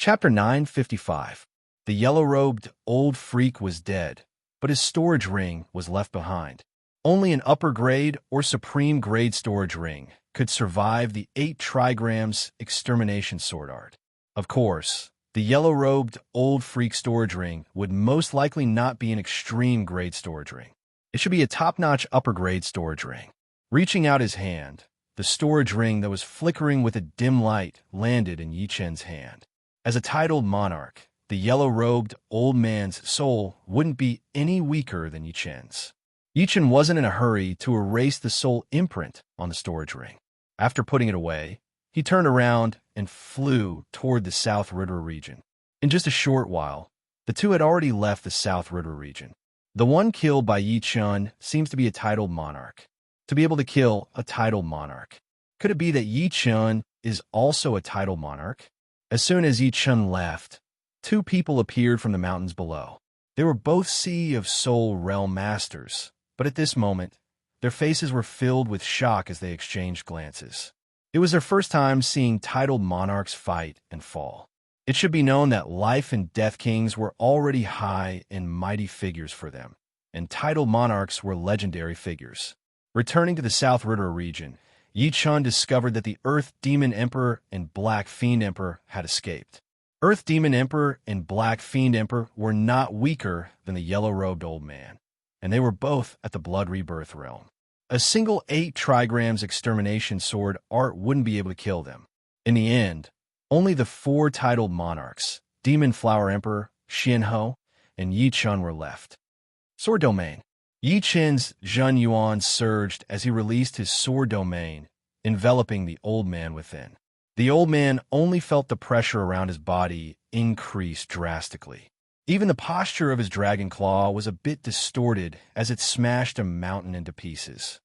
Chapter 955. The yellow-robed old freak was dead, but his storage ring was left behind. Only an upper-grade or supreme-grade storage ring could survive the 8 trigrams extermination sword art. Of course, the yellow-robed old freak storage ring would most likely not be an extreme-grade storage ring. It should be a top-notch upper-grade storage ring. Reaching out his hand, the storage ring that was flickering with a dim light landed in Yi Chen's hand. As a titled monarch, the yellow-robed old man's soul wouldn't be any weaker than Yi Chen's. Yi Chen wasn't in a hurry to erase the soul imprint on the storage ring. After putting it away, he turned around and flew toward the South River region. In just a short while, the two had already left the South River region. The one killed by Yi Chen seems to be a titled monarch. To be able to kill a titled monarch, could it be that Yi Chen is also a titled monarch? As soon as Yi Chen left, 2 people appeared from the mountains below. They were both Sea of Soul realm masters, but at this moment, their faces were filled with shock as they exchanged glances. It was their first time seeing titled monarchs fight and fall. It should be known that life and death kings were already high and mighty figures for them, and titled monarchs were legendary figures. Returning to the South River region, Yi Chen discovered that the Earth Demon Emperor and Black Fiend Emperor had escaped. Earth Demon Emperor and Black Fiend Emperor were not weaker than the yellow-robed old man, and they were both at the Blood Rebirth realm. A single 8 trigrams extermination sword art wouldn't be able to kill them. In the end, only the 4 titled monarchs, Demon Flower Emperor, Xianhou, and Yi Chen were left. Sword Domain. Yi Chen's Zhen Yuan surged as he released his sword domain, enveloping the old man within. The old man only felt the pressure around his body increase drastically. Even the posture of his dragon claw was a bit distorted as it smashed a mountain into pieces.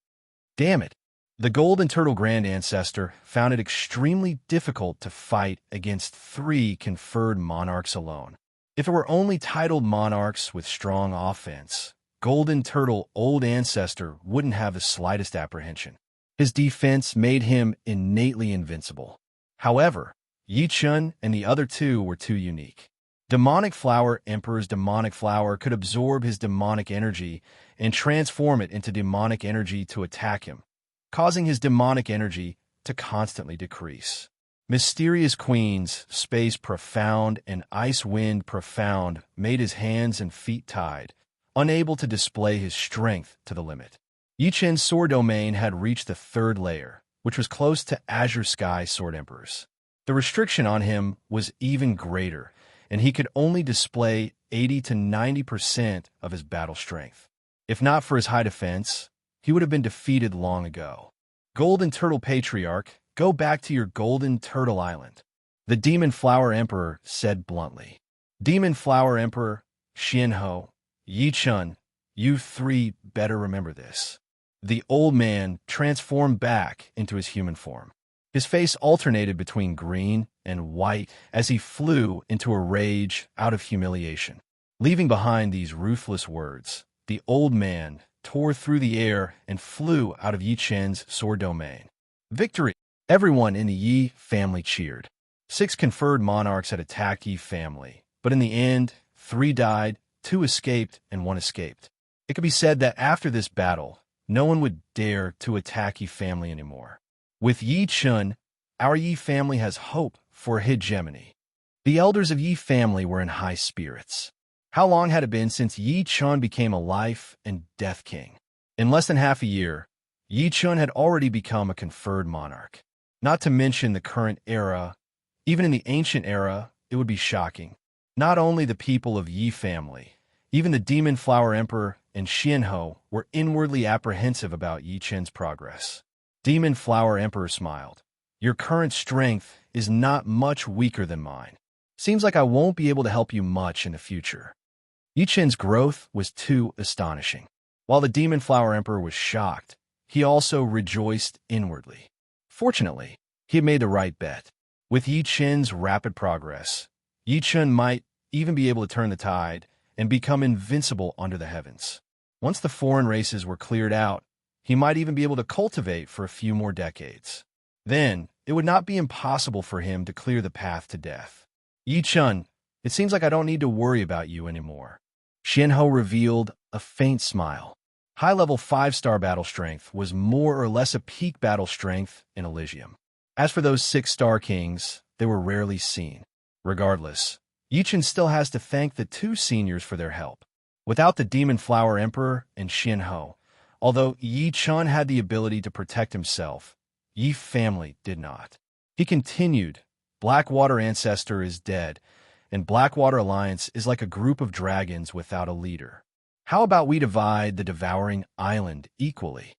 Damn it! The Golden Turtle Grand Ancestor found it extremely difficult to fight against 3 conferred monarchs alone. If it were only titled monarchs with strong offense, Golden Turtle Old Ancestor wouldn't have the slightest apprehension. His defense made him innately invincible. However, Yi Chen and the other 2 were too unique. Demonic Flower Emperor's demonic flower could absorb his demonic energy and transform it into demonic energy to attack him, causing his demonic energy to constantly decrease. Mysterious Queens, Space Profound, and Ice Wind Profound made his hands and feet tied, unable to display his strength to the limit. Yi Chen's sword domain had reached the 3rd layer, which was close to Azure Sky Sword Emperor's. The restriction on him was even greater, and he could only display 80 to 90% of his battle strength. If not for his high defense, he would have been defeated long ago. Golden Turtle Patriarch, go back to your Golden Turtle Island, the Demon Flower Emperor said bluntly. Demon Flower Emperor, Xianhou, Yi Chen, you 3 better remember this. The old man transformed back into his human form. His face alternated between green and white as he flew into a rage out of humiliation. Leaving behind these ruthless words, the old man tore through the air and flew out of Yi Chen's sword domain. Victory! Everyone in the Yi family cheered. 6 conferred monarchs had attacked Yi family, but in the end, 3 died, 2 escaped, and 1 escaped. It could be said that after this battle, no one would dare to attack Yi family anymore. With Yi Chen, our Yi family has hope for hegemony. The elders of Yi family were in high spirits. How long had it been since Yi Chen became a life and death king? In less than half a year, Yi Chen had already become a conferred monarch. Not to mention the current era, even in the ancient era, it would be shocking. Not only the people of Yi family, even the Demon Flower Emperor and Xianhou were inwardly apprehensive about Yi Chen's progress. Demon Flower Emperor smiled. Your current strength is not much weaker than mine. Seems like I won't be able to help you much in the future. Yi Chen's growth was too astonishing. While the Demon Flower Emperor was shocked, he also rejoiced inwardly. Fortunately, he had made the right bet. With Yi Chen's rapid progress, Yi Chen might even be able to turn the tide and become invincible under the heavens. Once the foreign races were cleared out, he might even be able to cultivate for a few more decades. Then, it would not be impossible for him to clear the path to death. Yi Chun, it seems like I don't need to worry about you anymore. Xianhou revealed a faint smile. High-level 5-star battle strength was more or less a peak battle strength in Elysium. As for those 6-star kings, they were rarely seen. Regardless, Yi Chun still has to thank the 2 seniors for their help. Without the Demon Flower Emperor and Xianhou, although Yi Chun had the ability to protect himself, Yi family did not. He continued, Blackwater Ancestor is dead, and Blackwater Alliance is like a group of dragons without a leader. How about we divide the Devouring Island equally?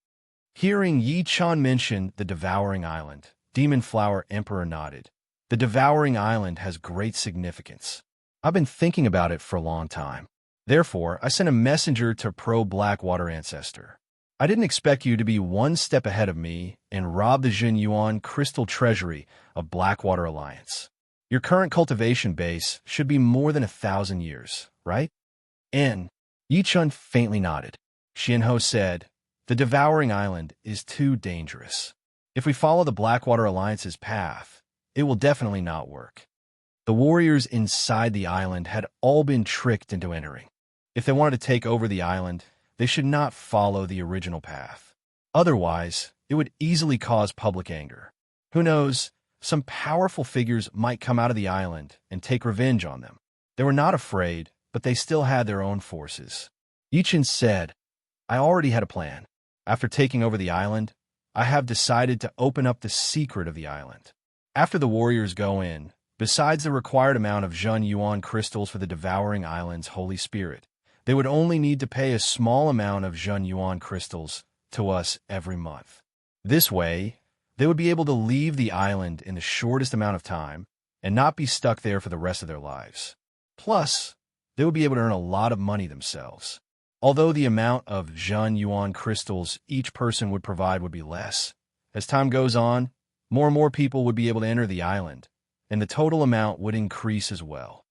Hearing Yi Chun mention the Devouring Island, Demon Flower Emperor nodded. The Devouring Island has great significance. I've been thinking about it for a long time. Therefore, I sent a messenger to Blackwater Ancestor. I didn't expect you to be one step ahead of me and rob the Jin Yuan crystal treasury of Blackwater Alliance. Your current cultivation base should be more than 1,000 years, right? Yi Chun faintly nodded. Xianhou said, the Devouring Island is too dangerous. If we follow the Blackwater Alliance's path, it will definitely not work. The warriors inside the island had all been tricked into entering. If they wanted to take over the island, they should not follow the original path. Otherwise, it would easily cause public anger. Who knows, some powerful figures might come out of the island and take revenge on them. They were not afraid, but they still had their own forces. Yi Chun said, I already had a plan. After taking over the island, I have decided to open up the secret of the island. After the warriors go in, besides the required amount of Jun Yuan crystals for the Devouring Island's Holy Spirit, they would only need to pay a small amount of Jun Yuan crystals to us every month. This way, they would be able to leave the island in the shortest amount of time and not be stuck there for the rest of their lives. Plus, they would be able to earn a lot of money themselves. Although the amount of Jun Yuan crystals each person would provide would be less, as time goes on, more and more people would be able to enter the island, and the total amount would increase as well.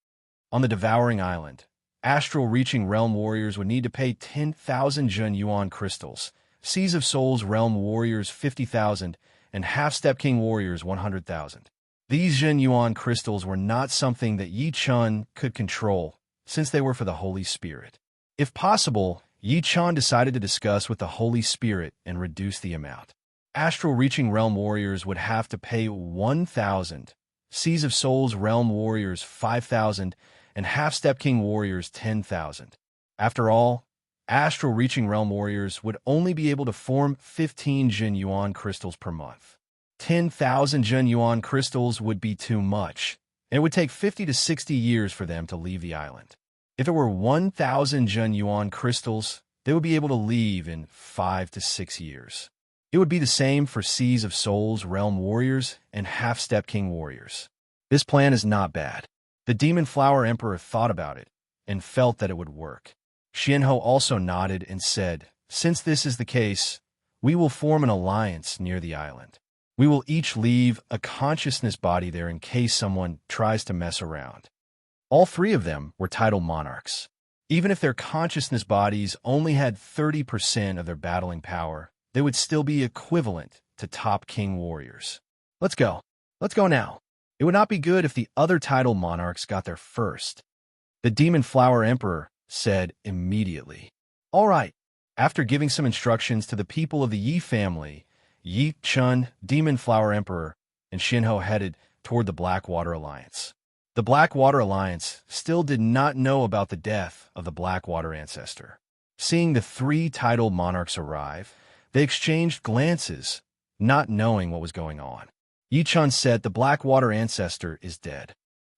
On the Devouring Island, astral-reaching realm warriors would need to pay 10,000 Jun Yuan crystals, Seas of Souls realm warriors 50,000, and Half-Step King warriors 100,000. These Jun Yuan crystals were not something that Yi Chun could control, since they were for the Holy Spirit. If possible, Yi Chun decided to discuss with the Holy Spirit and reduce the amount. Astral-reaching realm warriors would have to pay 1,000, Seas of Souls realm warriors 5,000, and Half-Step King warriors 10,000. After all, astral-reaching realm warriors would only be able to form 15 Jin Yuan crystals per month. 10,000 Jin Yuan crystals would be too much, and it would take 50 to 60 years for them to leave the island. If it were 1,000 Jin Yuan crystals, they would be able to leave in 5 to 6 years. It would be the same for Seas of Souls realm warriors and Half-Step King warriors. This plan is not bad. The Demon Flower Emperor thought about it and felt that it would work. Xianhou also nodded and said, since this is the case, we will form an alliance near the island. We will each leave a consciousness body there in case someone tries to mess around. All 3 of them were titled monarchs. Even if their consciousness bodies only had 30% of their battling power, they would still be equivalent to top king warriors. Let's go. Let's go now. It would not be good if the other titled monarchs got there first. The Demon Flower Emperor said immediately. All right. After giving some instructions to the people of the Yi family, Yi Chun, Demon Flower Emperor, and Xianhou headed toward the Blackwater Alliance. The Blackwater Alliance still did not know about the death of the Blackwater Ancestor. Seeing the 3 titled monarchs arrive, they exchanged glances, not knowing what was going on. Yi Chun said the Blackwater Ancestor is dead.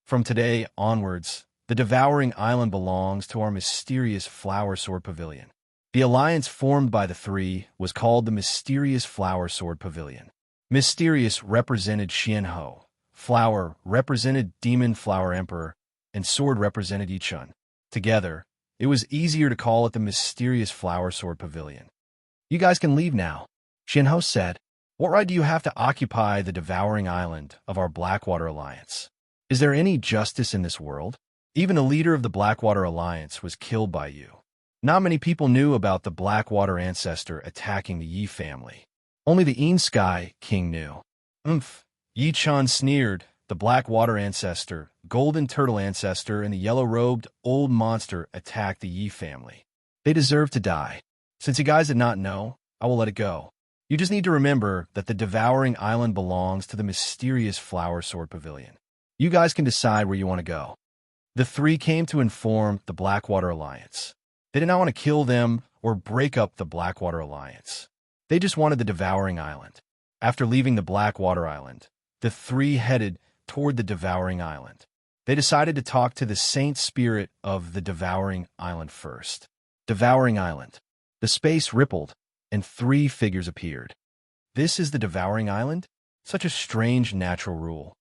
From today onwards, the Devouring Island belongs to our mysterious Flower Sword Pavilion. The alliance formed by the 3 was called the Mysterious Flower Sword Pavilion. Mysterious represented Xianhou, Flower represented Demon Flower Emperor, and Sword represented Yi Chun. Together, it was easier to call it the Mysterious Flower Sword Pavilion. You guys can leave now, Xianhou said. What right do you have to occupy the Devouring Island of our Blackwater Alliance? Is there any justice in this world? Even the leader of the Blackwater Alliance was killed by you. Not many people knew about the Blackwater Ancestor attacking the Yi family. Only the Sky King knew. Yi Chun sneered, the black water ancestor, golden turtle ancestor, and the yellow-robed old monster attacked the Yi family. They deserve to die. Since you guys did not know, I will let it go. You just need to remember that the Devouring Island belongs to the mysterious Flower Sword Pavilion. You guys can decide where you want to go. The three came to inform the Blackwater Alliance. They did not want to kill them or break up the Blackwater Alliance. They just wanted the Devouring Island. After leaving the Blackwater Island, the three headed toward the Devouring Island. They decided to talk to the Saint Spirit of the Devouring Island first. Devouring Island. The space rippled, and three figures appeared. This is the Devouring Island? Such a strange natural rule.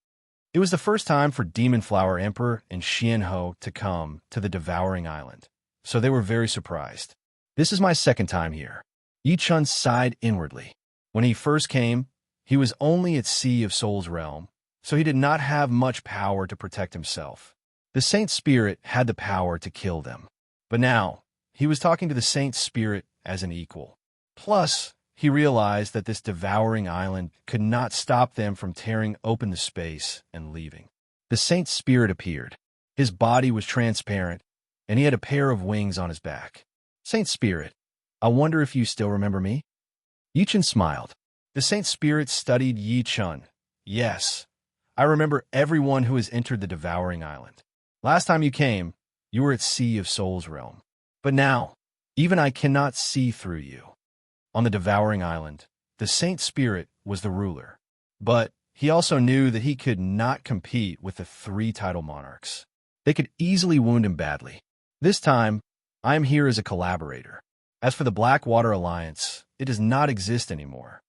It was the first time for Demon Flower Emperor and Xianhou to come to the Devouring Island, so they were very surprised. This is my second time here. Yichun sighed inwardly. When he first came, he was only at Sea of Soul's realm, so he did not have much power to protect himself. The Saint Spirit had the power to kill them. But now, he was talking to the Saint Spirit as an equal. Plus, he realized that this Devouring Island could not stop them from tearing open the space and leaving. The Saint Spirit appeared. His body was transparent, and he had a pair of wings on his back. Saint Spirit, I wonder if you still remember me? Yichun smiled. The Saint Spirit studied Yichun. Yes, I remember everyone who has entered the Devouring Island. Last time you came, you were at Sea of Soul's realm. But now, even I cannot see through you. On the Devouring Island, the Saint Spirit was the ruler. But he also knew that he could not compete with the three title monarchs. They could easily wound him badly. This time, I am here as a collaborator. As for the Blackwater Alliance, it does not exist anymore.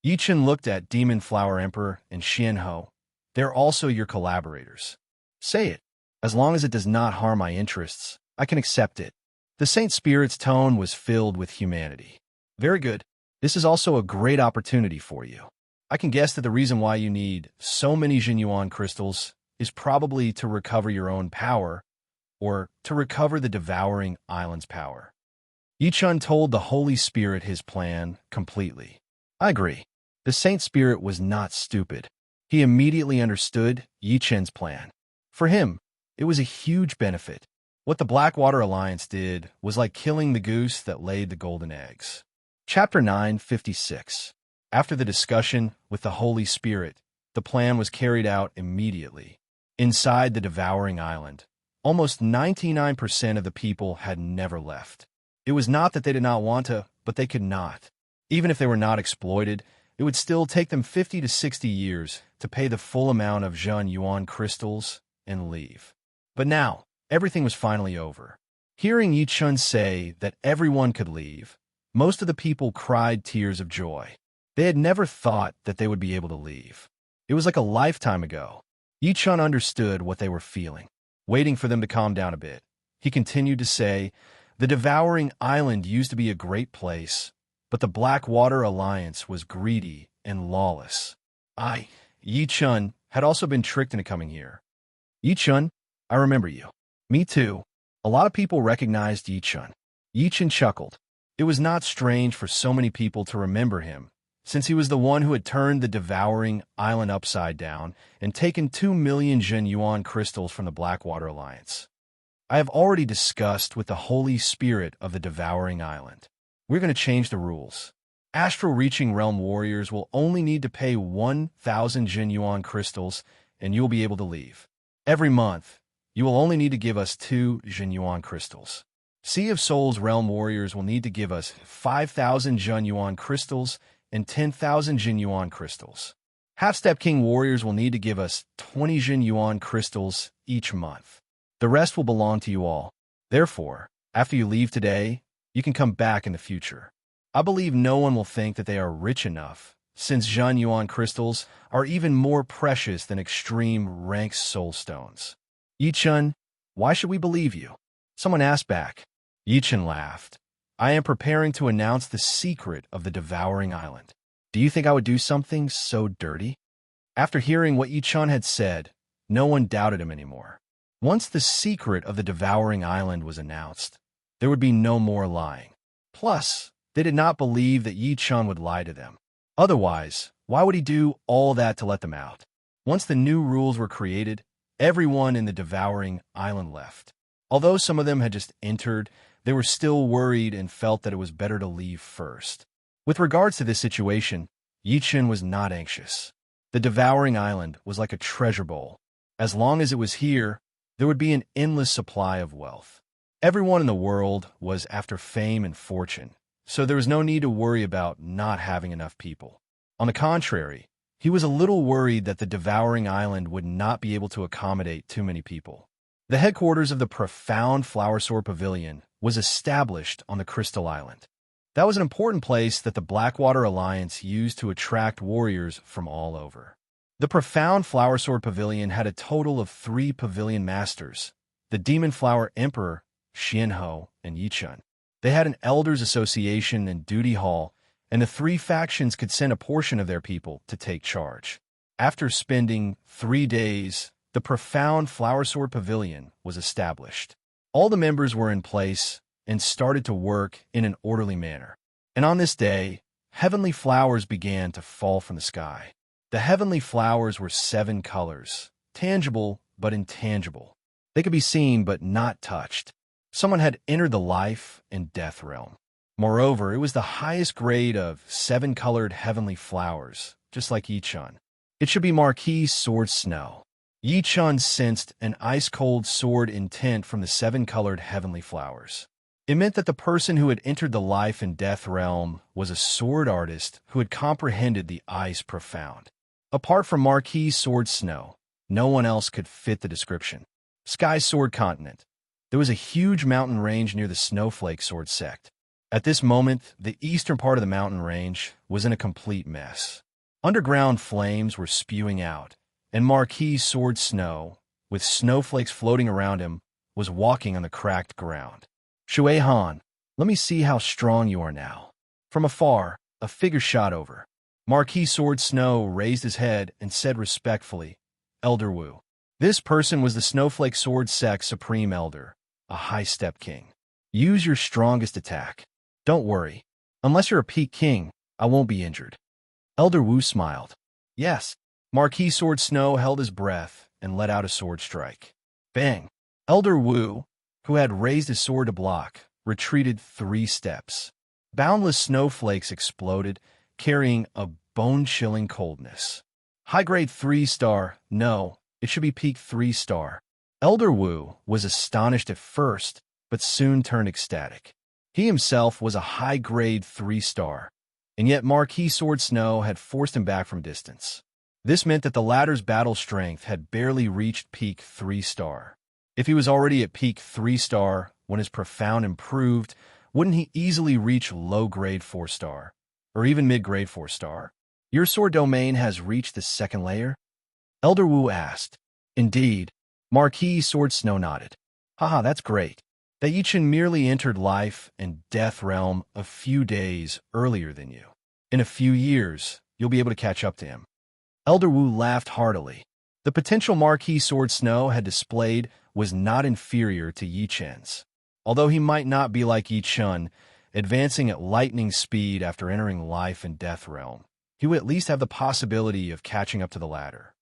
Yichun looked at Demon Flower Emperor and Xianhou. They're also your collaborators. Say it. As long as it does not harm my interests, I can accept it. The Saint Spirit's tone was filled with humanity. Very good. This is also a great opportunity for you. I can guess that the reason why you need so many Jinyuan crystals is probably to recover your own power, or to recover the Devouring Island's power. Yichun told the Holy Spirit his plan completely. I agree. The Saint Spirit was not stupid. He immediately understood Yichun's plan. For him, it was a huge benefit. What the Blackwater Alliance did was like killing the goose that laid the golden eggs. Chapter 956. After the discussion with the Holy Spirit, the plan was carried out immediately. Inside the Devouring Island, almost 99% of the people had never left. It was not that they did not want to, but they could not. Even if they were not exploited, it would still take them 50 to 60 years to pay the full amount of Jinyuan crystals and leave. But now, everything was finally over. Hearing Yichun say that everyone could leave, most of the people cried tears of joy. They had never thought that they would be able to leave. It was like a lifetime ago. Yichun understood what they were feeling. Waiting for them to calm down a bit, he continued to say, the Devouring Island used to be a great place, but the Blackwater Alliance was greedy and lawless. Yichun, had also been tricked into coming here. Yichun, I remember you. Me too. A lot of people recognized Yichun. Yichun chuckled. It was not strange for so many people to remember him, since he was the one who had turned the Devouring Island upside down and taken 2 million Jinyuan crystals from the Blackwater Alliance. I have already discussed with the Holy Spirit of the Devouring Island. We're going to change the rules. Astral-reaching realm warriors will only need to pay 1,000 Jinyuan crystals, and you will be able to leave. Every month, you will only need to give us 2 Jinyuan crystals. Sea of Souls realm warriors will need to give us 5,000 Jinyuan crystals and 10,000 Jinyuan crystals. Half-Step King warriors will need to give us 20 Jinyuan crystals each month. The rest will belong to you all. Therefore, after you leave today, you can come back in the future. I believe no one will think that they are rich enough, since Jinyuan crystals are even more precious than extreme rank soul stones. Yichun, why should we believe you? Someone asked back. Yichun laughed. I am preparing to announce the secret of the Devouring Island. Do you think I would do something so dirty? After hearing what Yichun had said, no one doubted him anymore. Once the secret of the Devouring Island was announced, there would be no more lying. Plus, they did not believe that Yichun would lie to them. Otherwise, why would he do all that to let them out? Once the new rules were created, everyone in the Devouring Island left. Although some of them had just entered, they were still worried and felt that it was better to leave first. With regards to this situation, Yichen was not anxious. The Devouring Island was like a treasure bowl. As long as it was here, there would be an endless supply of wealth. Everyone in the world was after fame and fortune, so there was no need to worry about not having enough people. On the contrary, he was a little worried that the Devouring Island would not be able to accommodate too many people. The headquarters of the Profound Flower Sword Pavilion was established on the Crystal Island. That was an important place that the Blackwater Alliance used to attract warriors from all over. The Profound Flower Sword Pavilion had a total of 3 pavilion masters, the Demon Flower Emperor, Xianhou, and Yichun. They had an Elders Association and Duty Hall, and the 3 factions could send a portion of their people to take charge. After spending 3 days, the Profound Flower Sword Pavilion was established. All the members were in place and started to work in an orderly manner. And on this day, heavenly flowers began to fall from the sky. The heavenly flowers were 7 colors, tangible but intangible. They could be seen but not touched. Someone had entered the life and death realm. Moreover, it was the highest grade of 7-colored heavenly flowers, just like Yichun. It should be Marquis Sword Snow. Yichun sensed an ice-cold sword intent from the 7-colored heavenly flowers. It meant that the person who had entered the life and death realm was a sword artist who had comprehended the ice profound. Apart from Marquis Sword Snow, no one else could fit the description. Sky Sword Continent. There was a huge mountain range near the Snowflake Sword sect. At this moment, the eastern part of the mountain range was in a complete mess. Underground flames were spewing out, and Marquis Sword Snow, with snowflakes floating around him, was walking on the cracked ground. Shui Han, let me see how strong you are now. From afar, a figure shot over. Marquis Sword Snow raised his head and said respectfully, Elder Wu. This person was the Snowflake Sword Sect Supreme Elder, a high-step king. Use your strongest attack. Don't worry. Unless you're a peak king, I won't be injured. Elder Wu smiled. Yes. Marquis Sword Snow held his breath and let out a sword strike. Bang! Elder Wu, who had raised his sword to block, retreated 3 steps. Boundless snowflakes exploded, carrying a bone-chilling coldness. High-grade 3-star, no, it should be peak 3-star. Elder Wu was astonished at first, but soon turned ecstatic. He himself was a high-grade 3-star, and yet Marquis Sword Snow had forced him back from distance. This meant that the latter's battle strength had barely reached peak 3-star. If he was already at peak 3-star when his profound improved, wouldn't he easily reach low-grade 4-star, or even mid-grade 4-star? Your sword domain has reached the 2nd layer? Elder Wu asked. Indeed. Marquis Sword Snow nodded. Haha, that's great. That Yichen merely entered life and death realm a few days earlier than you. In a few years, you'll be able to catch up to him. Elder Wu laughed heartily. The potential Marquis Sword Snow had displayed was not inferior to Yichen's. Although he might not be like Yichun, advancing at lightning speed after entering life and death realm, he would at least have the possibility of catching up to the latter.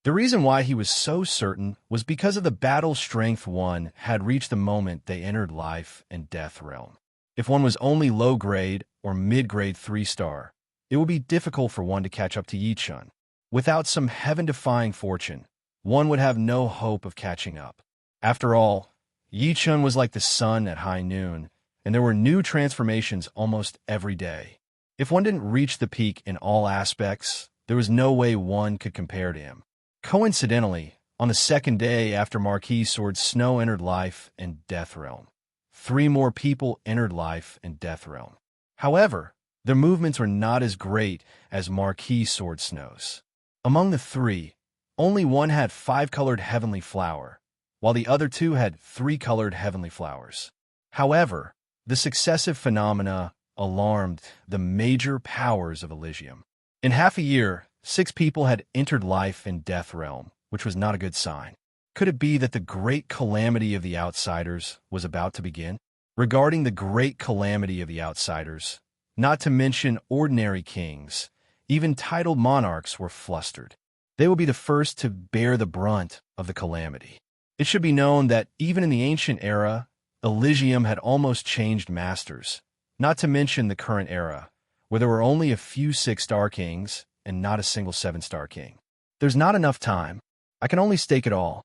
The reason why he was so certain was because of the battle strength one had reached the moment they entered life and death realm. If one was only low-grade or mid-grade 3-star, it would be difficult for one to catch up to Yichun. Without some heaven-defying fortune, one would have no hope of catching up. After all, Yichun was like the sun at high noon, and there were new transformations almost every day. If one didn't reach the peak in all aspects, there was no way one could compare to him. Coincidentally, on the 2nd day after Marquis Sword Snow entered life and death realm, 3 more people entered life and death realm. However, their movements were not as great as Marquis Sword Snow's. Among the 3, only one had 5-colored heavenly flower, while the other 2 had 3-colored heavenly flowers. However, the successive phenomena alarmed the major powers of Elysium. In half a year, 6 people had entered life and death realm, which was not a good sign. Could it be that the great calamity of the outsiders was about to begin? Regarding the great calamity of the outsiders, not to mention ordinary kings, even titled monarchs were flustered. They will be the first to bear the brunt of the calamity. It should be known that even in the ancient era, Elysium had almost changed masters, not to mention the current era, where there were only a few 6-star kings and not a single 7-star king. There's not enough time. I can only stake it all.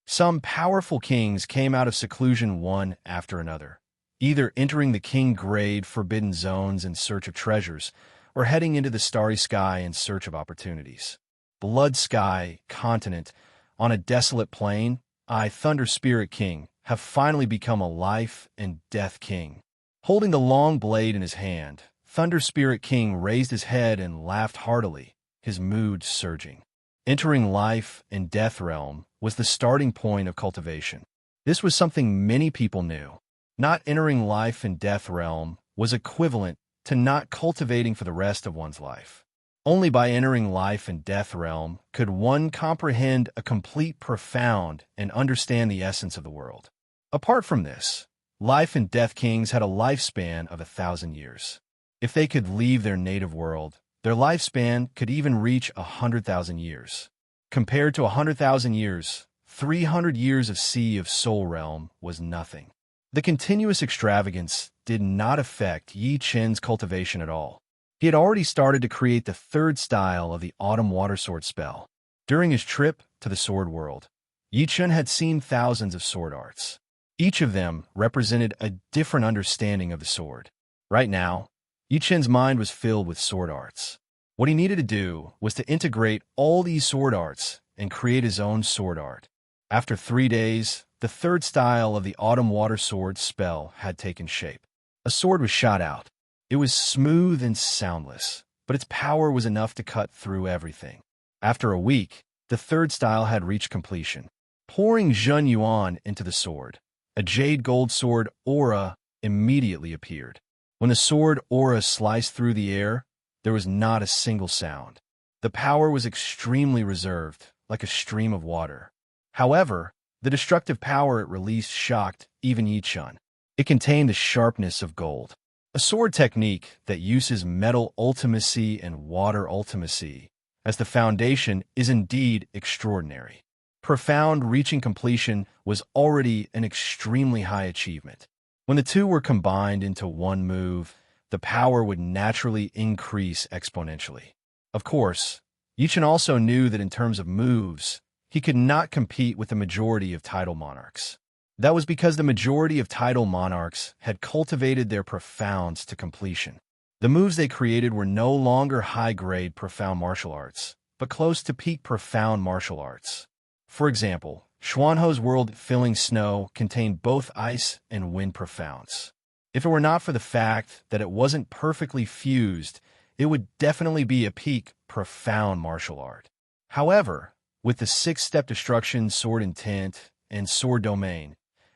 Some powerful kings came out of seclusion one after another, either entering the king grade forbidden zones in search of treasures, or heading into the starry sky in search of opportunities. Blood Sky Continent, on a desolate plain, I, Thunder Spirit King, have finally become a life and death king. Holding the long blade in his hand, Thunder Spirit King raised his head and laughed heartily, his mood surging. Entering life and death realm was the starting point of cultivation. This was something many people knew. Not entering life and death realm was equivalent to not cultivating for the rest of one's life. Only by entering life and death realm could one comprehend a complete, profound, and understand the essence of the world. Apart from this, life and death kings had a lifespan of 1,000 years. If they could leave their native world, their lifespan could even reach 100,000 years. Compared to 100,000 years, 300 years of Sea of Soul realm was nothing. The continuous extravagance did not affect Yi Chen's cultivation at all. He had already started to create the third style of the Autumn Water Sword spell. During his trip to the Sword World, Yi Chen had seen thousands of sword arts. Each of them represented a different understanding of the sword. Right now, Yi Chen's mind was filled with sword arts. What he needed to do was to integrate all these sword arts and create his own sword art. After 3 days, the third style of the Autumn Water Sword spell had taken shape. A sword was shot out. It was smooth and soundless, but its power was enough to cut through everything. After a week, the third style had reached completion. Pouring Zhen Yuan into the sword, a jade gold sword aura immediately appeared. When the sword aura sliced through the air, there was not a single sound. The power was extremely reserved, like a stream of water. However, the destructive power it released shocked even Yi Chen. It contained the sharpness of gold. A sword technique that uses metal ultimacy and water ultimacy as the foundation is indeed extraordinary. Profound reaching completion was already an extremely high achievement. When the two were combined into one move, the power would naturally increase exponentially. Of course, Yi Chen also knew that in terms of moves, he could not compete with the majority of title monarchs. That was because the majority of title monarchs had cultivated their profounds to completion. The moves they created were no longer high-grade profound martial arts, but close to peak profound martial arts. For example, Xuanho's world-filling snow contained both ice and wind profounds. If it were not for the fact that it wasn't perfectly fused, it would definitely be a peak profound martial art. However, with the 6-step destruction, sword intent, and sword domain,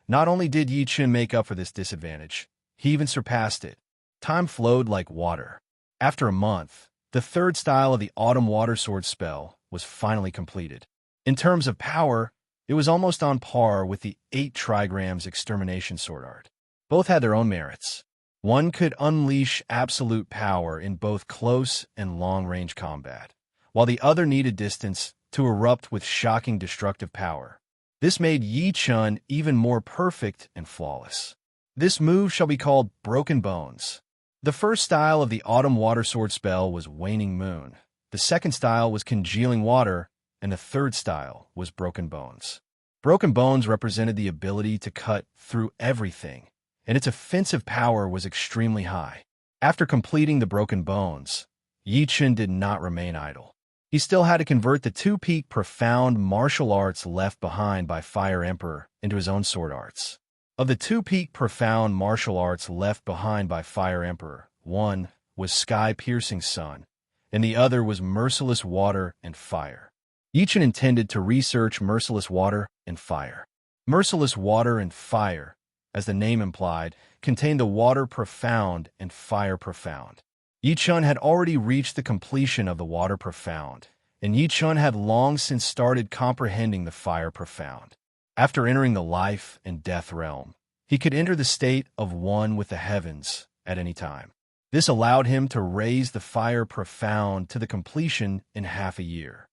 not only did Yi Chen make up for this disadvantage, he even surpassed it. Time flowed like water. After a month, the third style of the Autumn Water Sword spell was finally completed. In terms of power, it was almost on par with the 8 trigrams extermination sword art. Both had their own merits. One could unleash absolute power in both close and long-range combat, while the other needed distance to erupt with shocking destructive power. This made Yi Chen even more perfect and flawless. This move shall be called Broken Bones. The first style of the Autumn Water Sword spell was Waning Moon. The second style was Congealing Water, and the third style was Broken Bones. Broken Bones represented the ability to cut through everything, and its offensive power was extremely high. After completing the Broken Bones, Yi Chen did not remain idle. He still had to convert the 2 peak profound martial arts left behind by Fire Emperor into his own sword arts. Of the 2 peak profound martial arts left behind by Fire Emperor, one was Sky-Piercing Sun, and the other was Merciless Water and Fire. Yi Chen intended to research Merciless Water and Fire. Merciless Water and Fire, as the name implied, contained the water profound and fire profound. Yi Chen had already reached the completion of the water profound, and Yi Chen had long since started comprehending the fire profound. After entering the life and death realm, he could enter the state of one with the heavens at any time. This allowed him to raise the fire profound to the completion in half a year.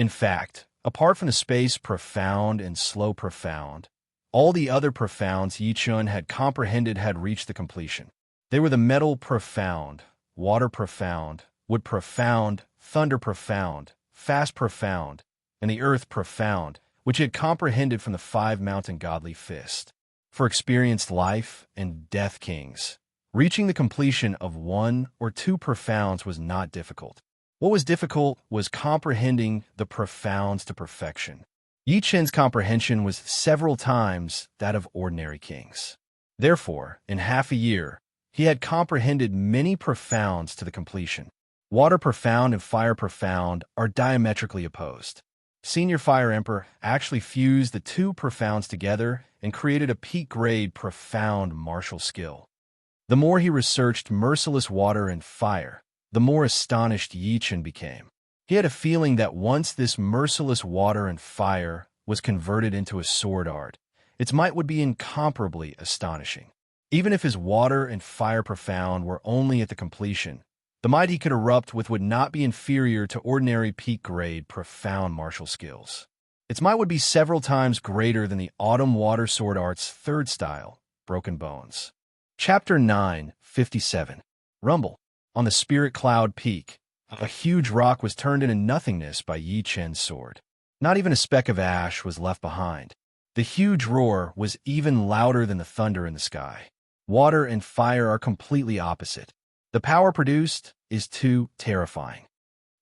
In fact, apart from the space profound and slow profound, all the other profounds Yi Chun had comprehended had reached the completion. They were the metal profound, water profound, wood profound, thunder profound, fast profound, and the earth profound, which he had comprehended from the 5-mountain godly fist. For experienced life and death kings, reaching the completion of 1 or 2 profounds was not difficult. What was difficult was comprehending the profounds to perfection. Yi Chen's comprehension was several times that of ordinary kings. Therefore, in half a year, he had comprehended many profounds to the completion. Water profound and fire profound are diametrically opposed. Senior Fire Emperor actually fused the 2 profounds together and created a peak-grade profound martial skill. The more he researched merciless water and fire, the more astonished Yi Chen became. He had a feeling that once this merciless water and fire was converted into a sword art, its might would be incomparably astonishing. Even if his water and fire profound were only at the completion, the might he could erupt with would not be inferior to ordinary peak-grade profound martial skills. Its might would be several times greater than the Autumn Water Sword Art's 3rd style, Broken Bones. Chapter 9:57. Rumble. On the Spirit Cloud Peak, a huge rock was turned into nothingness by Yi Chen's sword. Not even a speck of ash was left behind. The huge roar was even louder than the thunder in the sky. Water and fire are completely opposite. The power produced is too terrifying.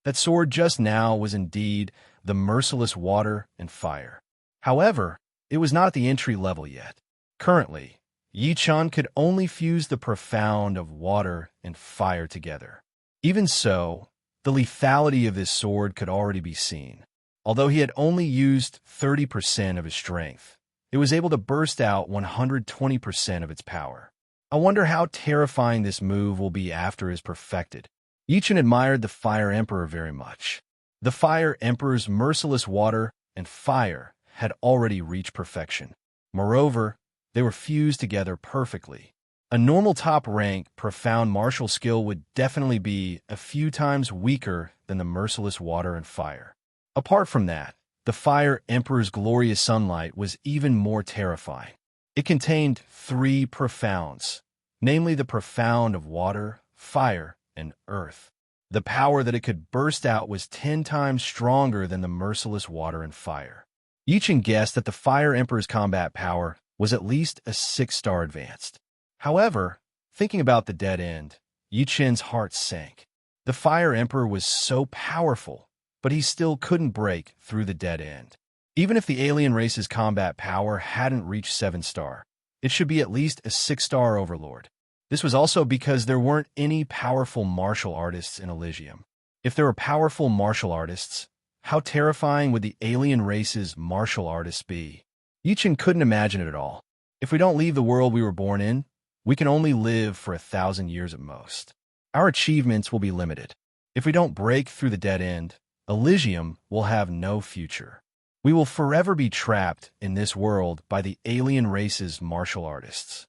That sword just now was indeed the merciless water and fire. However, it was not at the entry level yet. Currently, Yi Chen could only fuse the profound of water and fire together. Even so, the lethality of this sword could already be seen. Although he had only used 30% of his strength, it was able to burst out 120% of its power. I wonder how terrifying this move will be after it is perfected. Yi Chen admired the Fire Emperor very much. The Fire Emperor's merciless water and fire had already reached perfection. Moreover, they were fused together perfectly. A normal top-rank, profound martial skill would definitely be a few times weaker than the merciless water and fire. Apart from that, the Fire Emperor's glorious sunlight was even more terrifying. It contained 3 profounds, namely the profound of water, fire, and earth. The power that it could burst out was 10 times stronger than the merciless water and fire. Yi Chen guessed that the Fire Emperor's combat power was at least a 6-star advanced. However, thinking about the dead end, Yi Chen's heart sank. The Fire Emperor was so powerful, but he still couldn't break through the dead end. Even if the alien race's combat power hadn't reached 7-star, it should be at least a 6-star Overlord. This was also because there weren't any powerful martial artists in Elysium. If there were powerful martial artists, how terrifying would the alien race's martial artists be? Yi Chen couldn't imagine it at all. If we don't leave the world we were born in, we can only live for 1,000 years at most. Our achievements will be limited. If we don't break through the dead end, Elysium will have no future. We will forever be trapped in this world by the alien race's martial artists.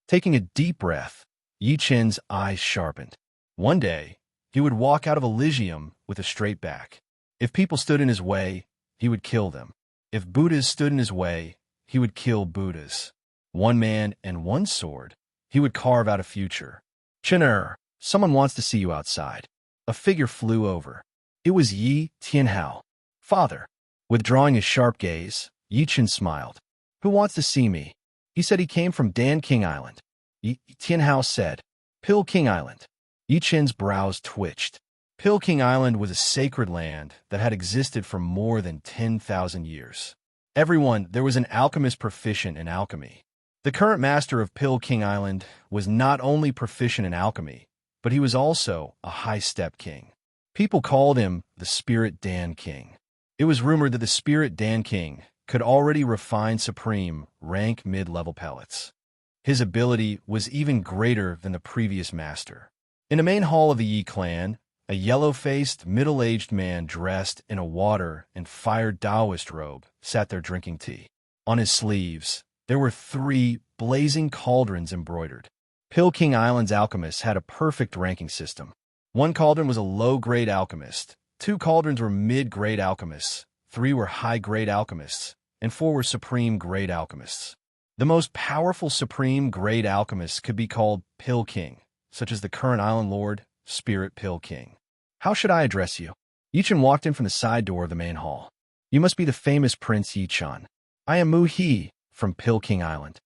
Taking a deep breath, Yi Chen's eyes sharpened. One day, he would walk out of Elysium with a straight back. If people stood in his way, he would kill them. If Buddhas stood in his way, he would kill Buddhas. One man and one sword, he would carve out a future. Chener, someone wants to see you outside. A figure flew over. It was Yi Tianhao. Father. Withdrawing his sharp gaze, Yi Chen smiled. Who wants to see me? He said he came from Dan King Island. Yi Tianhao said, Pill King Island. Yi Chen's brows twitched. Pill King Island was a sacred land that had existed for more than 10,000 years. There was an alchemist proficient in alchemy. The current master of Pill King Island was not only proficient in alchemy, but he was also a high-step king. People called him the Spirit Dan King. It was rumored that the Spirit Dan King could already refine supreme, rank mid-level pellets. His ability was even greater than the previous master. In the main hall of the Yi clan, a yellow-faced, middle-aged man dressed in a water and fire Taoist robe sat there drinking tea. On his sleeves, there were 3 blazing cauldrons embroidered. Pill King Island's alchemists had a perfect ranking system. One cauldron was a low-grade alchemist, 2 cauldrons were mid-grade alchemists, 3 were high-grade alchemists, and 4 were supreme-grade alchemists. The most powerful supreme-grade alchemists could be called Pill King, such as the current Island Lord, Spirit Pill King. How should I address you? Yichen walked in from the side door of the main hall. You must be the famous Prince Yichen. I am Mu He from Pill King Island.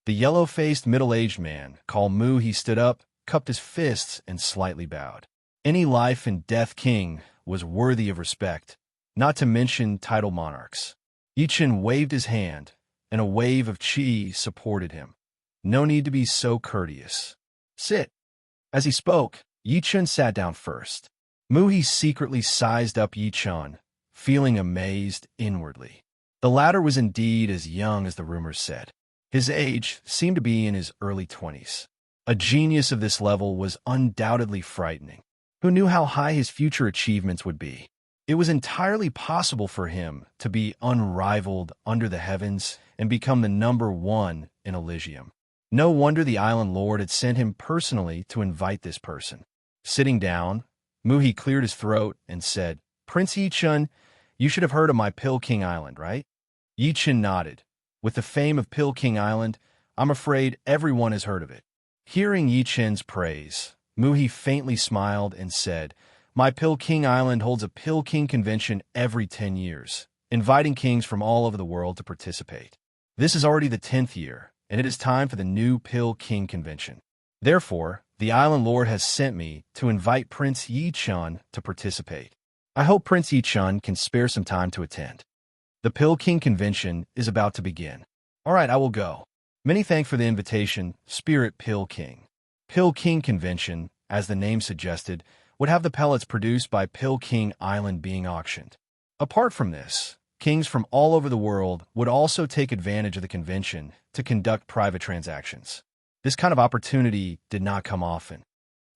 The yellow-faced middle-aged man, called Mu He, stood up, cupped his fists, and slightly bowed. Any life and death king was worthy of respect, not to mention title monarchs. Yichen waved his hand, and a wave of chi supported him. No need to be so courteous. Sit. As he spoke, Yichen sat down first. Mu He secretly sized up Yichen, feeling amazed inwardly. The latter was indeed as young as the rumors said. His age seemed to be in his early 20s. A genius of this level was undoubtedly frightening. Who knew how high his future achievements would be? It was entirely possible for him to be unrivaled under the heavens and become the #1 in Elysium. No wonder the Island Lord had sent him personally to invite this person. Sitting down, Mu He cleared his throat and said, Prince Yichen, you should have heard of my Pill King Island, right? Yichen nodded. With the fame of Pill King Island, I'm afraid everyone has heard of it. Hearing Yichen's praise, Mu He faintly smiled and said, My Pill King Island holds a Pill King convention every 10 years, inviting kings from all over the world to participate. This is already the 10th year, and it is time for the new Pill King convention. Therefore, the Island Lord has sent me to invite Prince Yichen to participate. I hope Prince Yichen can spare some time to attend. The Pill King convention is about to begin. All right, I will go. Many thanks for the invitation, Spirit Pill King. Pill King convention, as the name suggested, would have the pellets produced by Pill King Island being auctioned. Apart from this, kings from all over the world would also take advantage of the convention to conduct private transactions. This kind of opportunity did not come often.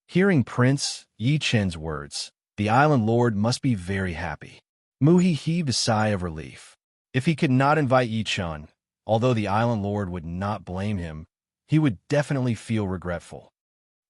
Hearing Prince Yichen's words, the Island Lord must be very happy. Mu He heaved a sigh of relief. If he could not invite Yichen, although the Island Lord would not blame him, he would definitely feel regretful.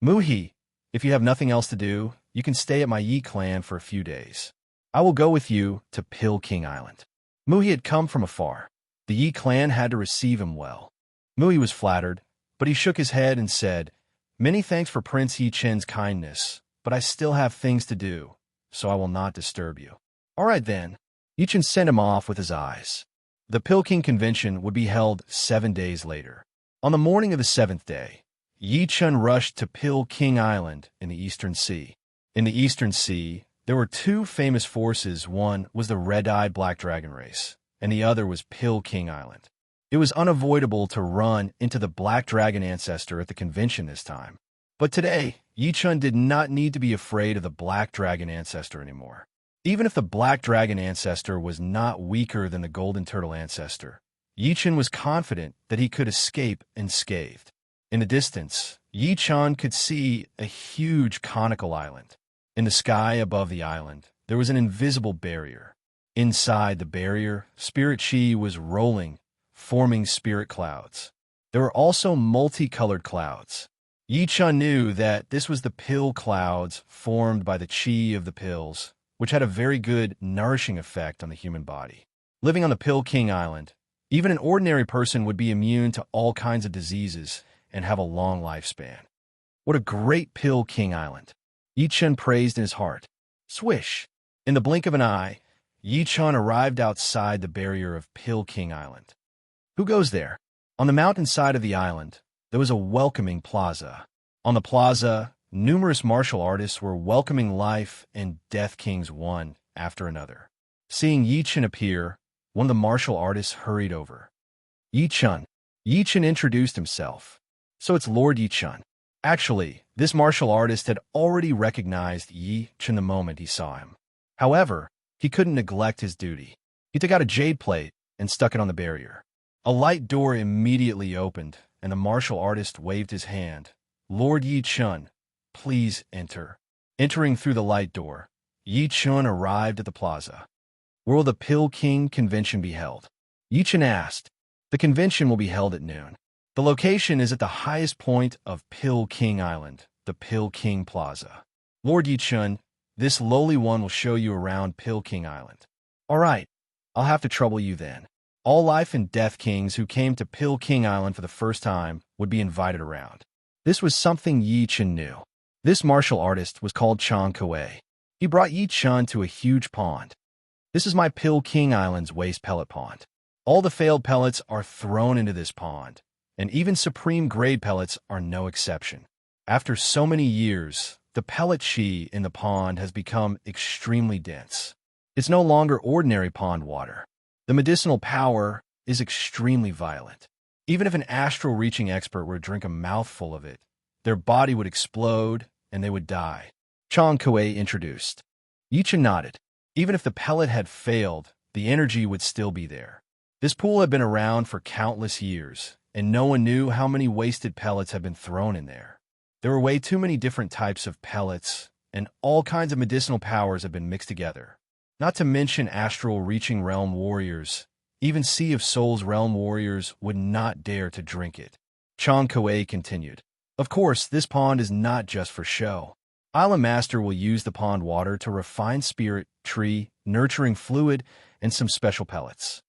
Mu He, if you have nothing else to do, you can stay at my Yi clan for a few days. I will go with you to Pill King Island. Mu He had come from afar. The Yi clan had to receive him well. Mu He was flattered, but he shook his head and said, Many thanks for Prince Yichen's kindness, but I still have things to do, so I will not disturb you. All right then. Yichen sent him off with his eyes. The Pill King convention would be held 7 days later. On the morning of the 7th day, Yichen rushed to Pill King Island in the Eastern Sea. In the Eastern Sea, there were 2 famous forces. One was the red-eyed black dragon race, and the other was Pill King Island. It was unavoidable to run into the black dragon ancestor at the convention this time. But today, Yichen did not need to be afraid of the black dragon ancestor anymore. Even if the black dragon ancestor was not weaker than the golden turtle ancestor, Yichen was confident that he could escape unscathed. In the distance, Yichen could see a huge conical island. In the sky above the island, there was an invisible barrier. Inside the barrier, spirit chi was rolling, forming spirit clouds. There were also multicolored clouds. Yichen knew that this was the pill clouds formed by the chi of the pills, which had a very good nourishing effect on the human body. Living on the Pill King Island, even an ordinary person would be immune to all kinds of diseases and have a long lifespan. What a great Pill King Island! Yichen praised in his heart. Swish! In the blink of an eye, Yichen arrived outside the barrier of Pill King Island. Who goes there? On the mountainside of the island, there was a welcoming plaza. On the plaza, numerous martial artists were welcoming life and death kings one after another. Seeing Yichen appear, one of the martial artists hurried over. Yichen. Yichen introduced himself. So it's Lord Yichen. Actually, this martial artist had already recognized Yichen the moment he saw him. However, he couldn't neglect his duty. He took out a jade plate and stuck it on the barrier. A light door immediately opened, and the martial artist waved his hand. Lord Yichen, please enter. Entering through the light door, Yichen arrived at the plaza. Where will the Pill King convention be held? Yichen asked. The convention will be held at noon. The location is at the highest point of Pill King Island, the Pill King Plaza. Lord Yichen, This lowly one will show you around Pill King Island. All right, I'll have to trouble you then. All life and death kings who came to Pill King Island for the first time would be invited around. This was something Yi Chen knew. This martial artist was called Chan Kuei. He brought Yi Chen to a huge pond. This is my Pill King Island's waste pellet pond. All the failed pellets are thrown into this pond, and even supreme grade pellets are no exception. After so many years, the pellet chi in the pond has become extremely dense. It's no longer ordinary pond water. The medicinal power is extremely violent. Even if an astral-reaching expert were to drink a mouthful of it, their body would explode and they would die. Chan Kuei introduced. Yi Chen nodded. Even if the pellet had failed, the energy would still be there. This pool had been around for countless years, and no one knew how many wasted pellets had been thrown in there. There were way too many different types of pellets, and all kinds of medicinal powers had been mixed together. Not to mention astral-reaching realm warriors. Even Sea of Souls realm warriors would not dare to drink it. Chan Kuei continued. Of course, this pond is not just for show. Island Master will use the pond water to refine spirit, tree, nurturing fluid, and some special pellets.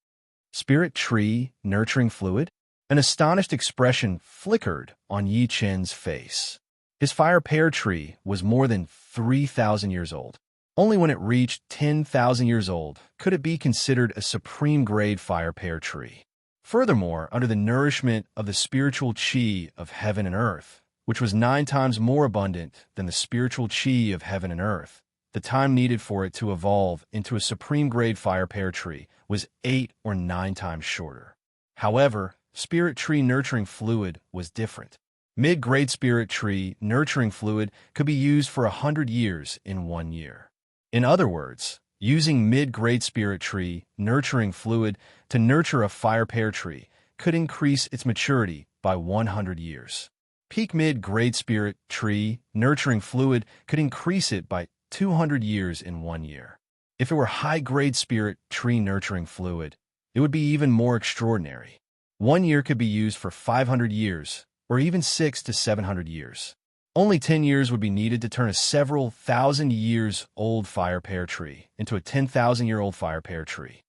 Spirit, tree, nurturing fluid? An astonished expression flickered on Yi Chen's face. His fire pear tree was more than 3,000 years old. Only when it reached 10,000 years old could it be considered a supreme-grade fire pear tree. Furthermore, under the nourishment of the spiritual chi of heaven and earth, which was 9 times more abundant than the spiritual chi of heaven and earth, the time needed for it to evolve into a supreme-grade fire pear tree was 8 or 9 times shorter. However, spirit tree nurturing fluid was different. Mid-grade spirit tree nurturing fluid could be used for 100 years in 1 year. In other words, using mid-grade spirit tree nurturing fluid to nurture a fire pear tree could increase its maturity by 100 years. Peak mid-grade spirit tree nurturing fluid could increase it by 200 years in 1 year. If it were high-grade spirit tree nurturing fluid, it would be even more extraordinary. 1 year could be used for 500 years, or even 600 to 700 years. Only 10 years would be needed to turn a several thousand years old fire pear tree into a 10,000-year-old fire pear tree.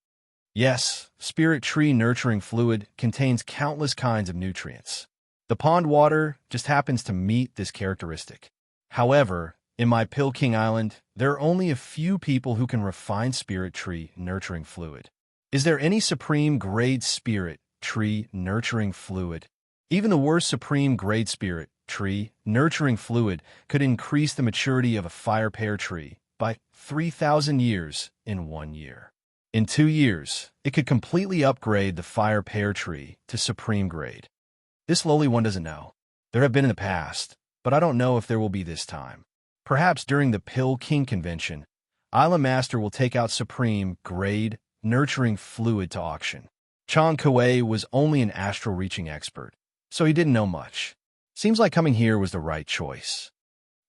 Yes, spirit tree nurturing fluid contains countless kinds of nutrients. The pond water just happens to meet this characteristic. However, in my Pill King Island, there are only a few people who can refine spirit tree nurturing fluid. Is there any supreme grade spirit tree nurturing fluid? Even the worst supreme grade spirit tree nurturing fluid could increase the maturity of a fire pear tree by 3,000 years in 1 year. In 2 years, it could completely upgrade the fire pear tree to supreme grade. This lowly one doesn't know. There have been in the past, but I don't know if there will be this time. Perhaps during the Pill King Convention, Island Master will take out supreme grade nurturing fluid to auction. Chan Kuei was only an astral-reaching expert, so he didn't know much. Seems like coming here was the right choice.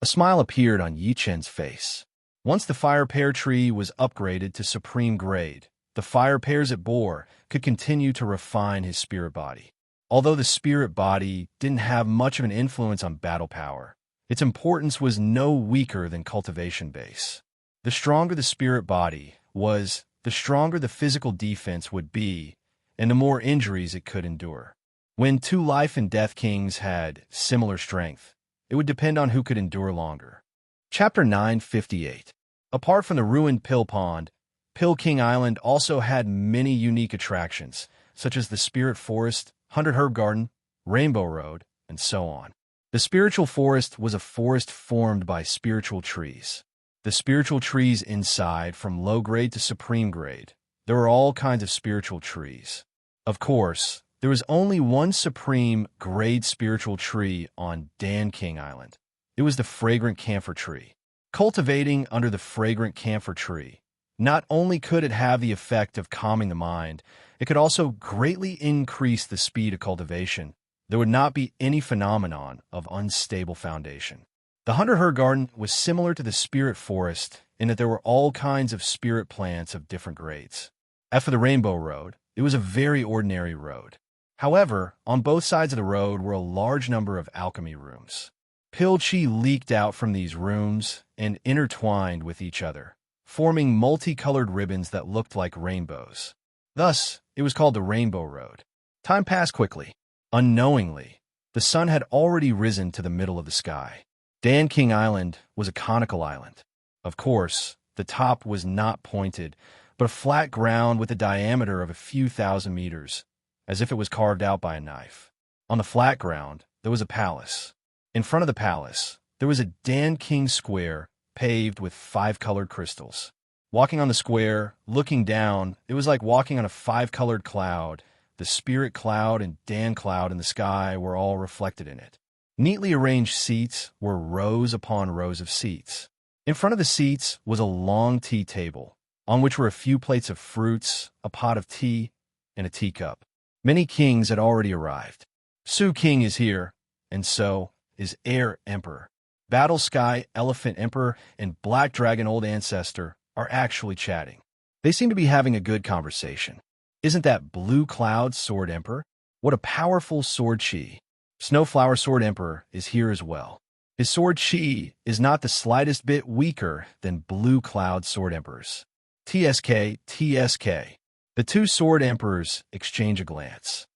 A smile appeared on Yi Chen's face. Once the fire pear tree was upgraded to supreme grade, the fire pears it bore could continue to refine his spirit body. Although the spirit body didn't have much of an influence on battle power, its importance was no weaker than cultivation base. The stronger the spirit body was, the stronger the physical defense would be, and the more injuries it could endure. When 2 life and death kings had similar strength, it would depend on who could endure longer. Chapter 958. Apart from the ruined Pill Pond, Pill King Island also had many unique attractions, such as the Spirit Forest, 100 Herb Garden, Rainbow Road, and so on. The spiritual forest was a forest formed by spiritual trees. The spiritual trees inside, from low grade to supreme grade, there were all kinds of spiritual trees. Of course, there was only one supreme grade spiritual tree on Dan King Island. It was the fragrant camphor tree. Cultivating under the fragrant camphor tree, not only could it have the effect of calming the mind, it could also greatly increase the speed of cultivation. There would not be any phenomenon of unstable foundation. The Hunter Her Garden was similar to the spirit forest in that there were all kinds of spirit plants of different grades. As for the Rainbow Road, it was a very ordinary road. However, on both sides of the road were a large number of alchemy rooms. Pale chi leaked out from these rooms and intertwined with each other, forming multicolored ribbons that looked like rainbows. Thus, it was called the Rainbow Road. Time passed quickly. Unknowingly, the sun had already risen to the middle of the sky. Dan King Island was a conical island. Of course, the top was not pointed, but a flat ground with a diameter of a few thousand meters, as if it was carved out by a knife. On the flat ground, there was a palace. In front of the palace, there was a Dan King Square paved with 5-colored crystals. Walking on the square, looking down, it was like walking on a 5-colored cloud. The spirit cloud and Dan cloud in the sky were all reflected in it. Neatly arranged seats were rows upon rows of seats. In front of the seats was a long tea table, on which were a few plates of fruits, a pot of tea, and a teacup. Many kings had already arrived. Su King is here, and so is Air Emperor. Battle Sky Elephant Emperor and Black Dragon Old Ancestor are actually chatting. They seem to be having a good conversation. Isn't that Blue Cloud Sword Emperor? What a powerful sword chi. Snowflower Sword Emperor is here as well. His sword chi is not the slightest bit weaker than Blue Cloud Sword Emperor's. TSK, TSK. The two Sword Emperors exchange a glance.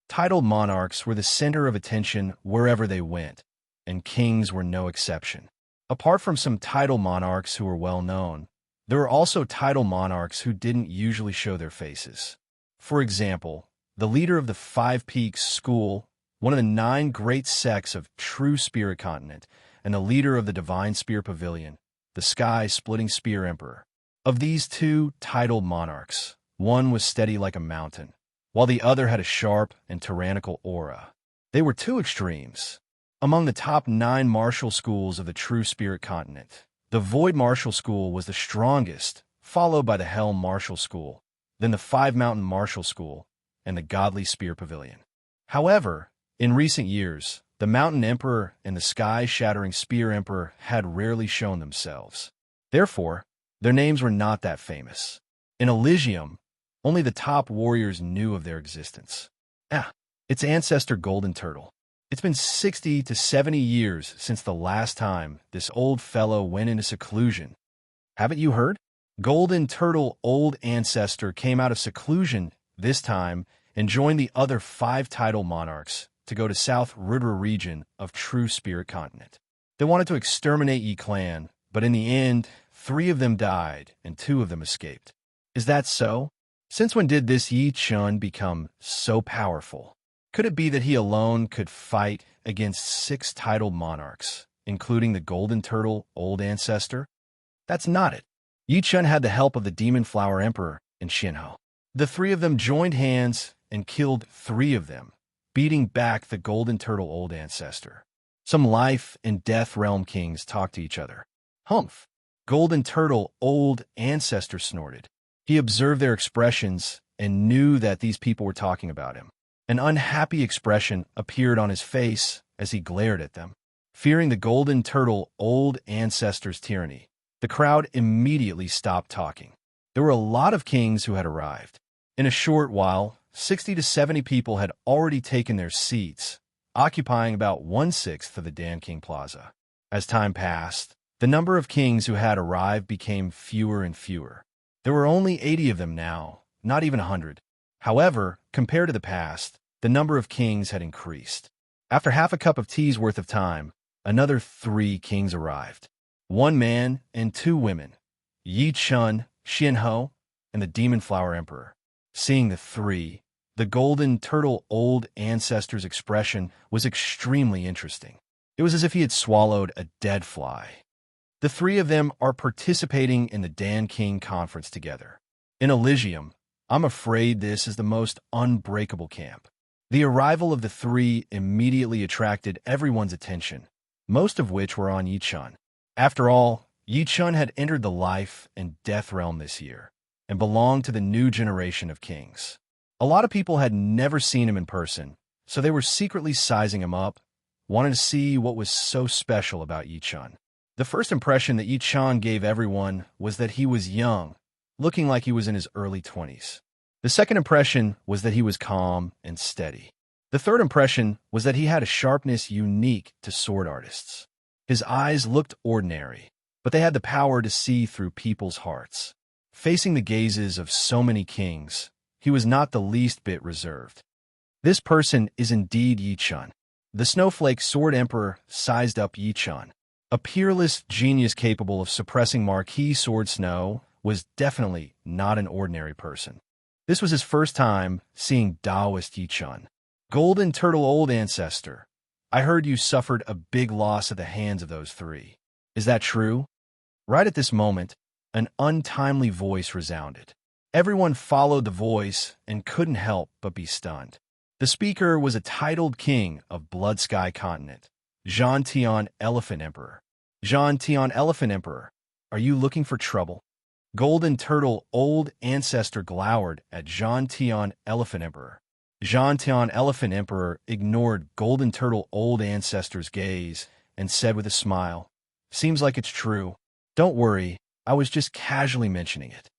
Titled monarchs were the center of attention wherever they went, and kings were no exception. Apart from some title monarchs who were well known, there were also title monarchs who didn't usually show their faces. For example, the leader of the Five Peaks School, one of the 9 great sects of True Spirit Continent, and the leader of the Divine Spear Pavilion, the Sky-Splitting Spear Emperor. Of these two titled monarchs, one was steady like a mountain, while the other had a sharp and tyrannical aura. They were two extremes. Among the top 9 martial schools of the True Spirit Continent, the Void Martial School was the strongest, followed by the Helm Martial School, then the 5 Mountain Martial School, and the Godly Spear Pavilion. However, in recent years, the Mountain Emperor and the Sky-Shattering Spear Emperor had rarely shown themselves. Therefore, their names were not that famous. In Elysium, only the top warriors knew of their existence. Its ancestor Golden Turtle. It's been 60 to 70 years since the last time this old fellow went into seclusion. Haven't you heard? Golden Turtle Old Ancestor came out of seclusion this time and joined the other 5 title monarchs to go to South River region of True Spirit Continent. They wanted to exterminate Yi clan, but in the end, 3 of them died and 2 of them escaped. Is that so? Since when did this Yi Chun become so powerful? Could it be that he alone could fight against 6 titled monarchs, including the Golden Turtle Old Ancestor? That's not it. Yi Chun had the help of the Demon Flower Emperor and Shinho. The 3 of them joined hands and killed 3 of them, beating back the Golden Turtle Old Ancestor. Some life and death realm kings talked to each other. Humph! Golden Turtle Old Ancestor snorted. He observed their expressions and knew that these people were talking about him. An unhappy expression appeared on his face as he glared at them. Fearing the Golden Turtle Old Ancestor's tyranny, the crowd immediately stopped talking. There were a lot of kings who had arrived. In a short while, 60 to 70 people had already taken their seats, occupying about 1/6 of the Dan King Plaza. As time passed, the number of kings who had arrived became fewer and fewer. There were only 80 of them now, not even 100. However, compared to the past, the number of kings had increased. After half a cup of tea's worth of time, another 3 kings arrived. 1 man and 2 women, Yi Chun, Shinho, and the Demon Flower Emperor. Seeing the 3, the Golden Turtle Old Ancestor's expression was extremely interesting. It was as if he had swallowed a dead fly. The 3 of them are participating in the Dan King Conference together. In Elysium, I'm afraid this is the most unbreakable camp. The arrival of the 3 immediately attracted everyone's attention, most of which were on Yi Chun. After all, Yi Chun had entered the life and death realm this year, and belonged to the new generation of kings. A lot of people had never seen him in person, so they were secretly sizing him up, wanting to see what was so special about Yi Chun. The first impression that Yi Chun gave everyone was that he was young, looking like he was in his early 20s. The second impression was that he was calm and steady. The third impression was that he had a sharpness unique to sword artists. His eyes looked ordinary, but they had the power to see through people's hearts. Facing the gazes of so many kings, he was not the least bit reserved. This person is indeed Yi Chun. The snowflake sword emperor sized up Yi Chun. A peerless genius capable of suppressing marquee sword snow was definitely not an ordinary person. This was his first time seeing Taoist Yi Chun. Golden Turtle Old Ancestor, I heard you suffered a big loss at the hands of those three. Is that true? Right at this moment, an untimely voice resounded. Everyone followed the voice and couldn't help but be stunned. The speaker was a titled king of Blood Sky Continent, Zhan Tian Elephant Emperor. Zhan Tian Elephant Emperor, are you looking for trouble? Golden Turtle Old Ancestor glowered at Zhan Tian Elephant Emperor. Zhan Tian Elephant Emperor ignored Golden Turtle Old Ancestor's gaze and said with a smile, "Seems like it's true. Don't worry, I was just casually mentioning it."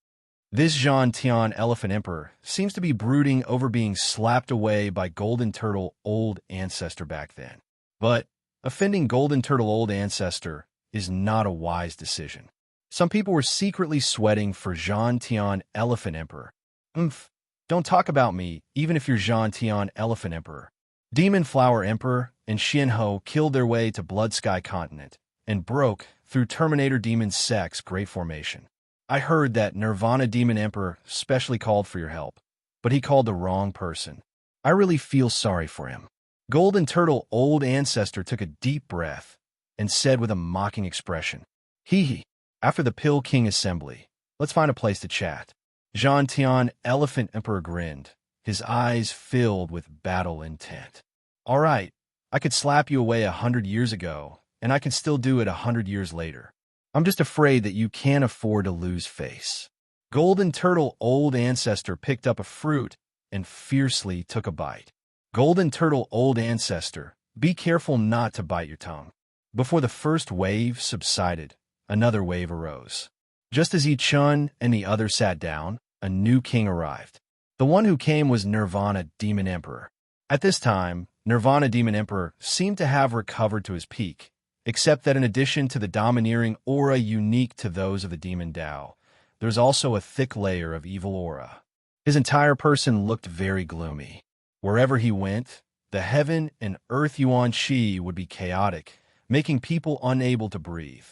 This Zhan Tian Elephant Emperor seems to be brooding over being slapped away by Golden Turtle Old Ancestor back then. But offending Golden Turtle Old Ancestor is not a wise decision. Some people were secretly sweating for Zhan Tian Elephant Emperor. Don't talk about me, even if you're Zhan Tian Elephant Emperor. Demon Flower Emperor and Xianhou killed their way to Blood Sky Continent and broke through Terminator Demon Sec's Great Formation. I heard that Nirvana Demon Emperor specially called for your help, but he called the wrong person. I really feel sorry for him. Golden Turtle Old Ancestor took a deep breath and said with a mocking expression, "Hee. After the Pill King Assembly, let's find a place to chat." Zhan Tian Elephant Emperor grinned, his eyes filled with battle intent. "All right, I could slap you away 100 years ago, and I can still do it 100 years later. I'm just afraid that you can't afford to lose face." Golden Turtle Old Ancestor picked up a fruit and fiercely took a bite. Golden Turtle Old Ancestor, be careful not to bite your tongue. Before the first wave subsided, another wave arose. Just as Yi Chun and the others sat down, a new king arrived. The one who came was Nirvana Demon Emperor. At this time, Nirvana Demon Emperor seemed to have recovered to his peak, except that in addition to the domineering aura unique to those of the Demon Tao, there's also a thick layer of evil aura. His entire person looked very gloomy. Wherever he went, the heaven and earth Yuan Qi would be chaotic, making people unable to breathe.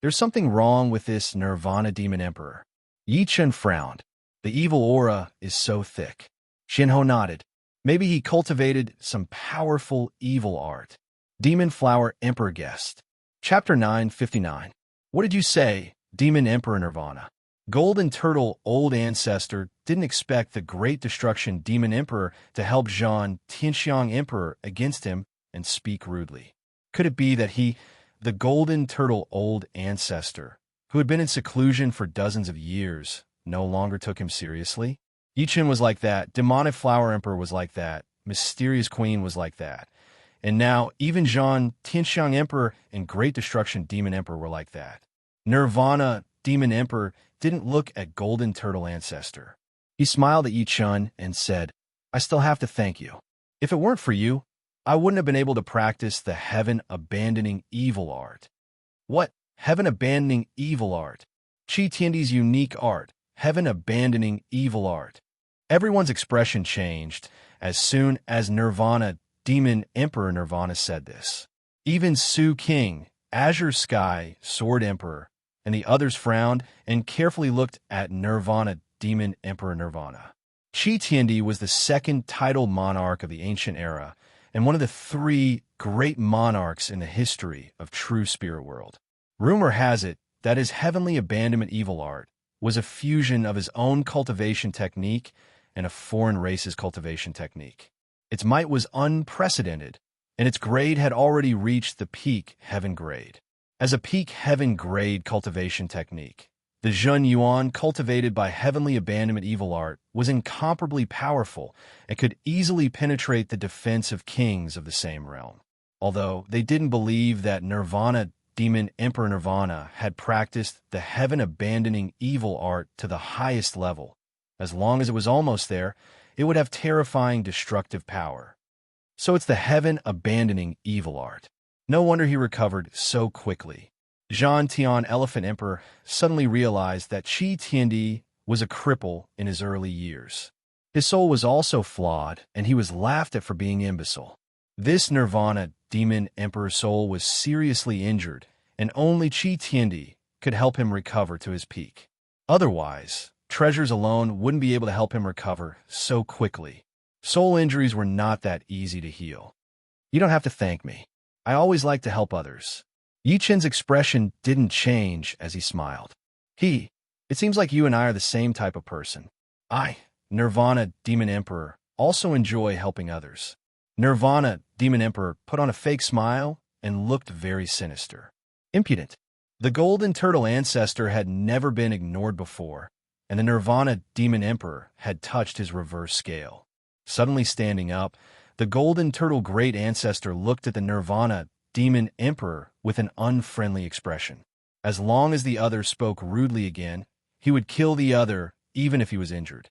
There's something wrong with this Nirvana Demon Emperor. Yi Chun frowned. The evil aura is so thick. Xianhou nodded. Maybe he cultivated some powerful evil art. Demon Flower Emperor guessed. Chapter 959. What did you say, Demon Emperor Nirvana? Golden Turtle Old Ancestor didn't expect the Great Destruction Demon Emperor to help Zhan Tianxiang Emperor against him and speak rudely. Could it be that the Golden Turtle Old Ancestor, who had been in seclusion for dozens of years, no longer took him seriously? Yi Chun was like that, Demonic Flower Emperor was like that, Mysterious Queen was like that, and now even Zhan Tianxiang Emperor and Great Destruction Demon Emperor were like that. Nirvana Demon Emperor didn't look at Golden Turtle Ancestor. He smiled at Yi Chun and said, "I still have to thank you. If it weren't for you, I wouldn't have been able to practice the heaven-abandoning evil art." What? Heaven-abandoning evil art? Qi Tiandi's unique art, heaven-abandoning evil art. Everyone's expression changed as soon as Nirvana Demon Emperor Nirvana said this. Even Su King, Azure Sky Sword Emperor, and the others frowned and carefully looked at Nirvana Demon Emperor Nirvana. Qi Tiandi was the second titled monarch of the ancient era, and one of the three great monarchs in the history of true spirit world. Rumor has it that his heavenly abandonment evil art was a fusion of his own cultivation technique and a foreign race's cultivation technique. Its might was unprecedented, and its grade had already reached the peak heaven grade. As a peak heaven grade cultivation technique, the Zhen Yuan cultivated by heavenly abandonment evil art was incomparably powerful and could easily penetrate the defense of kings of the same realm. Although they didn't believe that Nirvana Demon Emperor Nirvana had practiced the heaven-abandoning evil art to the highest level. As long as it was almost there, it would have terrifying destructive power. So it's the heaven-abandoning evil art. No wonder he recovered so quickly. Jean Tian, Elephant Emperor, suddenly realized that Qi Tiandi was a cripple in his early years. His soul was also flawed, and he was laughed at for being imbecile. This Nirvana demon emperor soul was seriously injured, and only Qi Tiandi could help him recover to his peak. Otherwise, treasures alone wouldn't be able to help him recover so quickly. Soul injuries were not that easy to heal. You don't have to thank me. I always like to help others. Yi Qin's expression didn't change as he smiled. It seems like you and I are the same type of person. I, Nirvana Demon Emperor, also enjoy helping others. Nirvana Demon Emperor put on a fake smile and looked very sinister. Impudent. The golden turtle ancestor had never been ignored before, and the Nirvana Demon Emperor had touched his reverse scale. Suddenly standing up, the golden turtle great ancestor looked at the Nirvana Demon Emperor with an unfriendly expression. As long as the other spoke rudely again, he would kill the other even if he was injured.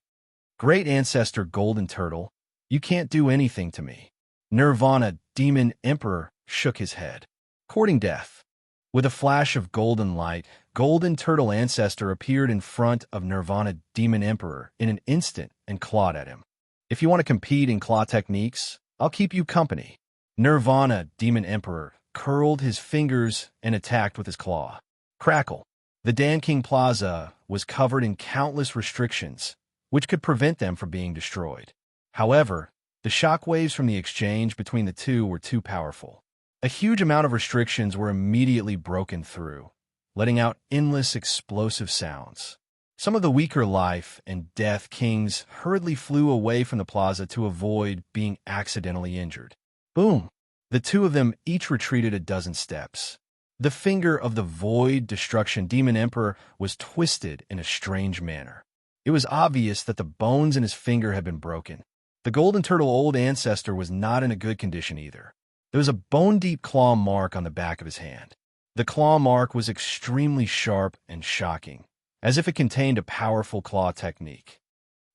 Great ancestor golden turtle, you can't do anything to me. Nirvana Demon Emperor shook his head. Courting death. With a flash of golden light, golden turtle ancestor appeared in front of Nirvana Demon Emperor in an instant and clawed at him. If you want to compete in claw techniques, I'll keep you company. Nirvana Demon Emperor curled his fingers and attacked with his claw. Crackle. The Dan King Plaza was covered in countless restrictions, which could prevent them from being destroyed. However, the shockwaves from the exchange between the two were too powerful. A huge amount of restrictions were immediately broken through, letting out endless explosive sounds. Some of the weaker life and death kings hurriedly flew away from the plaza to avoid being accidentally injured. Boom! The two of them each retreated a dozen steps. The finger of the Void Destruction Demon Emperor was twisted in a strange manner. It was obvious that the bones in his finger had been broken. The Golden Turtle Old Ancestor was not in a good condition either. There was a bone-deep claw mark on the back of his hand. The claw mark was extremely sharp and shocking, as if it contained a powerful claw technique.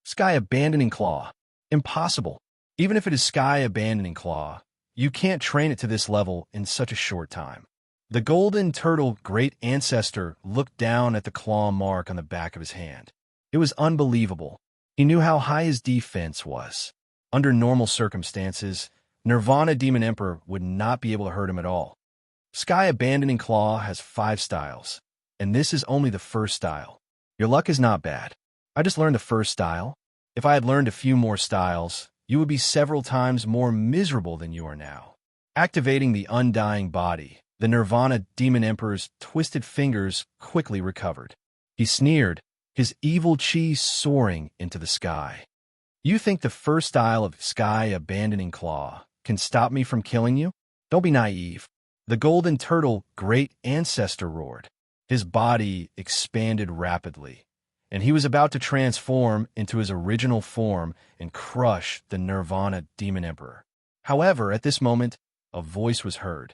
Sky-abandoning claw. Impossible. Even if it is sky-abandoning claw, you can't train it to this level in such a short time. The Golden Turtle Great Ancestor looked down at the claw mark on the back of his hand. It was unbelievable. He knew how high his defense was. Under normal circumstances, Nirvana Demon Emperor would not be able to hurt him at all. Sky-abandoning claw has 5 styles, and this is only the first style. Your luck is not bad. I just learned the first style. If I had learned a few more styles, you would be several times more miserable than you are now. Activating the Undying Body, the Nirvana Demon Emperor's twisted fingers quickly recovered. He sneered, his evil chi soaring into the sky. You think the first style of Sky-abandoning claw can stop me from killing you? Don't be naive. The Golden Turtle Great Ancestor roared. His body expanded rapidly, and he was about to transform into his original form and crush the Nirvana Demon Emperor. However, at this moment, a voice was heard.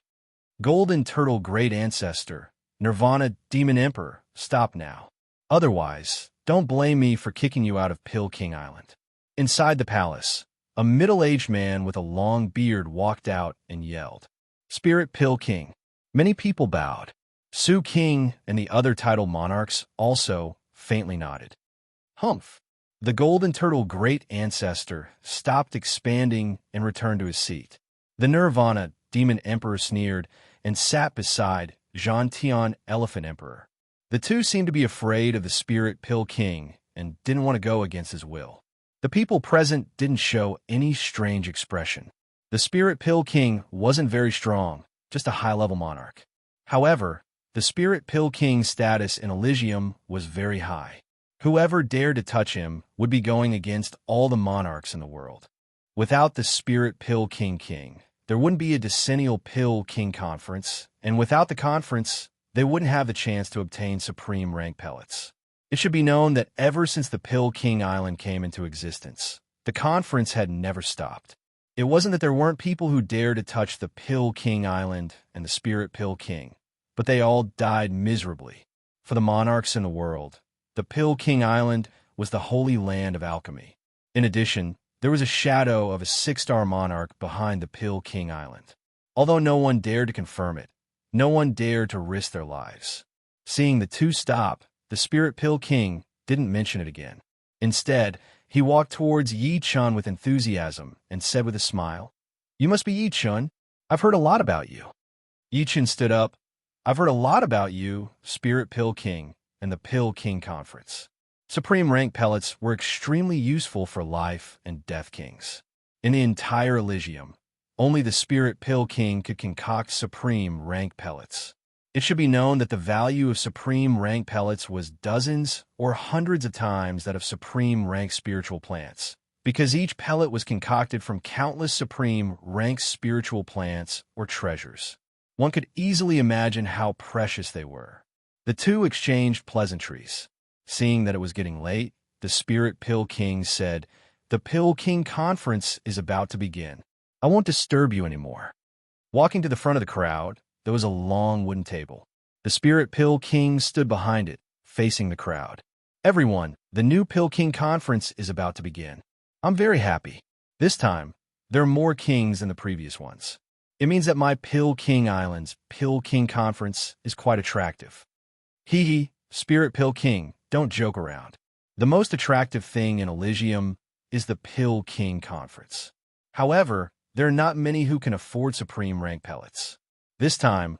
Golden Turtle Great Ancestor, Nirvana Demon Emperor, stop now. Otherwise, don't blame me for kicking you out of Pill King Island. Inside the palace, a middle-aged man with a long beard walked out and yelled, Spirit Pill King. Many people bowed. Su King and the other titled monarchs also faintly nodded. Humph! The Golden Turtle Great Ancestor stopped expanding and returned to his seat. The Nirvana Demon Emperor sneered and sat beside Jean Tian Elephant Emperor. The two seemed to be afraid of the Spirit Pill King and didn't want to go against his will. The people present didn't show any strange expression. The Spirit Pill King wasn't very strong, just a high-level monarch. However, the Spirit Pill King's status in Elysium was very high. Whoever dared to touch him would be going against all the monarchs in the world. Without the Spirit Pill King, there wouldn't be a decennial Pill King conference, and without the conference, they wouldn't have the chance to obtain supreme rank pellets. It should be known that ever since the Pill King Island came into existence, the conference had never stopped. It wasn't that there weren't people who dared to touch the Pill King Island and the Spirit Pill King, but they all died miserably. For the monarchs in the world, the Pill King Island was the holy land of alchemy. In addition, There was a shadow of a 6-star monarch behind the Pill King Island. Although no one dared to confirm it, no one dared to risk their lives. Seeing the two stop, the Spirit Pill King didn't mention it again. Instead, he walked towards Yi Chun with enthusiasm and said with a smile, "You must be Yi Chun. I've heard a lot about you." Yi Chun stood up. "I've heard a lot about you, Spirit Pill King, and the Pill King Conference. Supreme rank pellets were extremely useful for life and death kings. In the entire Elysium, only the Spirit Pill King could concoct supreme rank pellets. It should be known that the value of supreme rank pellets was dozens or hundreds of times that of supreme rank spiritual plants, because each pellet was concocted from countless supreme rank spiritual plants or treasures. One could easily imagine how precious they were. The two exchanged pleasantries. Seeing that it was getting late, the Spirit Pill King said, "The Pill King Conference is about to begin. I won't disturb you anymore." Walking to the front of the crowd, there was a long wooden table. The Spirit Pill King stood behind it, facing the crowd. "Everyone, the new Pill King Conference is about to begin. I'm very happy. This time, there are more kings than the previous ones. It means that my Pill King Island's Pill King Conference is quite attractive." Hee, Spirit Pill King, don't joke around. The most attractive thing in Elysium is the Pill King Conference. However, there are not many who can afford supreme rank pellets. This time,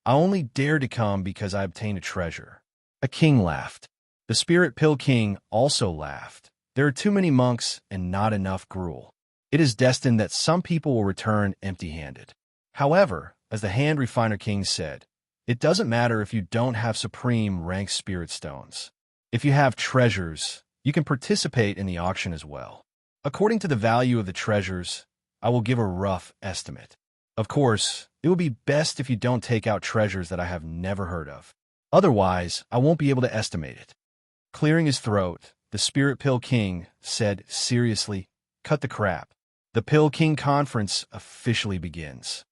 I only dared to come because I obtained a treasure. A king laughed. The Spirit Pill King also laughed. There are too many monks and not enough gruel. It is destined that some people will return empty-handed. However, as the Hand Refiner King said, it doesn't matter if you don't have supreme rank spirit stones. If you have treasures, you can participate in the auction as well. According to the value of the treasures, I will give a rough estimate. Of course, it would be best if you don't take out treasures that I have never heard of. Otherwise, I won't be able to estimate it. Clearing his throat, the Spirit Pill King said seriously, "Cut the crap. The Pill King Conference officially begins."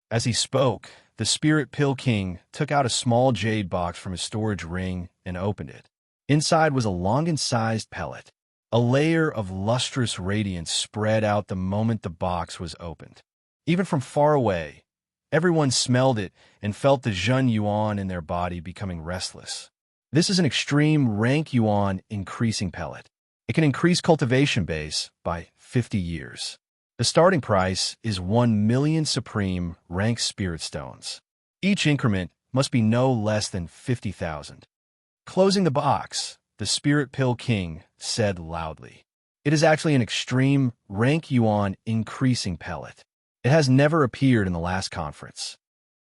As he spoke, the Spirit Pill King took out a small jade box from his storage ring and opened it. Inside was a Longan-sized pellet. A layer of lustrous radiance spread out the moment the box was opened. Even from far away, everyone smelled it and felt the Zhen Yuan in their body becoming restless. This is an extreme rank Yuan increasing pellet. It can increase cultivation base by 50 years. The starting price is 1 million supreme rank spirit stones. Each increment must be no less than 50,000. Closing the box, the Spirit Pill King said loudly, "It is actually an extreme rank Yuan increasing pellet. It has never appeared in the last conference.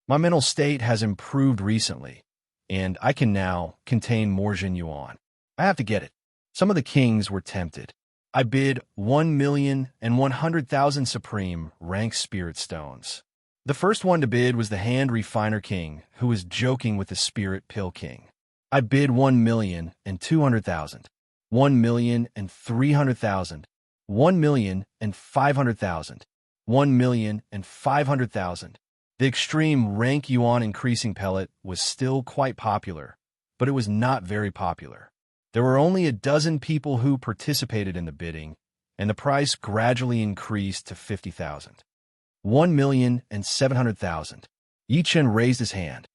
My mental state has improved recently, and I can now contain more Zhen Yuan. I have to get it." Some of the kings were tempted. I bid 1,100,000 supreme rank spirit stones. The first one to bid was the Hand Refiner King, who was joking with the Spirit Pill King. I bid 1,200,000, 1,300,000, 1,500,000, 1,500,000. The extreme rank Yuan increasing pellet was still quite popular, but it was not very popular. There were only a dozen people who participated in the bidding, and the price gradually increased to 50,000. 1,700,000. Yi Chen raised his hand.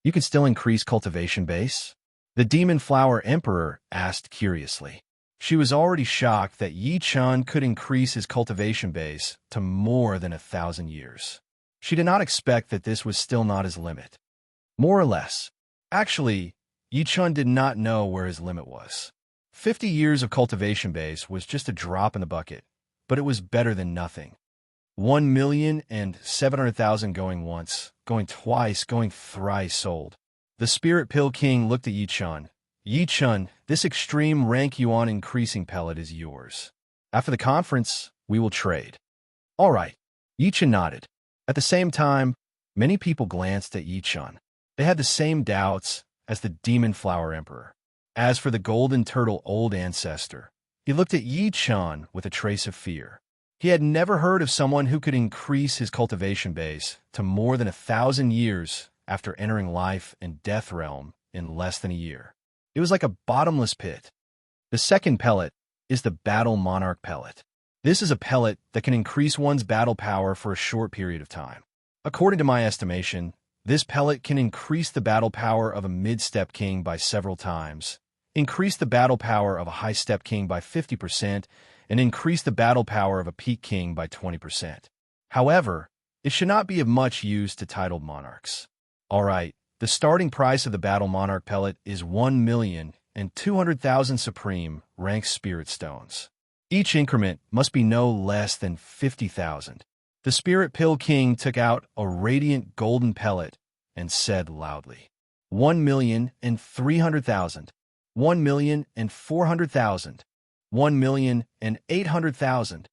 You can still increase cultivation base?" The Demon Flower Emperor asked curiously. She was already shocked that Yi Chen could increase his cultivation base to more than 1,000 years. She did not expect that this was still not his limit. More or less. Actually, Yi Chen did not know where his limit was. 50 years of cultivation base was just a drop in the bucket, but it was better than nothing. 1,700,000 going once, going twice, going thrice sold. The Spirit Pill King looked at Yi Chen. "Yi Chen, this extreme rank Yuan increasing pellet is yours. After the conference, we will trade." "All right." Yi Chen nodded. At the same time, many people glanced at Yi Chen. They had the same doubts as the Demon Flower Emperor. As for the Golden Turtle Old Ancestor, he looked at Yi Chen with a trace of fear. He had never heard of someone who could increase his cultivation base to more than 1,000 years after entering life and death realm in less than a year. It was like a bottomless pit. The second pellet is the Battle Monarch pellet. This is a pellet that can increase one's battle power for a short period of time. According to my estimation, this pellet can increase the battle power of a mid-step king by several times, increase the battle power of a high-step king by 50%, and increase the battle power of a peak king by 20%. However, it should not be of much use to titled monarchs. Alright, the starting price of the Battle Monarch pellet is 1,200,000 supreme rank spirit stones. Each increment must be no less than 50,000. The Spirit Pill King took out a radiant golden pellet and said loudly, 1,300,000, 1,400,000, 1,800,000.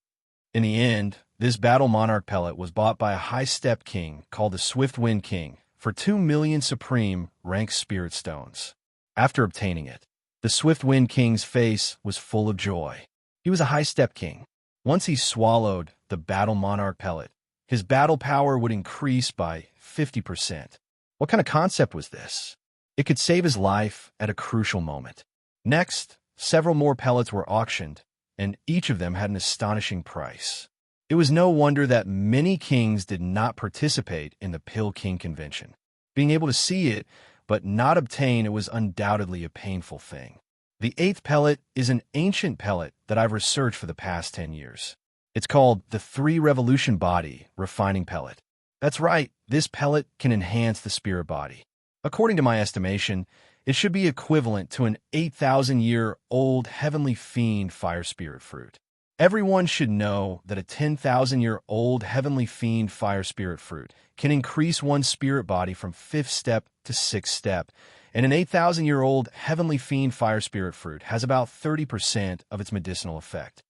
In the end, this Battle Monarch pellet was bought by a high-step king called the Swift Wind King for 2 million supreme rank spirit stones. After obtaining it, the Swift Wind King's face was full of joy. He was a high-step king. Once he swallowed the Battle Monarch pellet, his battle power would increase by 50%. What kind of concept was this? It could save his life at a crucial moment. Next, several more pellets were auctioned, and each of them had an astonishing price. It was no wonder that many kings did not participate in the Pill King convention. Being able to see it, but not obtain it was undoubtedly a painful thing. The 8th pellet is an ancient pellet that I've researched for the past 10 years. It's called the 3 Revolution Body Refining Pellet. That's right, this pellet can enhance the spirit body. According to my estimation, it should be equivalent to an 8,000-year-old heavenly fiend fire spirit fruit. Everyone should know that a 10,000-year-old heavenly fiend fire spirit fruit can increase one's spirit body from 5th step to 6th step, and an 8,000-year-old heavenly fiend fire spirit fruit has about 30% of its medicinal effect.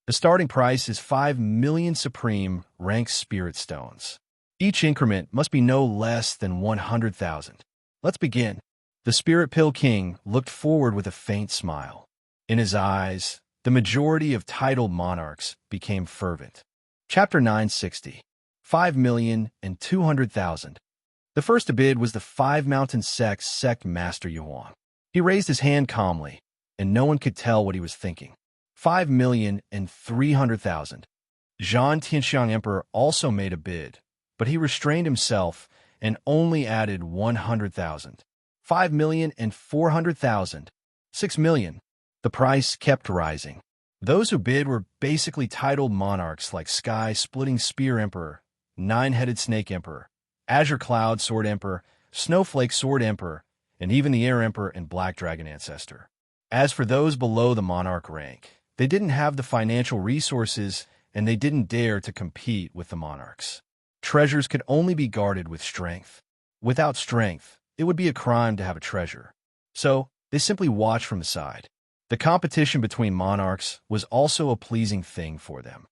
The starting price is 5 million supreme rank spirit stones. Each increment must be no less than 100,000. Let's begin. The Spirit Pill King looked forward with a faint smile. In his eyes, the majority of titled monarchs became fervent. Chapter 960. 5,200,000. The first to bid was the 5 Mountain Sect's sect master Yuan. He raised his hand calmly, and no one could tell what he was thinking. 5,300,000. Zhan Tianxiang Emperor also made a bid, but he restrained himself and only added 100,000. 5,400,000. 6 million. The price kept rising. Those who bid were basically titled monarchs like Sky-Splitting Spear Emperor, Nine-Headed Snake Emperor, Azure Cloud Sword Emperor, Snowflake Sword Emperor, and even the Air Emperor and Black Dragon Ancestor. As for those below the monarch rank, they didn't have the financial resources and they didn't dare to compete with the monarchs. Treasures could only be guarded with strength. Without strength, it would be a crime to have a treasure. So, they simply watched from the side. The competition between monarchs was also a pleasing thing for them.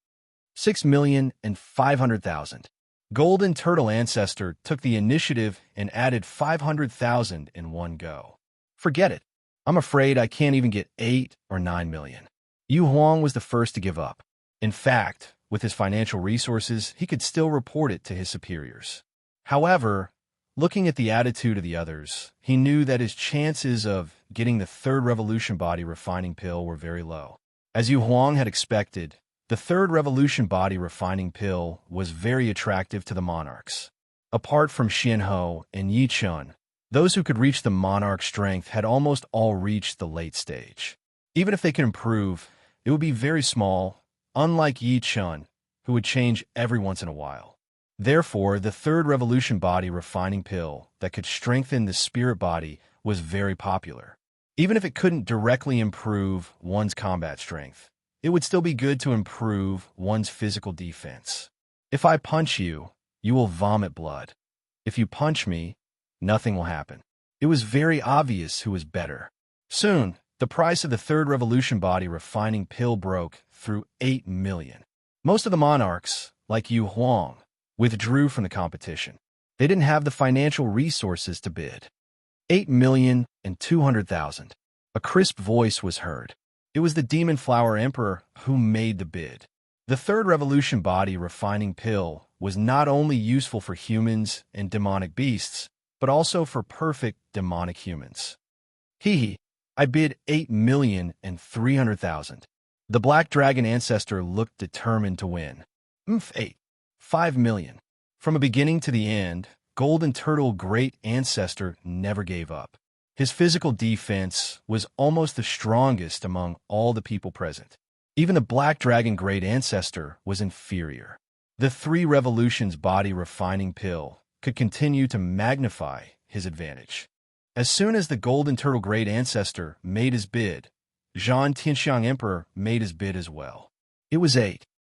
6,500,000. Golden Turtle Ancestor took the initiative and added 500,000 in one go. Forget it. I'm afraid I can't even get 8 or 9 million. Yu Huang was the first to give up. In fact, with his financial resources, he could still report it to his superiors. However, looking at the attitude of the others, he knew that his chances of getting the 3rd Revolution Body Refining Pill were very low. As Yu Huang had expected, the 3rd Revolution Body Refining Pill was very attractive to the monarchs. Apart from Xianhou and Yi Chun, those who could reach the monarch strength had almost all reached the late stage. Even if they could improve, it would be very small, unlike Yi Chun, who would change every once in a while. Therefore, the 3rd Revolution Body Refining Pill that could strengthen the spirit body was very popular. Even if it couldn't directly improve one's combat strength, it would still be good to improve one's physical defense. If I punch you, you will vomit blood. If you punch me, nothing will happen. It was very obvious who was better. Soon, the price of the 3rd Revolution Body Refining Pill broke through 8 million. Most of the monarchs, like Yu Huang, withdrew from the competition. They didn't have the financial resources to bid. 8,200,000. A crisp voice was heard. It was the Demon Flower Emperor who made the bid. The 3rd Revolution Body Refining Pill was not only useful for humans and demonic beasts, but also for perfect demonic humans. I bid 8,300,000. The Black Dragon Ancestor looked determined to win. 8. 5 million. From a beginning to the end, Golden Turtle Great Ancestor never gave up. His physical defense was almost the strongest among all the people present. Even the Black Dragon Great Ancestor was inferior. The 3 Revolutions Body Refining Pill could continue to magnify his advantage. As soon as the Golden Turtle Great Ancestor made his bid, Zhan Tianxiang Emperor made his bid as well. It was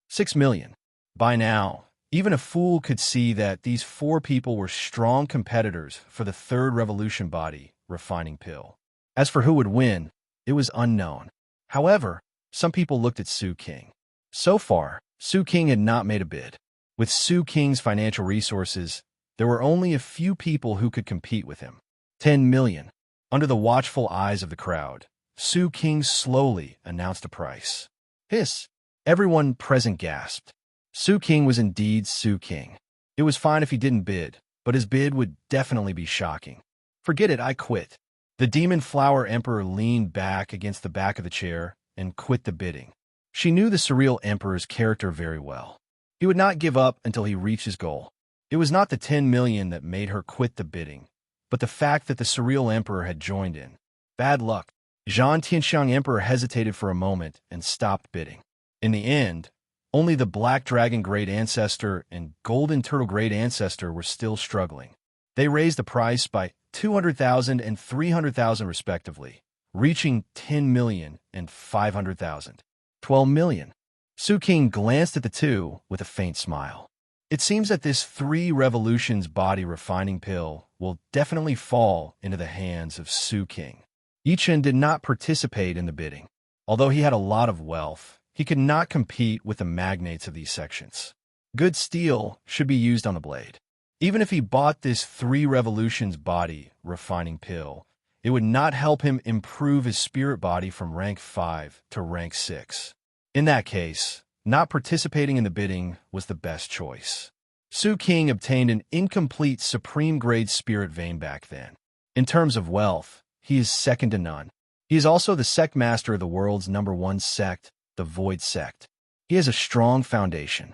6 million. By now, even a fool could see that these 4 people were strong competitors for the 3rd Revolution Body Refining Pill. As for who would win, it was unknown. However, some people looked at Su King. So far, Su King had not made a bid. With Su King's financial resources, there were only a few people who could compete with him. 10 million. Under the watchful eyes of the crowd, Su King slowly announced a price. Hiss! Everyone present gasped. Su King was indeed Su King. It was fine if he didn't bid, but his bid would definitely be shocking. Forget it, I quit. The Demon Flower Emperor leaned back against the back of the chair and quit the bidding. She knew the Surreal Emperor's character very well. He would not give up until he reached his goal. It was not the 10 million that made her quit the bidding, but the fact that the Surreal Emperor had joined in. Bad luck. Zhan Tianxiang Emperor hesitated for a moment and stopped bidding. In the end, only the Black Dragon Great Ancestor and Golden Turtle Great Ancestor were still struggling. They raised the price by 200,000 and 300,000 respectively, reaching 10 million and 500,000. 12 million. Su King glanced at the two with a faint smile. It seems that this 3 Revolutions Body Refining Pill will definitely fall into the hands of Su King. Yichen did not participate in the bidding. Although he had a lot of wealth, he could not compete with the magnates of these sections. Good steel should be used on the blade. Even if he bought this 3 Revolutions Body Refining Pill, it would not help him improve his spirit body from rank 5 to rank 6. In that case, not participating in the bidding was the best choice. Su King obtained an incomplete supreme grade spirit vein back then. In terms of wealth, he is second to none. He is also the sect master of the world's #1 sect, the Void Sect. He has a strong foundation.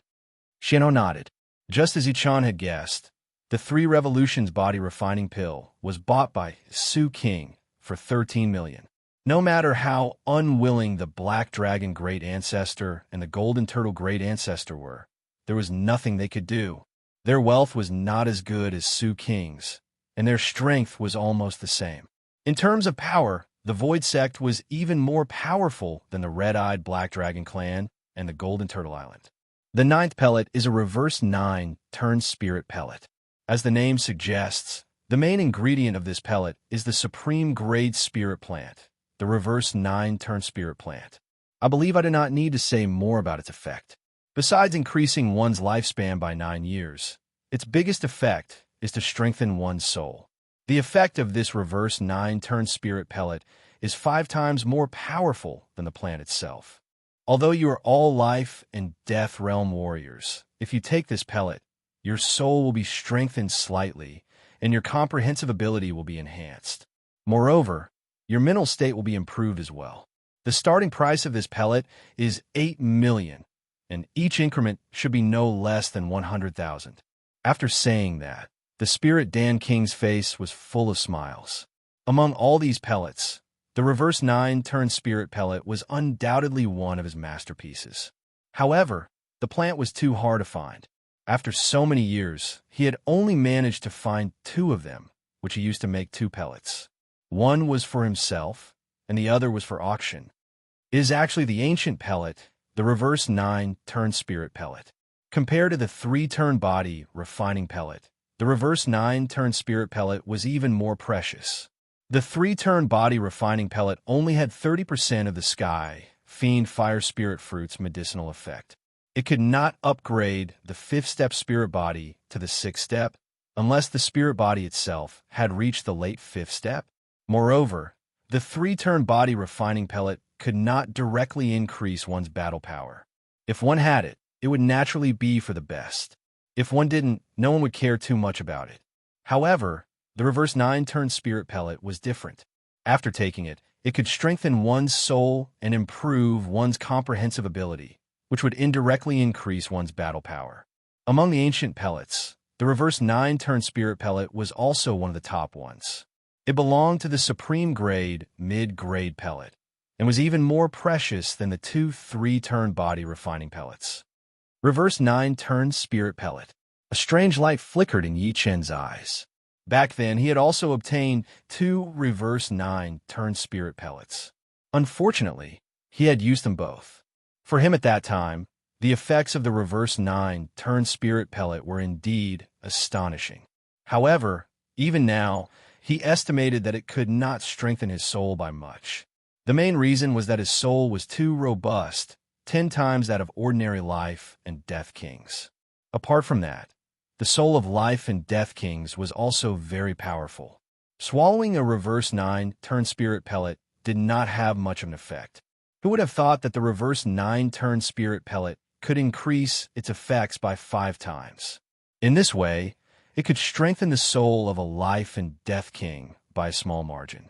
Xian'ou nodded. Just as Yichan had guessed, the 3 Revolutions Body Refining Pill was bought by Su King for 13 million. No matter how unwilling the Black Dragon Great Ancestor and the Golden Turtle Great Ancestor were, there was nothing they could do. Their wealth was not as good as Su King's, and their strength was almost the same. In terms of power, the Void Sect was even more powerful than the Red-Eyed Black Dragon Clan and the Golden Turtle Island. The 9th pellet is a reverse 9 turned spirit pellet. As the name suggests, the main ingredient of this pellet is the supreme grade spirit plant, the reverse 9 turned spirit plant. I believe I do not need to say more about its effect. Besides increasing one's lifespan by 9 years, its biggest effect is to strengthen one's soul. The effect of this reverse 9 turned spirit pellet is 5 times more powerful than the plant itself. Although you are all life and death realm warriors, if you take this pellet, your soul will be strengthened slightly, and your comprehensive ability will be enhanced. Moreover, your mental state will be improved as well. The starting price of this pellet is 8 million, and each increment should be no less than 100,000. After saying that, the Spirit Dan King's face was full of smiles. Among all these pellets, the reverse 9 turned spirit pellet was undoubtedly one of his masterpieces. However, the plant was too hard to find. After so many years, he had only managed to find 2 of them, which he used to make 2 pellets. One was for himself, and the other was for auction. It is actually the ancient pellet, the reverse 9 turned spirit pellet. Compared to the 3 turned body refining pellet, the reverse 9 turned spirit pellet was even more precious. The 3 turned body refining pellet only had 30% of the Sky Fiend Fire Spirit Fruit's medicinal effect. It could not upgrade the 5th step spirit body to the 6th step unless the spirit body itself had reached the late 5th step. Moreover, the 3 turned body refining pellet could not directly increase one's battle power. If one had it, it would naturally be for the best. If one didn't, no one would care too much about it. However, the reverse 9 turned spirit pellet was different. After taking it, It could strengthen one's soul and improve one's comprehensive ability, which would indirectly increase one's battle power. Among the ancient pellets, the reverse 9-turn spirit pellet was also one of the top ones. It belonged to the supreme grade, mid-grade pellet, and was even more precious than the 2 3-turn body refining pellets. Reverse 9-turn spirit pellet. A strange light flickered in Yi Chen's eyes. Back then, he had also obtained 2 reverse 9-turn spirit pellets. Unfortunately, he had used them both. For him at that time, the effects of the reverse 9-turn spirit pellet were indeed astonishing. However, even now, he estimated that it could not strengthen his soul by much. The main reason was that his soul was too robust, 10 times that of ordinary life and death kings. Apart from that, the soul of life and death kings was also very powerful. Swallowing a reverse 9-turn spirit pellet did not have much of an effect. Who would have thought that the reverse 9-turn spirit pellet could increase its effects by 5 times? In this way, it could strengthen the soul of a life and death king by a small margin.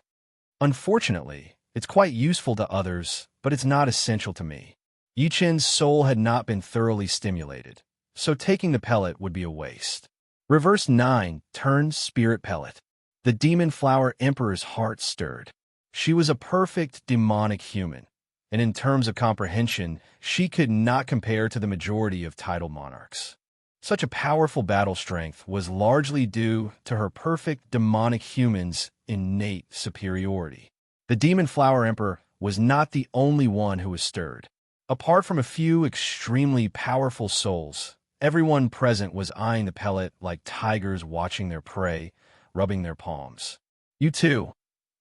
Unfortunately, it's quite useful to others, but it's not essential to me. Yi Chen's soul had not been thoroughly stimulated, so taking the pellet would be a waste. Reverse 9-turn spirit pellet. The demon flower emperor's heart stirred. She was a perfect demonic human, and in terms of comprehension, she could not compare to the majority of titled monarchs. Such a powerful battle strength was largely due to her perfect demonic human's innate superiority. The demon flower emperor was not the only one who was stirred. Apart from a few extremely powerful souls, everyone present was eyeing the pellet like tigers watching their prey, rubbing their palms. You too.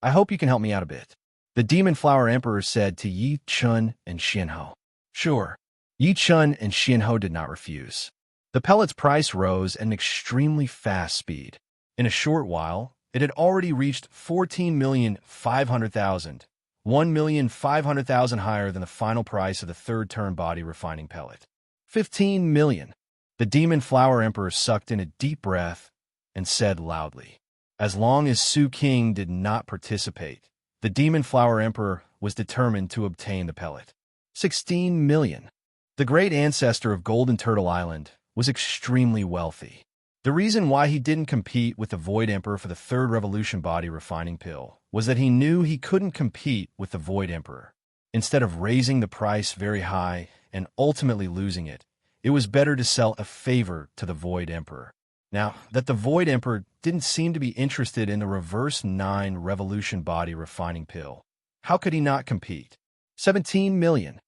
I hope you can help me out a bit, the demon flower emperor said to Yi Chen and Xianhou. Sure. Yi Chen and Xianhou did not refuse. The pellet's price rose at an extremely fast speed. In a short while, it had already reached 14,500,000, 1,500,000 higher than the final price of the 3rd-turn body refining pellet. 15 million. The demon flower emperor sucked in a deep breath and said loudly. As long as Su King did not participate, the demon flower emperor was determined to obtain the pellet. 16 million. The great ancestor of Golden Turtle Island was extremely wealthy. The reason why he didn't compete with the Void Emperor for the 3rd Revolution body refining pill was that he knew he couldn't compete with the Void Emperor. Instead of raising the price very high and ultimately losing it, it was better to sell a favor to the Void Emperor. Now, that the Void Emperor didn't seem to be interested in the reverse 9 Revolution body refining pill, how could he not compete? 17 million.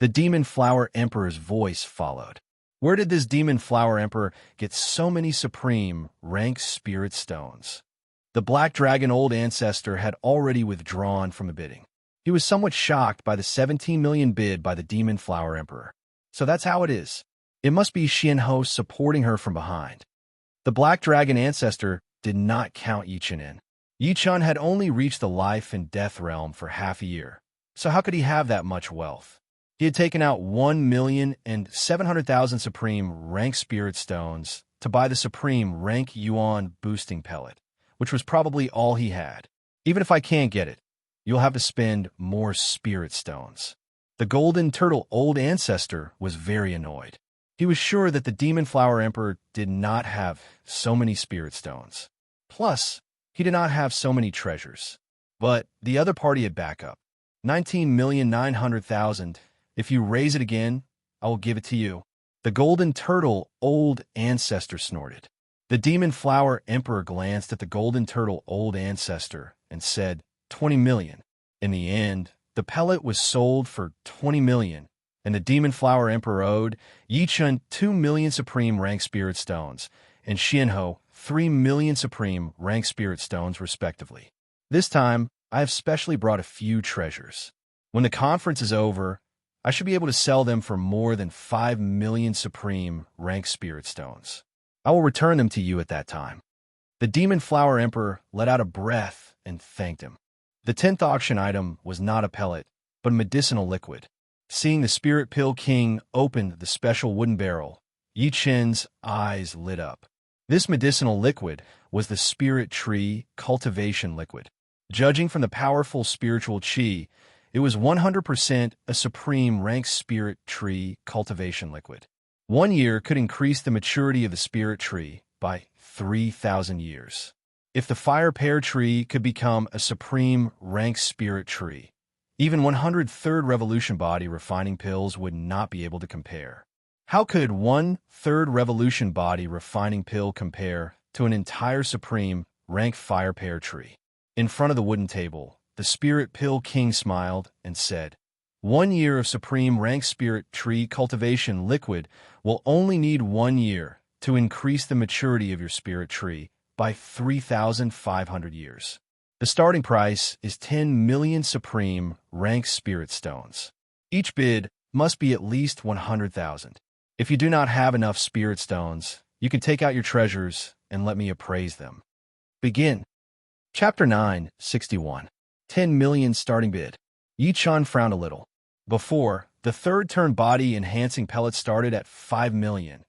The Demon Flower Emperor's voice followed. Where did this Demon Flower Emperor get so many supreme, rank spirit stones? The Black Dragon Old Ancestor had already withdrawn from the bidding. He was somewhat shocked by the 17 million bid by the Demon Flower Emperor. So that's how it is. It must be Xianhou supporting her from behind. The Black Dragon Ancestor did not count Yi Chen in. Yi Chen had only reached the life and death realm for half a year. So how could he have that much wealth? He had taken out 1,700,000 Supreme Rank Spirit Stones to buy the Supreme Rank Yuan Boosting Pellet, which was probably all he had. Even if I can't get it, you'll have to spend more Spirit Stones. The Golden Turtle Old Ancestor was very annoyed. He was sure that the Demon Flower Emperor did not have so many Spirit Stones. Plus, he did not have so many treasures. But the other party had backup. 19,900,000. If you raise it again, I will give it to you. The Golden Turtle Old Ancestor snorted. The Demon Flower Emperor glanced at the Golden Turtle Old Ancestor and said, 20 million. In the end, the pellet was sold for 20 million, and the Demon Flower Emperor owed Yi Chen 2 million Supreme Rank Spirit Stones and Xianhou 3 million Supreme Rank Spirit Stones, respectively. This time, I have specially brought a few treasures. When the conference is over, I should be able to sell them for more than 5 million Supreme Rank Spirit Stones. I will return them to you at that time. The Demon Flower Emperor let out a breath and thanked him. The 10th auction item was not a pellet, but a medicinal liquid. Seeing the Spirit Pill King open the special wooden barrel, Yi Chen's eyes lit up. This medicinal liquid was the Spirit Tree Cultivation Liquid. Judging from the powerful spiritual chi, it was 100% a supreme rank spirit tree cultivation liquid. 1 year could increase the maturity of the spirit tree by 3,000 years. If the fire pear tree could become a supreme rank spirit tree, even 103rd revolution body refining pills would not be able to compare. How could 1/3 revolution body refining pill compare to an entire supreme rank fire pear tree? In front of the wooden table, the spirit pill king smiled and said, 1 year of supreme rank spirit tree cultivation liquid will only need 1 year to increase the maturity of your spirit tree by 3,500 years. The starting price is 10 million supreme rank spirit stones. Each bid must be at least 100,000. If you do not have enough spirit stones, you can take out your treasures and let me appraise them. Begin. Chapter 9, 61. 10 million starting bid. Yi Chun frowned a little. Before, the third turn body enhancing pellet started at 5 million,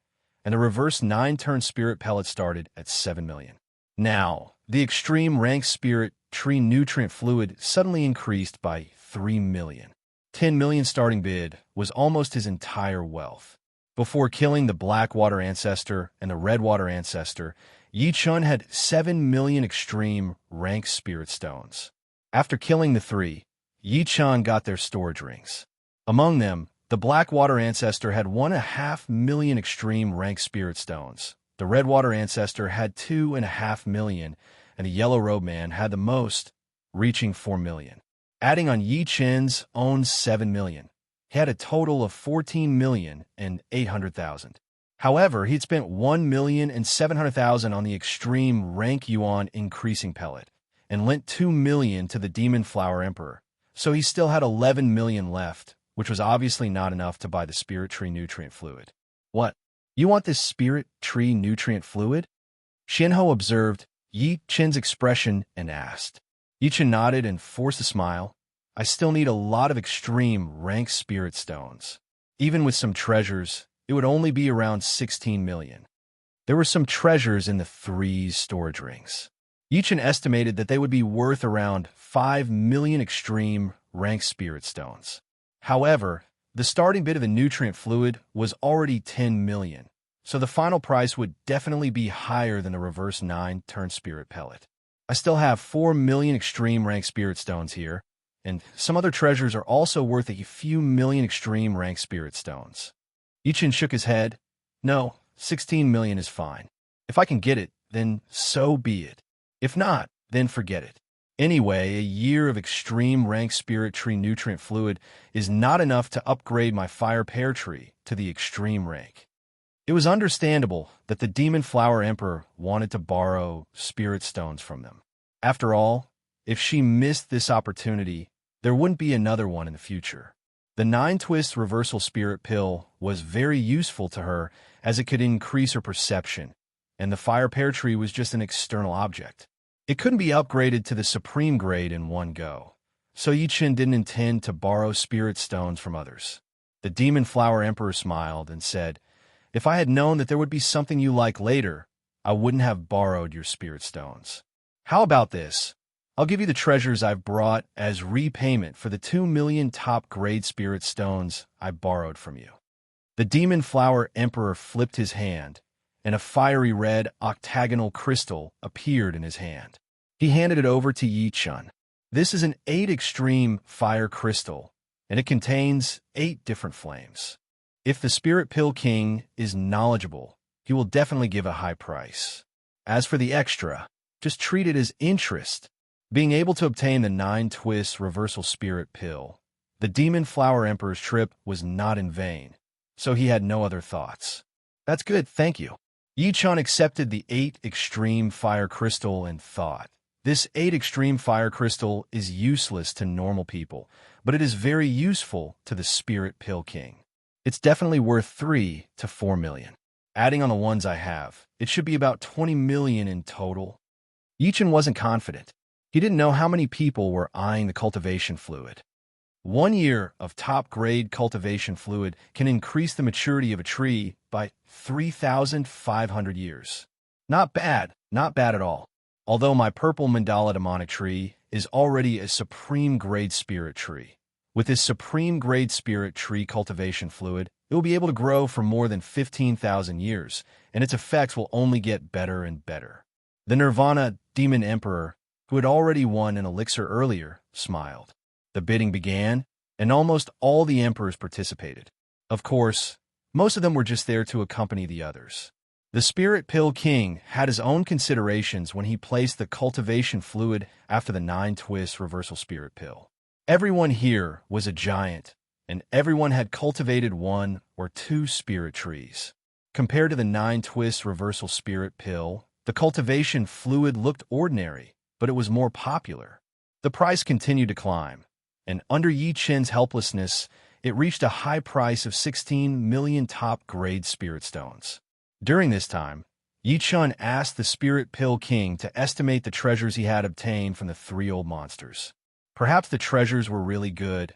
and the reverse 9-turn spirit pellet started at 7 million. Now, the extreme rank spirit tree nutrient fluid suddenly increased by 3 million. 10 million starting bid was almost his entire wealth. Before killing the black water ancestor and the red water ancestor, Yi Chun had 7 million extreme rank spirit stones. After killing the three, Yi Chun got their storage rings. Among them, the black water ancestor had 1.5 million extreme rank spirit stones. The red water ancestor had 2.5 million, and the yellow robe man had the most, reaching 4 million. Adding on Yi Chun's own 7 million, he had a total of 14,800,000. However, he'd spent 1,700,000 on the extreme rank yuan increasing pellet, and lent 2 million to the demon flower emperor, so he still had 11 million left, which was obviously not enough to buy the spirit tree nutrient fluid. What? You want this spirit tree nutrient fluid? Xianhou observed Yi Chun's expression and asked. Yi Chun nodded and forced a smile. I still need a lot of extreme rank spirit stones. Even with some treasures, it would only be around 16 million. There were some treasures in the three storage rings. Yi Chun estimated that they would be worth around 5 million extreme rank spirit stones. However, the starting bid of the nutrient fluid was already 10 million, so the final price would definitely be higher than the reverse 9-turn spirit pellet. I still have 4 million extreme rank spirit stones here, and some other treasures are also worth a few million extreme rank spirit stones. Yi Chun shook his head. No, 16 million is fine. If I can get it, then so be it. If not, then forget it. Anyway, a year of extreme rank spirit tree nutrient fluid is not enough to upgrade my fire pear tree to the extreme rank. It was understandable that the demon flower emperor wanted to borrow spirit stones from them. After all, if she missed this opportunity, there wouldn't be another one in the future. The 9-twist reversal spirit pill was very useful to her as it could increase her perception, and the fire pear tree was just an external object. It couldn't be upgraded to the supreme grade in one go, so Yi Chun didn't intend to borrow spirit stones from others. The demon flower emperor smiled and said, if I had known that there would be something you like later, I wouldn't have borrowed your spirit stones. How about this? I'll give you the treasures I've brought as repayment for the 2 million top-grade spirit stones I borrowed from you. The demon flower emperor flipped his hand, and a fiery red octagonal crystal appeared in his hand. He handed it over to Yi Chun. This is an 8 extreme fire crystal, and it contains 8 different flames. If the Spirit Pill King is knowledgeable, he will definitely give a high price. As for the extra, just treat it as interest. Being able to obtain the 9-twist reversal spirit pill, the Demon Flower Emperor's trip was not in vain, so he had no other thoughts. That's good, thank you. Yi Chun accepted the 8 extreme fire crystal and thought, this 8 extreme fire crystal is useless to normal people, but it is very useful to the Spirit Pill King. It's definitely worth 3 to 4 million. Adding on the ones I have, it should be about 20 million in total. Yi Chun wasn't confident. He didn't know how many people were eyeing the cultivation fluid. 1 year of top-grade cultivation fluid can increase the maturity of a tree by 3,500 years. Not bad at all. Although my purple mandala demonic tree is already a supreme grade spirit tree. With this supreme grade spirit tree cultivation fluid, it will be able to grow for more than 15,000 years, and its effects will only get better and better. The Nirvana Demon Emperor, who had already won an elixir earlier, smiled. The bidding began, and almost all the emperors participated. Of course, most of them were just there to accompany the others. The Spirit Pill King had his own considerations when he placed the cultivation fluid after the 9-twist reversal spirit pill. Everyone here was a giant, and everyone had cultivated 1 or 2 spirit trees. Compared to the 9-twist reversal spirit pill, the cultivation fluid looked ordinary, but it was more popular. The price continued to climb, and under Yi Chen's helplessness, it reached a high price of 16 million top-grade spirit stones. During this time, Yi Chen asked the Spirit Pill King to estimate the treasures he had obtained from the 3 old monsters. Perhaps the treasures were really good,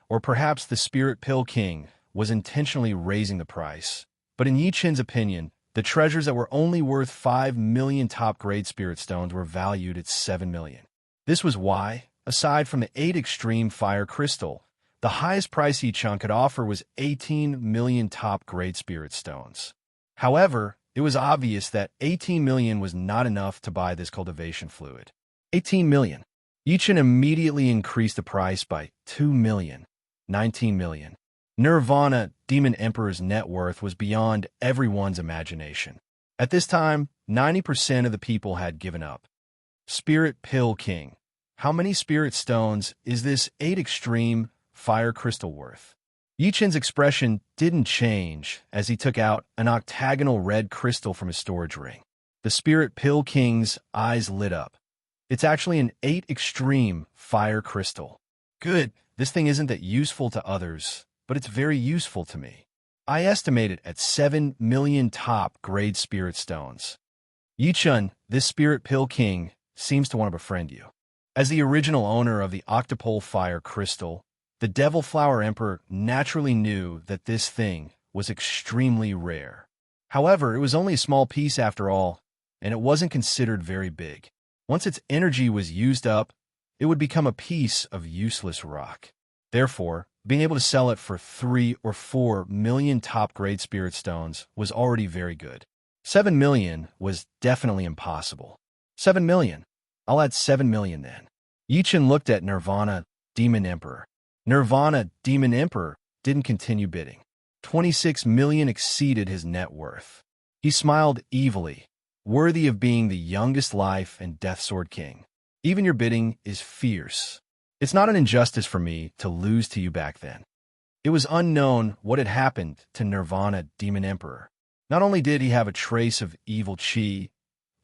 or perhaps the Spirit Pill King was intentionally raising the price. But in Yi Chen's opinion, the treasures that were only worth 5 million top-grade spirit stones were valued at 7 million. This was why, aside from the 8 extreme fire crystal, the highest price Yi Chen could offer was 18 million top-grade spirit stones. However, it was obvious that 18 million was not enough to buy this cultivation fluid. 18 million. Yi Chen immediately increased the price by 2 million. 19 million. Nirvana Demon Emperor's net worth was beyond everyone's imagination. At this time, 90% of the people had given up. Spirit Pill King. How many spirit stones is this 8 extreme fire crystal worth? Yi Chen's expression didn't change as he took out an octagonal red crystal from his storage ring. The Spirit Pill King's eyes lit up. It's actually an 8 extreme fire crystal. Good, this thing isn't that useful to others, but it's very useful to me. I estimate it at 7 million top-grade spirit stones. Yi Chen, this Spirit Pill King, seems to want to befriend you. As the original owner of the Octopole Fire Crystal, the Devil Flower Emperor naturally knew that this thing was extremely rare. However, it was only a small piece after all, and it wasn't considered very big. Once its energy was used up, it would become a piece of useless rock. Therefore, being able to sell it for 3 or 4 million top-grade spirit stones was already very good. 7 million was definitely impossible. 7 million. I'll add 7 million then. Yi Chen looked at Nirvana Demon Emperor. Nirvana Demon Emperor didn't continue bidding. 26 million exceeded his net worth. He smiled evilly, worthy of being the youngest life and Death Sword King. Even your bidding is fierce. It's not an injustice for me to lose to you back then. It was unknown what had happened to Nirvana Demon Emperor. Not only did he have a trace of evil chi,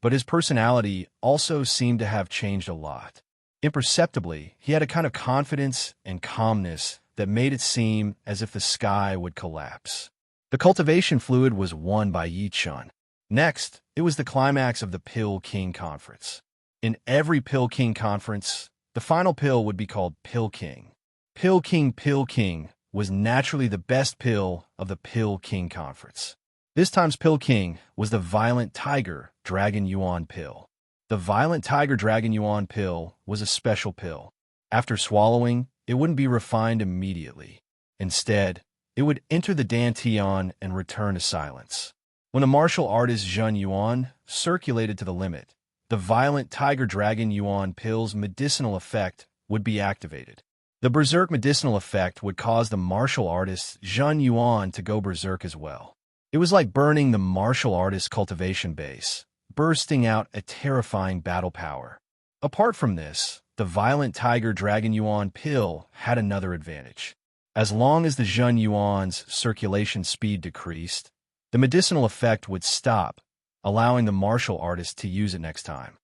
but his personality also seemed to have changed a lot. Imperceptibly, he had a kind of confidence and calmness that made it seem as if the sky would collapse. The cultivation fluid was won by Yi Chen. Next, it was the climax of the Pill King Conference. In every Pill King Conference, the final pill would be called Pill King. Pill King was naturally the best pill of the Pill King Conference. This time's Pill King was the Violent Tiger Dragon Yuan pill. The Violent Tiger Dragon Yuan pill was a special pill. After swallowing, it wouldn't be refined immediately. Instead, it would enter the dantian and return to silence. When the martial artist Zhen Yuan circulated to the limit, the Violent Tiger Dragon Yuan pill's medicinal effect would be activated. The Berserk medicinal effect would cause the martial artist Zhen Yuan to go berserk as well. It was like burning the martial artist's cultivation base, bursting out a terrifying battle power. Apart from this, the Violent Tiger Dragon Yuan pill had another advantage. As long as the Zhen Yuan's circulation speed decreased, the medicinal effect would stop, allowing the martial artist to use it next time.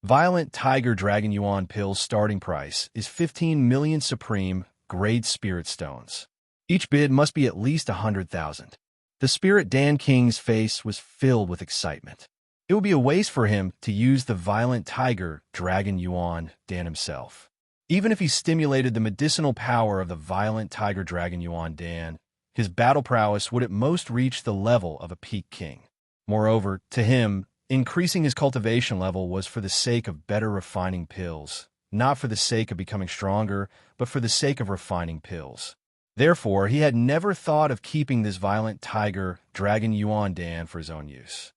Violent Tiger Dragon Yuan pill's starting price is 15 million supreme grade spirit stones. Each bid must be at least 100,000. The Spirit Dan King's face was filled with excitement. It would be a waste for him to use the Violent Tiger Dragon Yuan Dan himself. Even if he stimulated the medicinal power of the Violent Tiger Dragon Yuan Dan, his battle prowess would at most reach the level of a peak king. Moreover, to him, increasing his cultivation level was for the sake of better refining pills, not for the sake of becoming stronger, but for the sake of refining pills. Therefore, he had never thought of keeping this violent tiger dragon Yuan Dan for his own use.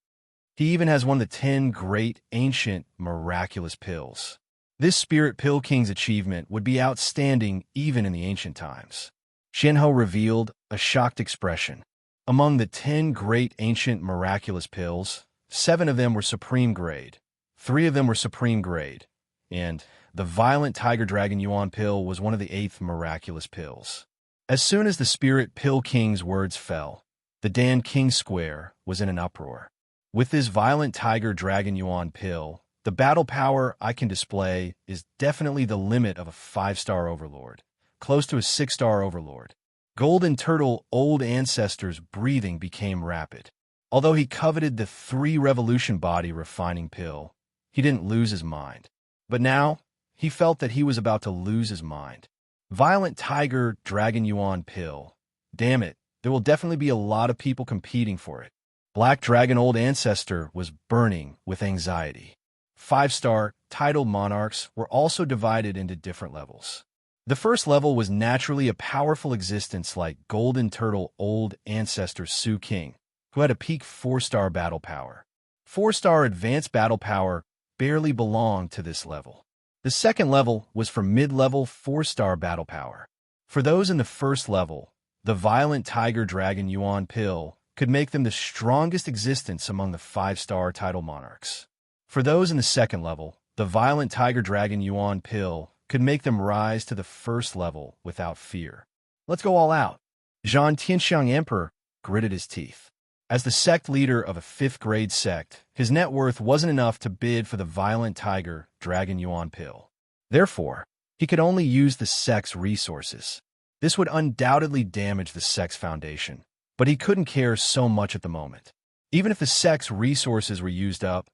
He even has one of the 10 great, ancient, miraculous pills. This Spirit Pill King's achievement would be outstanding even in the ancient times. Shinho revealed a shocked expression. Among the 10 great, ancient, miraculous pills, 7 of them were supreme grade, 3 of them were supreme grade, and the violent tiger dragon Yuan pill was one of the 8th miraculous pills. As soon as the Spirit Pill King's words fell, the Dan King Square was in an uproar. With this violent tiger dragon Yuan pill, the battle power I can display is definitely the limit of a 5-star Overlord, close to a 6-star Overlord. Golden Turtle Old Ancestor's breathing became rapid. Although he coveted the 3 Revolution Body refining pill, he didn't lose his mind. But now, he felt that he was about to lose his mind. Violent Tiger Dragon Yuan pill. Damn it, there will definitely be a lot of people competing for it. Black Dragon Old Ancestor was burning with anxiety. 5-star titled monarchs were also divided into different levels. The first level was naturally a powerful existence like Golden Turtle Old Ancestor Su King, who had a peak 4-star battle power. 4-star advanced battle power barely belonged to this level. The second level was for mid-level 4-star battle power. For those in the first level, the Violent Tiger Dragon Yuan pill could make them the strongest existence among the 5-star title monarchs. For those in the second level, the Violent Tiger Dragon Yuan pill could make them rise to the first level without fear. Let's go all out. Zhan Tianxiang Emperor gritted his teeth. As the sect leader of a 5th-grade sect, his net worth wasn't enough to bid for the Violent Tiger Dragon Yuan pill. Therefore, he could only use the sect's resources. This would undoubtedly damage the sect's foundation, but he couldn't care so much at the moment. Even if the sect's resources were used up,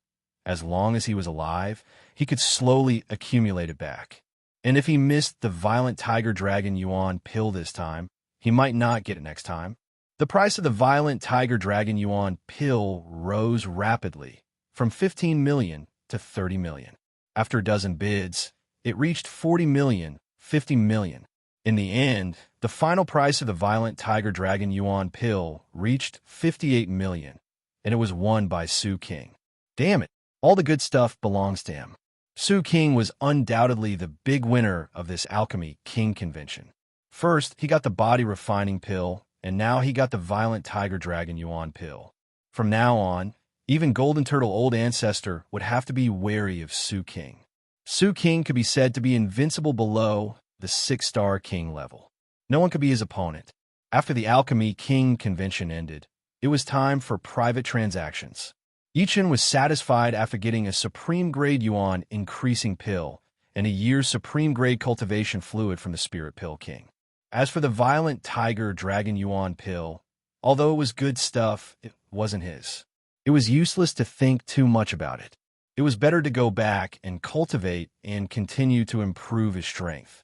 as long as he was alive, he could slowly accumulate it back. And if he missed the Violent Tiger Dragon Yuan pill this time, he might not get it next time. The price of the Violent Tiger Dragon Yuan pill rose rapidly, from 15 million to 30 million. After a dozen bids, it reached 40 million, 50 million. In the end, the final price of the Violent Tiger Dragon Yuan pill reached 58 million, and it was won by Su King. Damn it, all the good stuff belongs to him. Su King was undoubtedly the big winner of this Alchemy King convention. First, he got the body refining pill, and now he got the Violent Tiger Dragon Yuan pill. From now on, even Golden Turtle Old Ancestor would have to be wary of Su King. Su King could be said to be invincible below the 6-star King level. No one could be his opponent. After the Alchemy King convention ended, it was time for private transactions. Yichen was satisfied after getting a Supreme Grade Yuan increasing pill and a year's Supreme Grade cultivation fluid from the Spirit Pill King. As for the Violent Tiger Dragon Yuan pill, although it was good stuff, it wasn't his. It was useless to think too much about it. It was better to go back and cultivate and continue to improve his strength.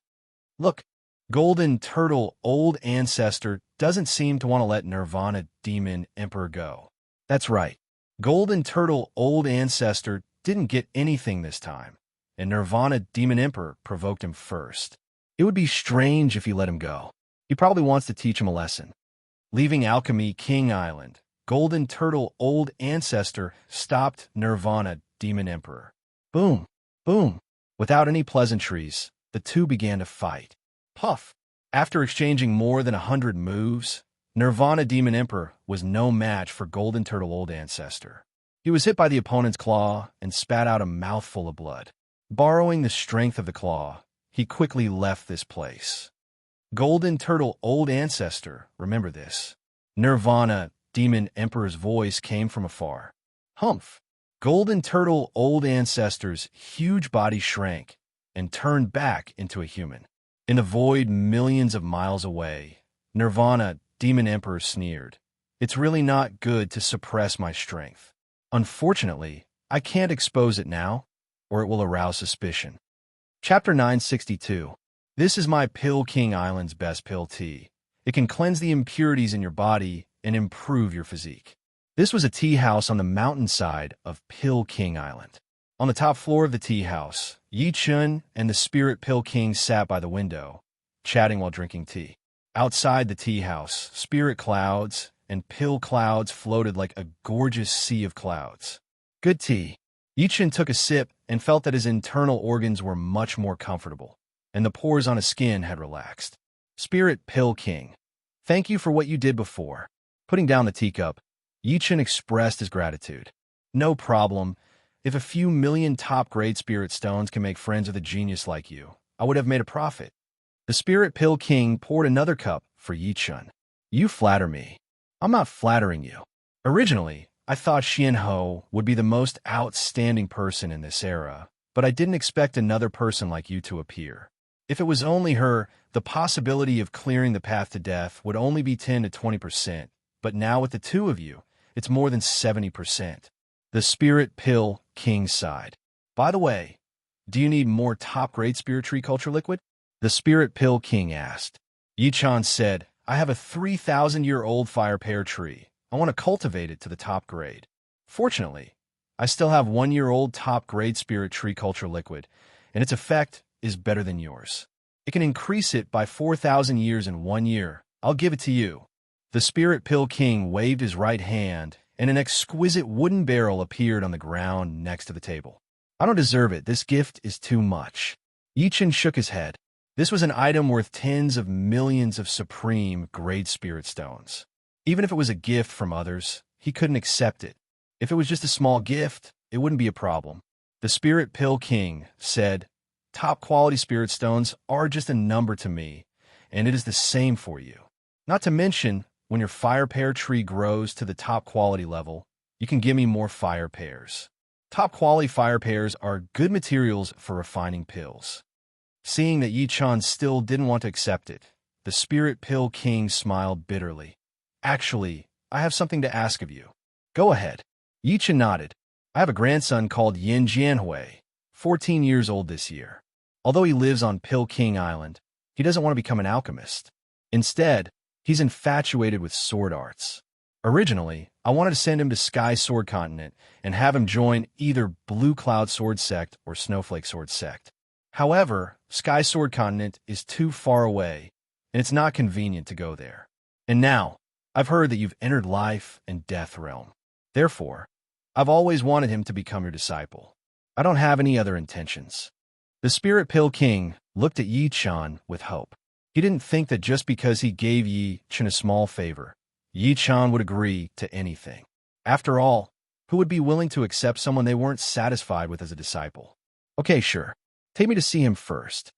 Look, Golden Turtle Old Ancestor doesn't seem to want to let Nirvana Demon Emperor go. That's right. Golden Turtle Old Ancestor didn't get anything this time, and Nirvana Demon Emperor provoked him first. It would be strange if he let him go. He probably wants to teach him a lesson. Leaving Alchemy King Island, Golden Turtle Old Ancestor stopped Nirvana Demon Emperor. Boom, boom. Without any pleasantries, the two began to fight. Puff. After exchanging more than 100 moves, Nirvana Demon Emperor was no match for Golden Turtle Old Ancestor. He was hit by the opponent's claw and spat out a mouthful of blood. Borrowing the strength of the claw, he quickly left this place. Golden Turtle Old Ancestor, remember this. Nirvana Demon Emperor's voice came from afar. Humph. Golden Turtle Old Ancestor's huge body shrank and turned back into a human. In the void millions of miles away, Nirvana Demon Emperor sneered. It's really not good to suppress my strength. Unfortunately, I can't expose it now, or it will arouse suspicion. Chapter 962. This is my Pill King Island's best pill tea. It can cleanse the impurities in your body and improve your physique. This was a tea house on the mountainside of Pill King Island. On the top floor of the tea house, Yi Chun and the Spirit Pill King sat by the window, chatting while drinking tea. Outside the tea house, spirit clouds and pill clouds floated like a gorgeous sea of clouds. Good tea. Yi Chun took a sip and felt that his internal organs were much more comfortable, and the pores on his skin had relaxed. Spirit Pill King, thank you for what you did before. Putting down the teacup, Yi Chun expressed his gratitude. No problem. If a few million top-grade spirit stones can make friends with a genius like you, I would have made a profit. The Spirit Pill King poured another cup for Yi Chun. You flatter me. I'm not flattering you. Originally, I thought Xian Ho would be the most outstanding person in this era, but I didn't expect another person like you to appear. If it was only her, the possibility of clearing the path to death would only be 10 to 20%, but now with the two of you, it's more than 70%. The Spirit Pill King sighed. By the way, do you need more top-grade spirit tree culture liquid? The Spirit Pill King asked. Yi Chun said, I have a 3,000-year-old fire pear tree. I want to cultivate it to the top grade. Fortunately, I still have 1-year-old top-grade spirit tree culture liquid, and its effect is better than yours. It can increase it by 4,000 years in 1 year. I'll give it to you. The Spirit Pill King waved his right hand, and an exquisite wooden barrel appeared on the ground next to the table. I don't deserve it. This gift is too much. Yi Chun shook his head. This was an item worth tens of millions of supreme grade spirit stones. Even if it was a gift from others, he couldn't accept it. If it was just a small gift, it wouldn't be a problem. The Spirit Pill King said, top-quality spirit stones are just a number to me, and it is the same for you. Not to mention, when your fire pear tree grows to the top-quality level, you can give me more fire pears. Top-quality fire pears are good materials for refining pills. Seeing that Yi Chun still didn't want to accept it, the Spirit Pill King smiled bitterly. Actually, I have something to ask of you. Go ahead. Yi Chun nodded. I have a grandson called Yin Jianhui, 14 years old this year. Although he lives on Pill King Island, he doesn't want to become an alchemist. Instead, he's infatuated with sword arts. Originally, I wanted to send him to Sky Sword Continent and have him join either Blue Cloud Sword Sect or Snowflake Sword Sect. However, Sky Sword Continent is too far away, and it's not convenient to go there. And now, I've heard that you've entered life and death realm. Therefore, I've always wanted him to become your disciple. I don't have any other intentions. The Spirit Pill King looked at Yi Chun with hope. He didn't think that just because he gave Yi Chun a small favor, Yi Chun would agree to anything. After all, who would be willing to accept someone they weren't satisfied with as a disciple? Okay, sure. Take me to see him first.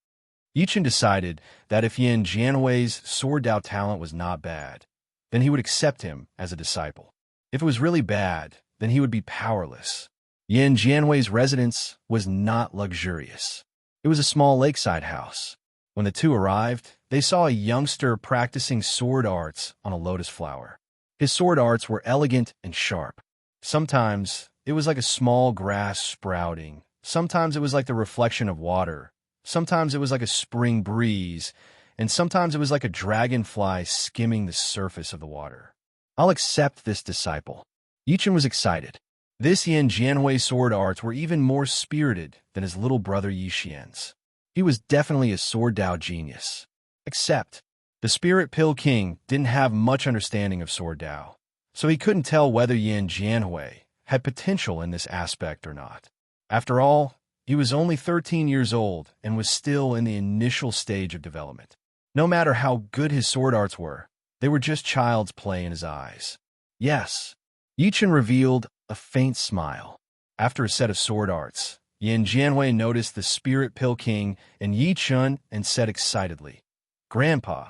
Yi Chun decided that if Yin Jianhui's sword Dao talent was not bad, then he would accept him as a disciple. If it was really bad, then he would be powerless. Yin Jianhui's residence was not luxurious. It was a small lakeside house. When the two arrived, they saw a youngster practicing sword arts on a lotus flower. His sword arts were elegant and sharp. Sometimes it was like a small grass sprouting. Sometimes it was like the reflection of water. Sometimes it was like a spring breeze. And sometimes it was like a dragonfly skimming the surface of the water. I'll accept this disciple. Yi Chun was excited. This Yin Jianhui sword arts were even more spirited than his little brother Yi Xian's. He was definitely a sword Dao genius. Except, the Spirit Pill King didn't have much understanding of sword Dao, so he couldn't tell whether Yin Jianhui had potential in this aspect or not. After all, he was only 13 years old and was still in the initial stage of development. No matter how good his sword arts were, they were just child's play in his eyes. Yes, Yi Chun revealed a faint smile. After a set of sword arts, Yin Jianhui noticed the Spirit Pill King and Yi Chun and said excitedly, Grandpa,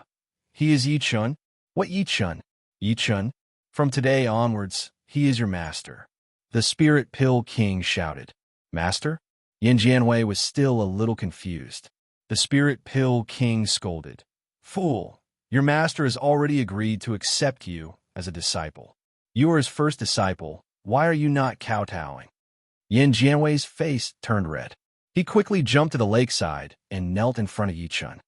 he is Yi Chun? What Yi Chun? Yi Chun? From today onwards, he is your master. The Spirit Pill King shouted. Master? Yin Jianhui was still a little confused. The Spirit Pill King scolded. Fool, your master has already agreed to accept you as a disciple. You are his first disciple. Why are you not kowtowing? Yin Jianhui's face turned red. He quickly jumped to the lakeside and knelt in front of Yi Chun.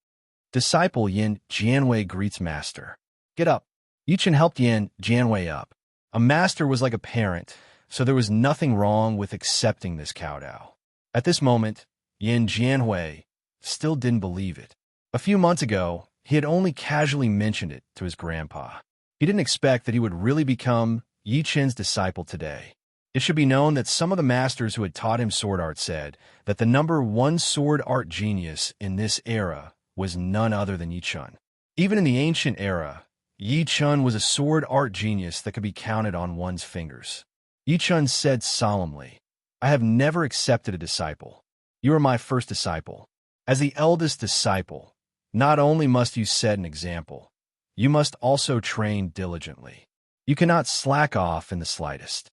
Disciple Yin Jianhui greets master. Get up. Yi Chun helped Yin Jianhui up. A master was like a parent, so there was nothing wrong with accepting this kowtow. At this moment, Yin Jianhui still didn't believe it. A few months ago, he had only casually mentioned it to his grandpa. He didn't expect that he would really become Yi Chen's disciple today. It should be known that some of the masters who had taught him sword art said that the number one sword art genius in this era was none other than Yi Chen. Even in the ancient era, Yi Chen was a sword art genius that could be counted on one's fingers. Yi Chen said solemnly, "I have never accepted a disciple. You are my first disciple. As the eldest disciple, not only must you set an example, you must also train diligently. You cannot slack off in the slightest."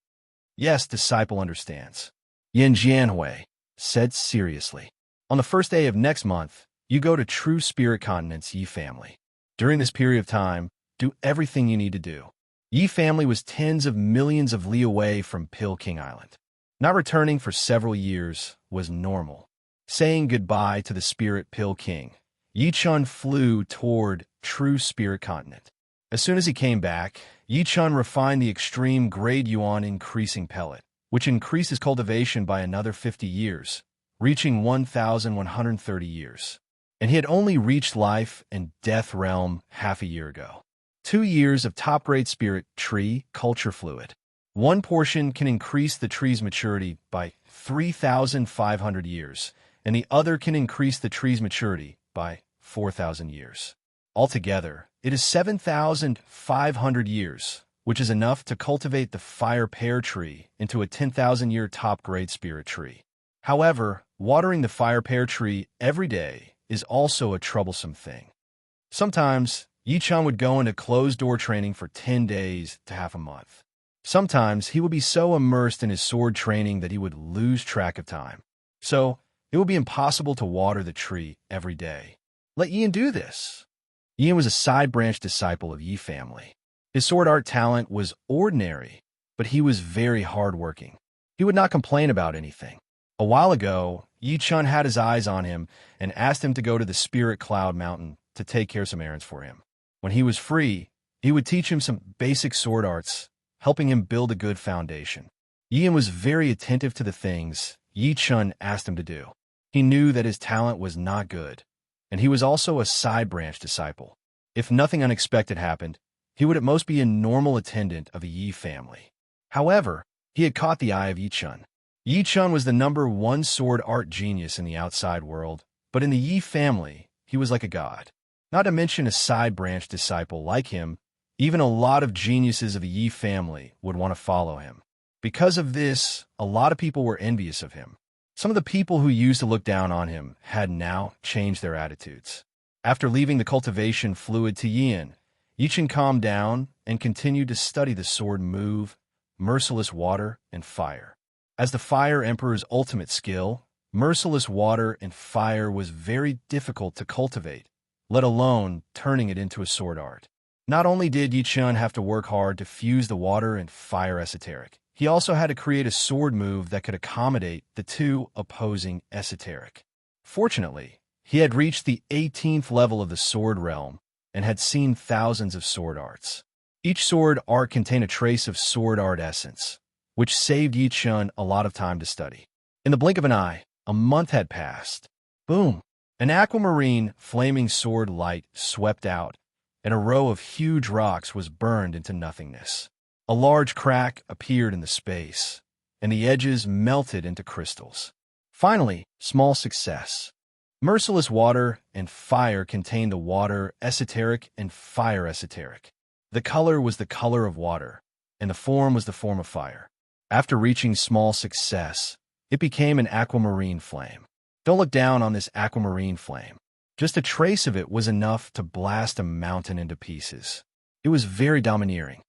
"Yes, disciple understands," Yin Jianhui said seriously. "On the first day of next month, you go to True Spirit Continent's Yi family. During this period of time, do everything you need to do." Yi family was tens of millions of li away from Pill King Island. Not returning for several years was normal. Saying goodbye to the spirit Pill King, Yi Chen flew toward True Spirit Continent. As soon as he came back, Yi Chen refined the extreme grade yuan increasing pellet, which increases cultivation by another 50 years, reaching 1,130 years. And he had only reached life and death realm half a year ago. 2 years of top-grade spirit tree culture fluid. One portion can increase the tree's maturity by 3,500 years, and the other can increase the tree's maturity by 4,000 years. Altogether, it is 7,500 years, which is enough to cultivate the fire pear tree into a 10,000-year top-grade spirit tree. However, watering the fire pear tree every day is also a troublesome thing. Sometimes, Yi Chen would go into closed-door training for 10 days to half a month. Sometimes, he would be so immersed in his sword training that he would lose track of time. So, it would be impossible to water the tree every day. Let Yin do this. Yin was a side-branch disciple of Yi family. His sword art talent was ordinary, but he was very hard-working. He would not complain about anything. A while ago, Yi Chen had his eyes on him and asked him to go to the Spirit Cloud Mountain to take care of some errands for him. When he was free, he would teach him some basic sword arts, helping him build a good foundation. Yin was very attentive to the things Yi Chen asked him to do. He knew that his talent was not good, and he was also a side-branch disciple. If nothing unexpected happened, he would at most be a normal attendant of a Yi family. However, he had caught the eye of Yi Chen. Yi Chen was the number one sword art genius in the outside world, but in the Yi family, he was like a god. Not to mention a side-branch disciple like him, even a lot of geniuses of the Yi family would want to follow him. Because of this, a lot of people were envious of him. Some of the people who used to look down on him had now changed their attitudes. After leaving the cultivation fluid to Yin, Yi Chen calmed down and continued to study the sword move, merciless water, and fire. As the Fire Emperor's ultimate skill, merciless water and fire was very difficult to cultivate, let alone turning it into a sword art. Not only did Yi Chen have to work hard to fuse the water and fire esoteric, he also had to create a sword move that could accommodate the two opposing esoteric. Fortunately, he had reached the 18th level of the sword realm and had seen thousands of sword arts. Each sword art contained a trace of sword art essence, which saved Yi Chen a lot of time to study. In the blink of an eye, a month had passed. Boom! An aquamarine flaming sword light swept out, and a row of huge rocks was burned into nothingness. A large crack appeared in the space, and the edges melted into crystals. Finally, small success. Merciless water and fire contained the water esoteric and fire esoteric. The color was the color of water, and the form was the form of fire. After reaching small success, it became an aquamarine flame. Don't look down on this aquamarine flame. Just a trace of it was enough to blast a mountain into pieces. It was very domineering.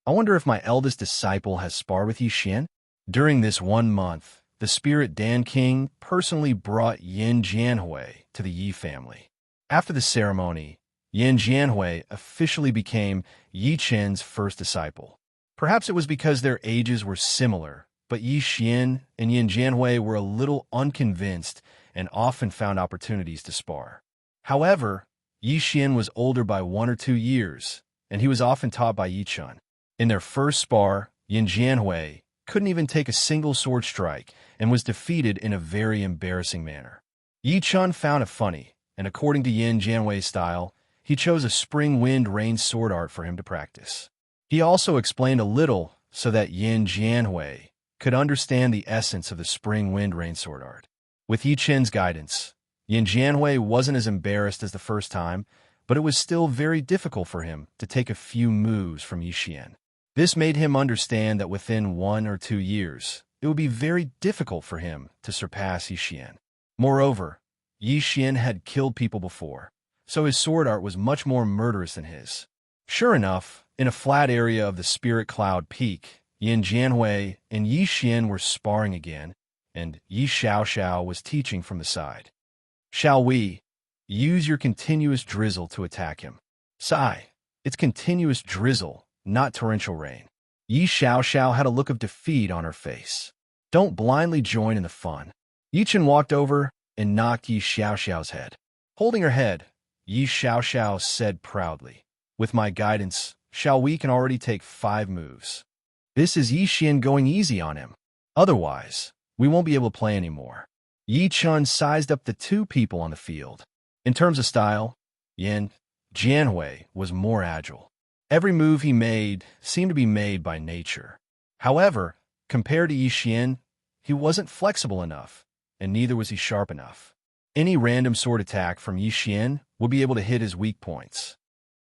I wonder if my eldest disciple has sparred with Yi Chen? During this 1 month, the spirit Dan King personally brought Yin Jianhui to the Yi family. After the ceremony, Yin Jianhui officially became Yi Chen's first disciple. Perhaps it was because their ages were similar, but Yi Xian and Yin Jianhui were a little unconvinced and often found opportunities to spar. However, Yi Xian was older by 1 or 2 years, and he was often taught by Yi Chen. In their first spar, Yin Jianhui couldn't even take a single sword strike and was defeated in a very embarrassing manner. Yi Chun found it funny, and according to Yin Jianwei's style, he chose a spring wind rain sword art for him to practice. He also explained a little so that Yin Jianwei could understand the essence of the spring wind rain sword art. With Yi Chen's guidance, Yin Jianwei wasn't as embarrassed as the first time, but it was still very difficult for him to take a few moves from Yi Xian. This made him understand that within 1 or 2 years, it would be very difficult for him to surpass Yi Xian. Moreover, Yi Xian had killed people before, so his sword art was much more murderous than his. Sure enough, in a flat area of the Spirit Cloud Peak, Yin Jianwei and Yi Xian were sparring again, and Yi Xiaoxiao was teaching from the side. Shall we use your continuous drizzle to attack him? Sigh. It's continuous drizzle, not torrential rain. Yi Xiaoxiao had a look of defeat on her face. Don't blindly join in the fun. Yi Chen walked over and knocked Yi Xiaoxiao's head. Holding her head, Yi Xiaoxiao said proudly, "With my guidance, Xiao Wei can already take 5 moves. This is Yi Xian going easy on him. Otherwise, we won't be able to play anymore." Yi Chun sized up the 2 people on the field. In terms of style, Yin Jianwei was more agile. Every move he made seemed to be made by nature. However, compared to Yi Xian, he wasn't flexible enough, and neither was he sharp enough. Any random sword attack from Yi Xian would be able to hit his weak points.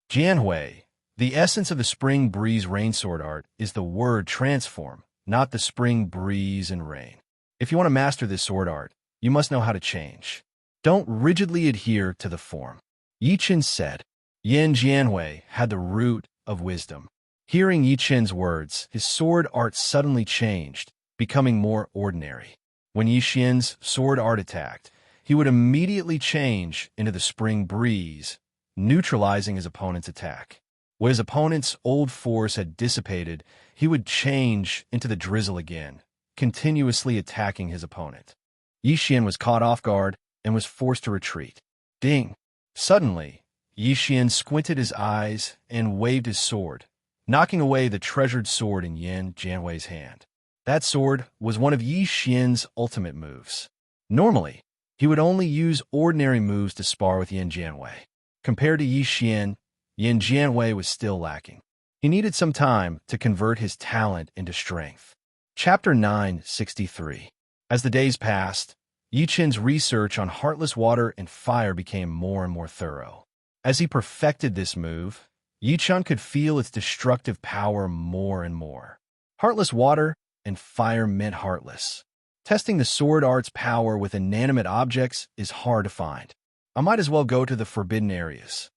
Jianwei, the essence of the spring breeze rain sword art, is the word transform, not the spring breeze and rain. If you want to master this sword art, you must know how to change. Don't rigidly adhere to the form. Yi Chen said. Yin Jianwei had the root of wisdom. Hearing Yi Chen's words, his sword art suddenly changed, becoming more ordinary. When Yi Xian's sword art attacked, he would immediately change into the spring breeze, neutralizing his opponent's attack. When his opponent's old force had dissipated, he would change into the drizzle again, continuously attacking his opponent. Yi Xian was caught off guard and was forced to retreat. Ding! Suddenly, Yi Xian squinted his eyes and waved his sword, knocking away the treasured sword in Yin Jianwei's hand. That sword was one of Yi Xian's ultimate moves. Normally, he would only use ordinary moves to spar with Yin Jianwei. Compared to Yi Xian, Yin Jianwei was still lacking. He needed some time to convert his talent into strength. Chapter 963. As the days passed, Yi Chen's research on Heartless Water and Fire became more and more thorough. As he perfected this move, Yi Chen could feel its destructive power more and more. Heartless Water and Fire meant heartless. Testing the sword art's power with inanimate objects is hard to find. I might as well go to the forbidden areas.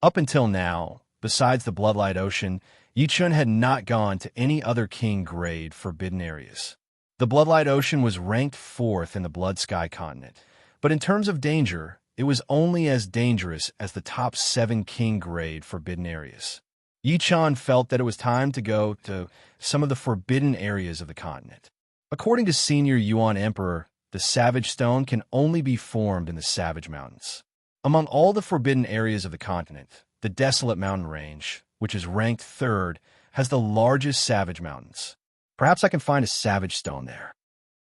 Up until now, besides the Bloodlight Ocean, Yi Chen had not gone to any other king grade forbidden areas. The Bloodlight Ocean was ranked 4th in the Blood Sky continent, but in terms of danger, it was only as dangerous as the top 7 king grade forbidden areas. Yi Chen felt that it was time to go to some of the forbidden areas of the continent. According to Senior Yuan Emperor, the Savage Stone can only be formed in the Savage Mountains. Among all the forbidden areas of the continent, the Desolate Mountain Range, which is ranked 3rd, has the largest Savage Mountains. Perhaps I can find a Savage Stone there.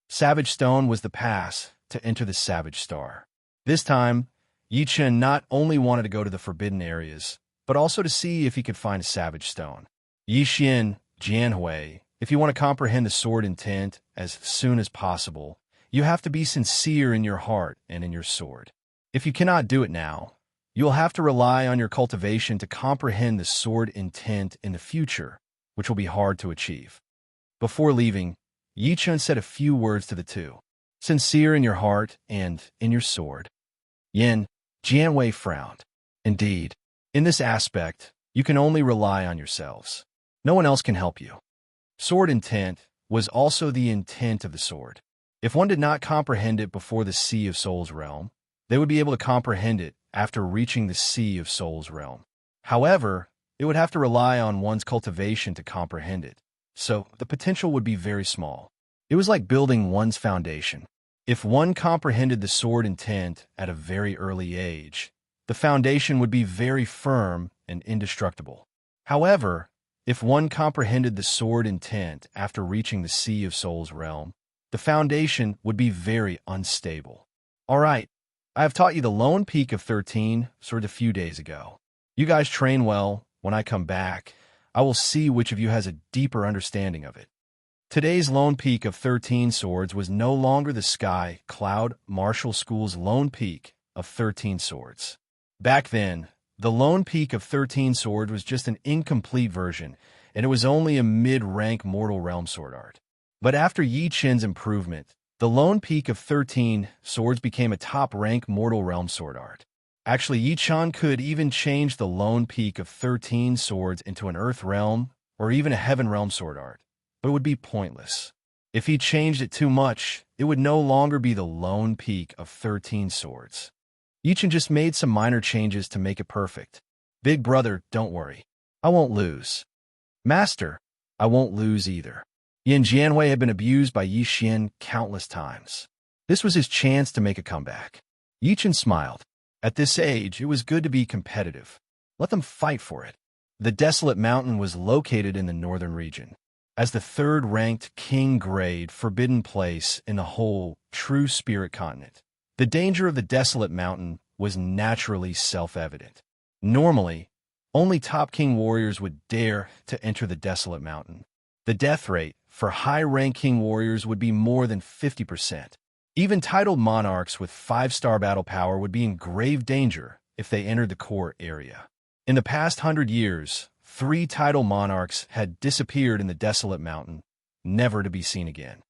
Savage Stone was the pass to enter the Savage Star. This time, Yi Chen not only wanted to go to the forbidden areas, but also to see if he could find a Savage Stone. Yi Xian Jianhui, if you want to comprehend the sword intent as soon as possible, you have to be sincere in your heart and in your sword. If you cannot do it now, you will have to rely on your cultivation to comprehend the sword intent in the future, which will be hard to achieve. Before leaving, Yi Chen said a few words to the 2. Sincere in your heart and in your sword. Yin Jianwei frowned. Indeed, in this aspect, you can only rely on yourselves. No one else can help you. Sword intent was also the intent of the sword. If one did not comprehend it before the Sea of Souls realm, they would be able to comprehend it after reaching the Sea of Souls realm. However, it would have to rely on one's cultivation to comprehend it, so the potential would be very small. It was like building one's foundation. If one comprehended the sword intent at a very early age, the foundation would be very firm and indestructible. However, If one comprehended the sword intent after reaching the Sea of Souls realm, the foundation would be very unstable. All right, I have taught you the lone peak of 13 swords a few days ago. You guys train well. When I come back, I will see which of you has a deeper understanding of it. Today's lone peak of 13 swords was no longer the Sky Cloud Martial School's lone peak of 13 swords. Back then, the lone peak of 13 sword was just an incomplete version, and it was only a mid-rank mortal realm sword art. But after Yi Qin's improvement, the lone peak of 13 swords became a top-rank mortal realm sword art. Actually, Yi Qin could even change the lone peak of 13 swords into an earth realm or even a heaven realm sword art, but it would be pointless. If he changed it too much, it would no longer be the lone peak of 13 swords. Yi Qin just made some minor changes to make it perfect. Big brother, don't worry. I won't lose. Master, I won't lose either. Yin Jianhui had been abused by Yi Xian countless times. This was his chance to make a comeback. Yi Qin smiled. At this age, it was good to be competitive. Let them fight for it. The Desolate Mountain was located in the northern region. As the third-ranked king-grade forbidden place in the whole true spirit continent, the danger of the Desolate Mountain was naturally self-evident. Normally, only top king warriors would dare to enter the Desolate Mountain. The death rate for high-rank king warriors would be more than 50%. Even titled monarchs with 5-star battle power would be in grave danger if they entered the core area. In the past 100 years, 3 title monarchs had disappeared in the Desolate Mountain, never to be seen again.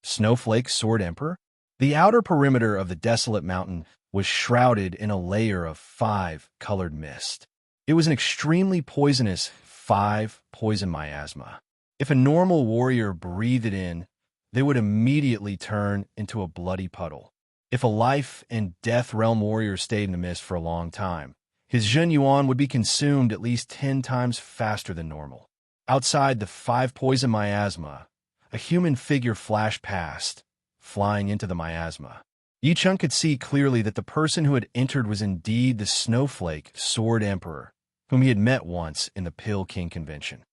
Snowflake Sword Emperor? The outer perimeter of the Desolate Mountain was shrouded in a layer of 5-colored mist. It was an extremely poisonous 5-poison miasma. If a normal warrior breathed it in, they would immediately turn into a bloody puddle. If a life and death realm warrior stayed in the mist for a long time, his Zhen Yuan would be consumed at least 10 times faster than normal. Outside the 5-poison miasma, a human figure flashed past, flying into the miasma. Yi Qin could see clearly that the person who had entered was indeed the Snowflake Sword Emperor, whom he had met once in the Pill King Convention.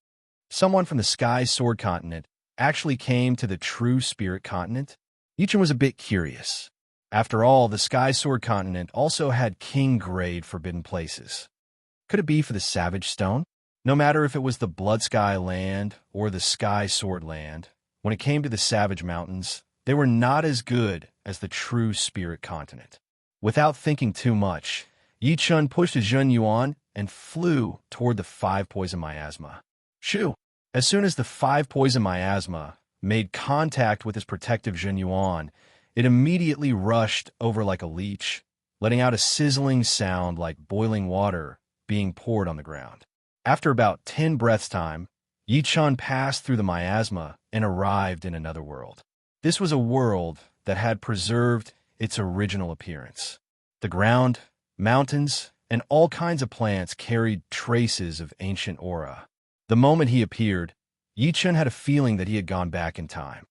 Someone from the Sky Sword Continent actually came to the true spirit continent? Yi Qin was a bit curious. After all, the Sky Sword Continent also had king-grade forbidden places. Could it be for the Savage Stone? No matter if it was the Blood Sky Land or the Sky Sword Land, when it came to the Savage Mountains, they were not as good as the true spirit continent. Without thinking too much, Yi Qin pushed his Zhen Yuan and flew toward the 5-poison miasma. Shoo! As soon as the 5-poison miasma made contact with his protective Zhen Yuan, it immediately rushed over like a leech, letting out a sizzling sound like boiling water being poured on the ground. After about 10 breaths' time, Yi Qin passed through the miasma and arrived in another world. This was a world that had preserved its original appearance. The ground, mountains, and all kinds of plants carried traces of ancient aura. The moment he appeared, Yi Qin had a feeling that he had gone back in time.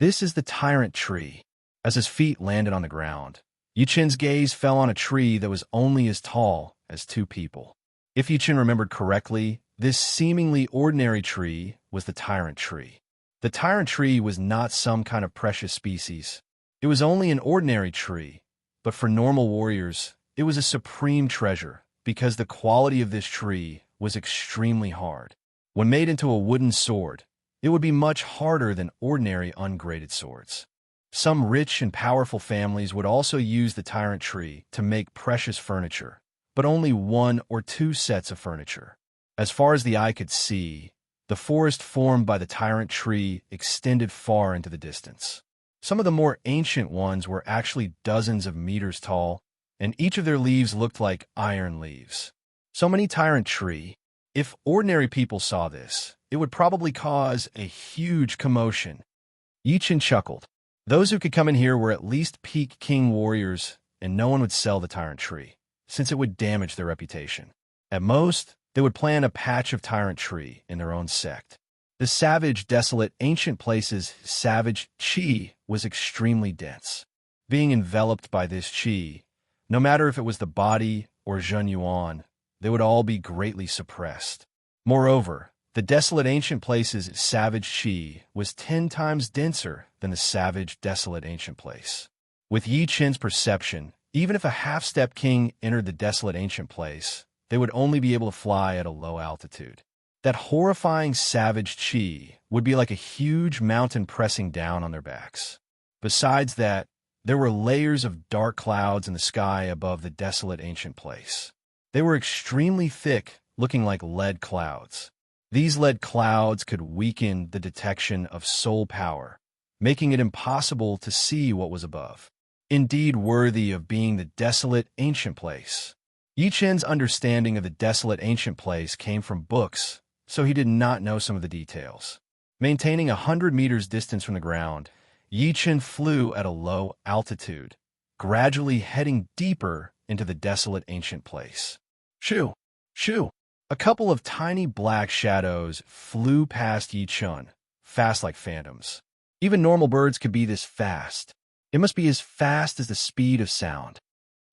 This is the Tyrant Tree. As his feet landed on the ground, Yi Qin's gaze fell on a tree that was only as tall as 2 people. If Yi Qin remembered correctly, this seemingly ordinary tree was the Tyrant Tree. The Tyrant Tree was not some kind of precious species. It was only an ordinary tree, but for normal warriors, it was a supreme treasure because the quality of this tree was extremely hard. When made into a wooden sword, it would be much harder than ordinary ungraded swords. Some rich and powerful families would also use the Tyrant Tree to make precious furniture, but only 1 or 2 sets of furniture. As far as the eye could see, the forest formed by the Tyrant Tree extended far into the distance. Some of the more ancient ones were actually dozens of meters tall, and each of their leaves looked like iron leaves. So many Tyrant Tree. If ordinary people saw this, it would probably cause a huge commotion. Yi Qin chuckled. Those who could come in here were at least peak king warriors, and no one would sell the Tyrant Tree, since it would damage their reputation. At most, they would plant a patch of Tyrant Tree in their own sect. The savage, desolate, ancient place's savage qi was extremely dense. Being enveloped by this qi, no matter if it was the body or Zhen Yuan, they would all be greatly suppressed. Moreover, the desolate ancient place's savage chi was 10 times denser than the savage, desolate ancient place. With Yi Chen's perception, even if a half-step king entered the desolate ancient place, they would only be able to fly at a low altitude. That horrifying savage chi would be like a huge mountain pressing down on their backs. Besides that, there were layers of dark clouds in the sky above the desolate ancient place. They were extremely thick, looking like lead clouds. These lead clouds could weaken the detection of soul power, making it impossible to see what was above. Indeed worthy of being the desolate ancient place. Yi Chen's understanding of the desolate ancient place came from books, so he did not know some of the details. Maintaining 100 meters distance from the ground, Yi Chen flew at a low altitude, gradually heading deeper into the desolate ancient place. Shoo! Shoo! A couple of tiny black shadows flew past Yi Chen, fast like phantoms. Even normal birds could be this fast. It must be as fast as the speed of sound.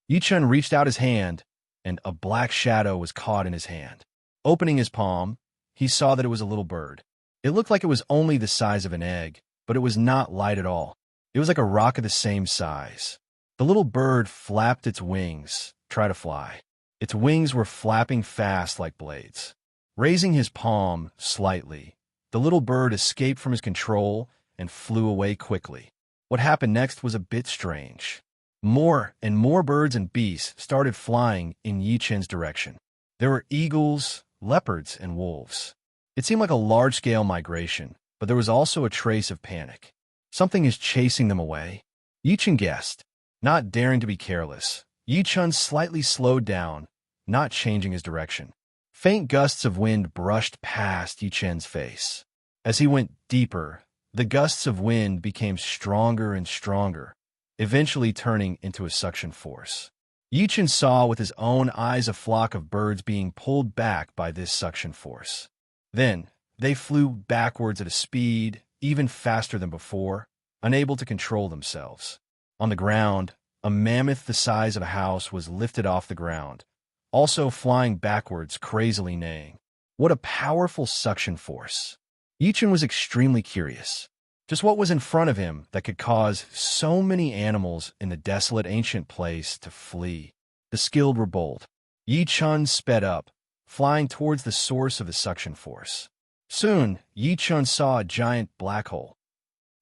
Yi Chen reached out his hand, and a black shadow was caught in his hand. Opening his palm, he saw that it was a little bird. It looked like it was only the size of an egg, but it was not light at all. It was like a rock of the same size. The little bird flapped its wings, tried to fly. Its wings were flapping fast like blades. Raising his palm slightly, the little bird escaped from his control and flew away quickly. What happened next was a bit strange. More and more birds and beasts started flying in Yi Chen's direction. There were eagles, leopards, and wolves. It seemed like a large-scale migration, but there was also a trace of panic. Something is chasing them away. Yi Chen guessed. Not daring to be careless, Yi Chen slightly slowed down, not changing his direction. Faint gusts of wind brushed past Yi Chen's face. As he went deeper, the gusts of wind became stronger and stronger, eventually turning into a suction force. Yi Chen saw with his own eyes a flock of birds being pulled back by this suction force. Then, they flew backwards at a speed even faster than before, unable to control themselves. On the ground, a mammoth the size of a house was lifted off the ground, also flying backwards, crazily neighing. What a powerful suction force! Yi Chen was extremely curious. Just what was in front of him that could cause so many animals in the desolate ancient place to flee? The skilled were bold. Yi Chen sped up, flying towards the source of the suction force. Soon, Yi Chen saw a giant black hole.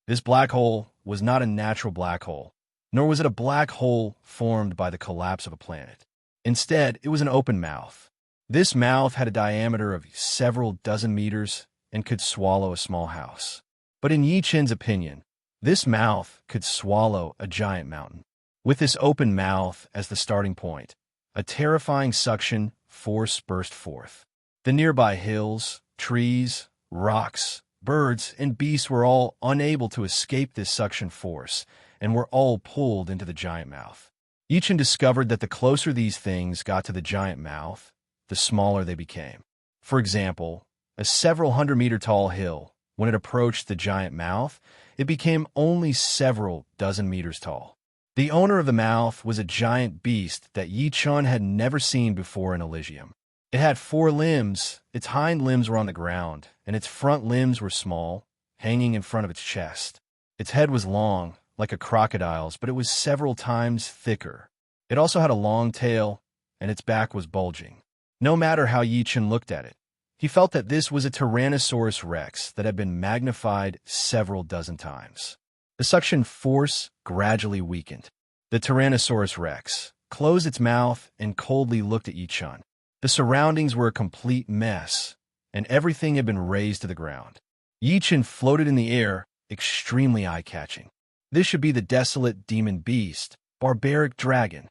This black hole was not a natural black hole, nor was it a black hole formed by the collapse of a planet. Instead, it was an open mouth. This mouth had a diameter of several dozen meters and could swallow a small house. But in Yi Chen's opinion, this mouth could swallow a giant mountain. With this open mouth as the starting point, a terrifying suction force burst forth. The nearby hills, trees, rocks, birds, and beasts were all unable to escape this suction force and were all pulled into the giant mouth. Yi Chen discovered that the closer these things got to the giant mouth, the smaller they became. For example, a several hundred-meter tall hill, when it approached the giant mouth, it became only several dozen meters tall. The owner of the mouth was a giant beast that Yi Chen had never seen before in Elysium. It had 4 limbs, its hind limbs were on the ground, and its front limbs were small, hanging in front of its chest. Its head was long, like a crocodile's, but it was several times thicker. It also had a long tail, and its back was bulging. No matter how Yi Chen looked at it, he felt that this was a Tyrannosaurus rex that had been magnified several dozen times. The suction force gradually weakened. The Tyrannosaurus rex closed its mouth and coldly looked at Yi Chen. The surroundings were a complete mess, and everything had been razed to the ground. Yi Chen floated in the air, extremely eye-catching. This should be the desolate demon beast, barbaric dragon.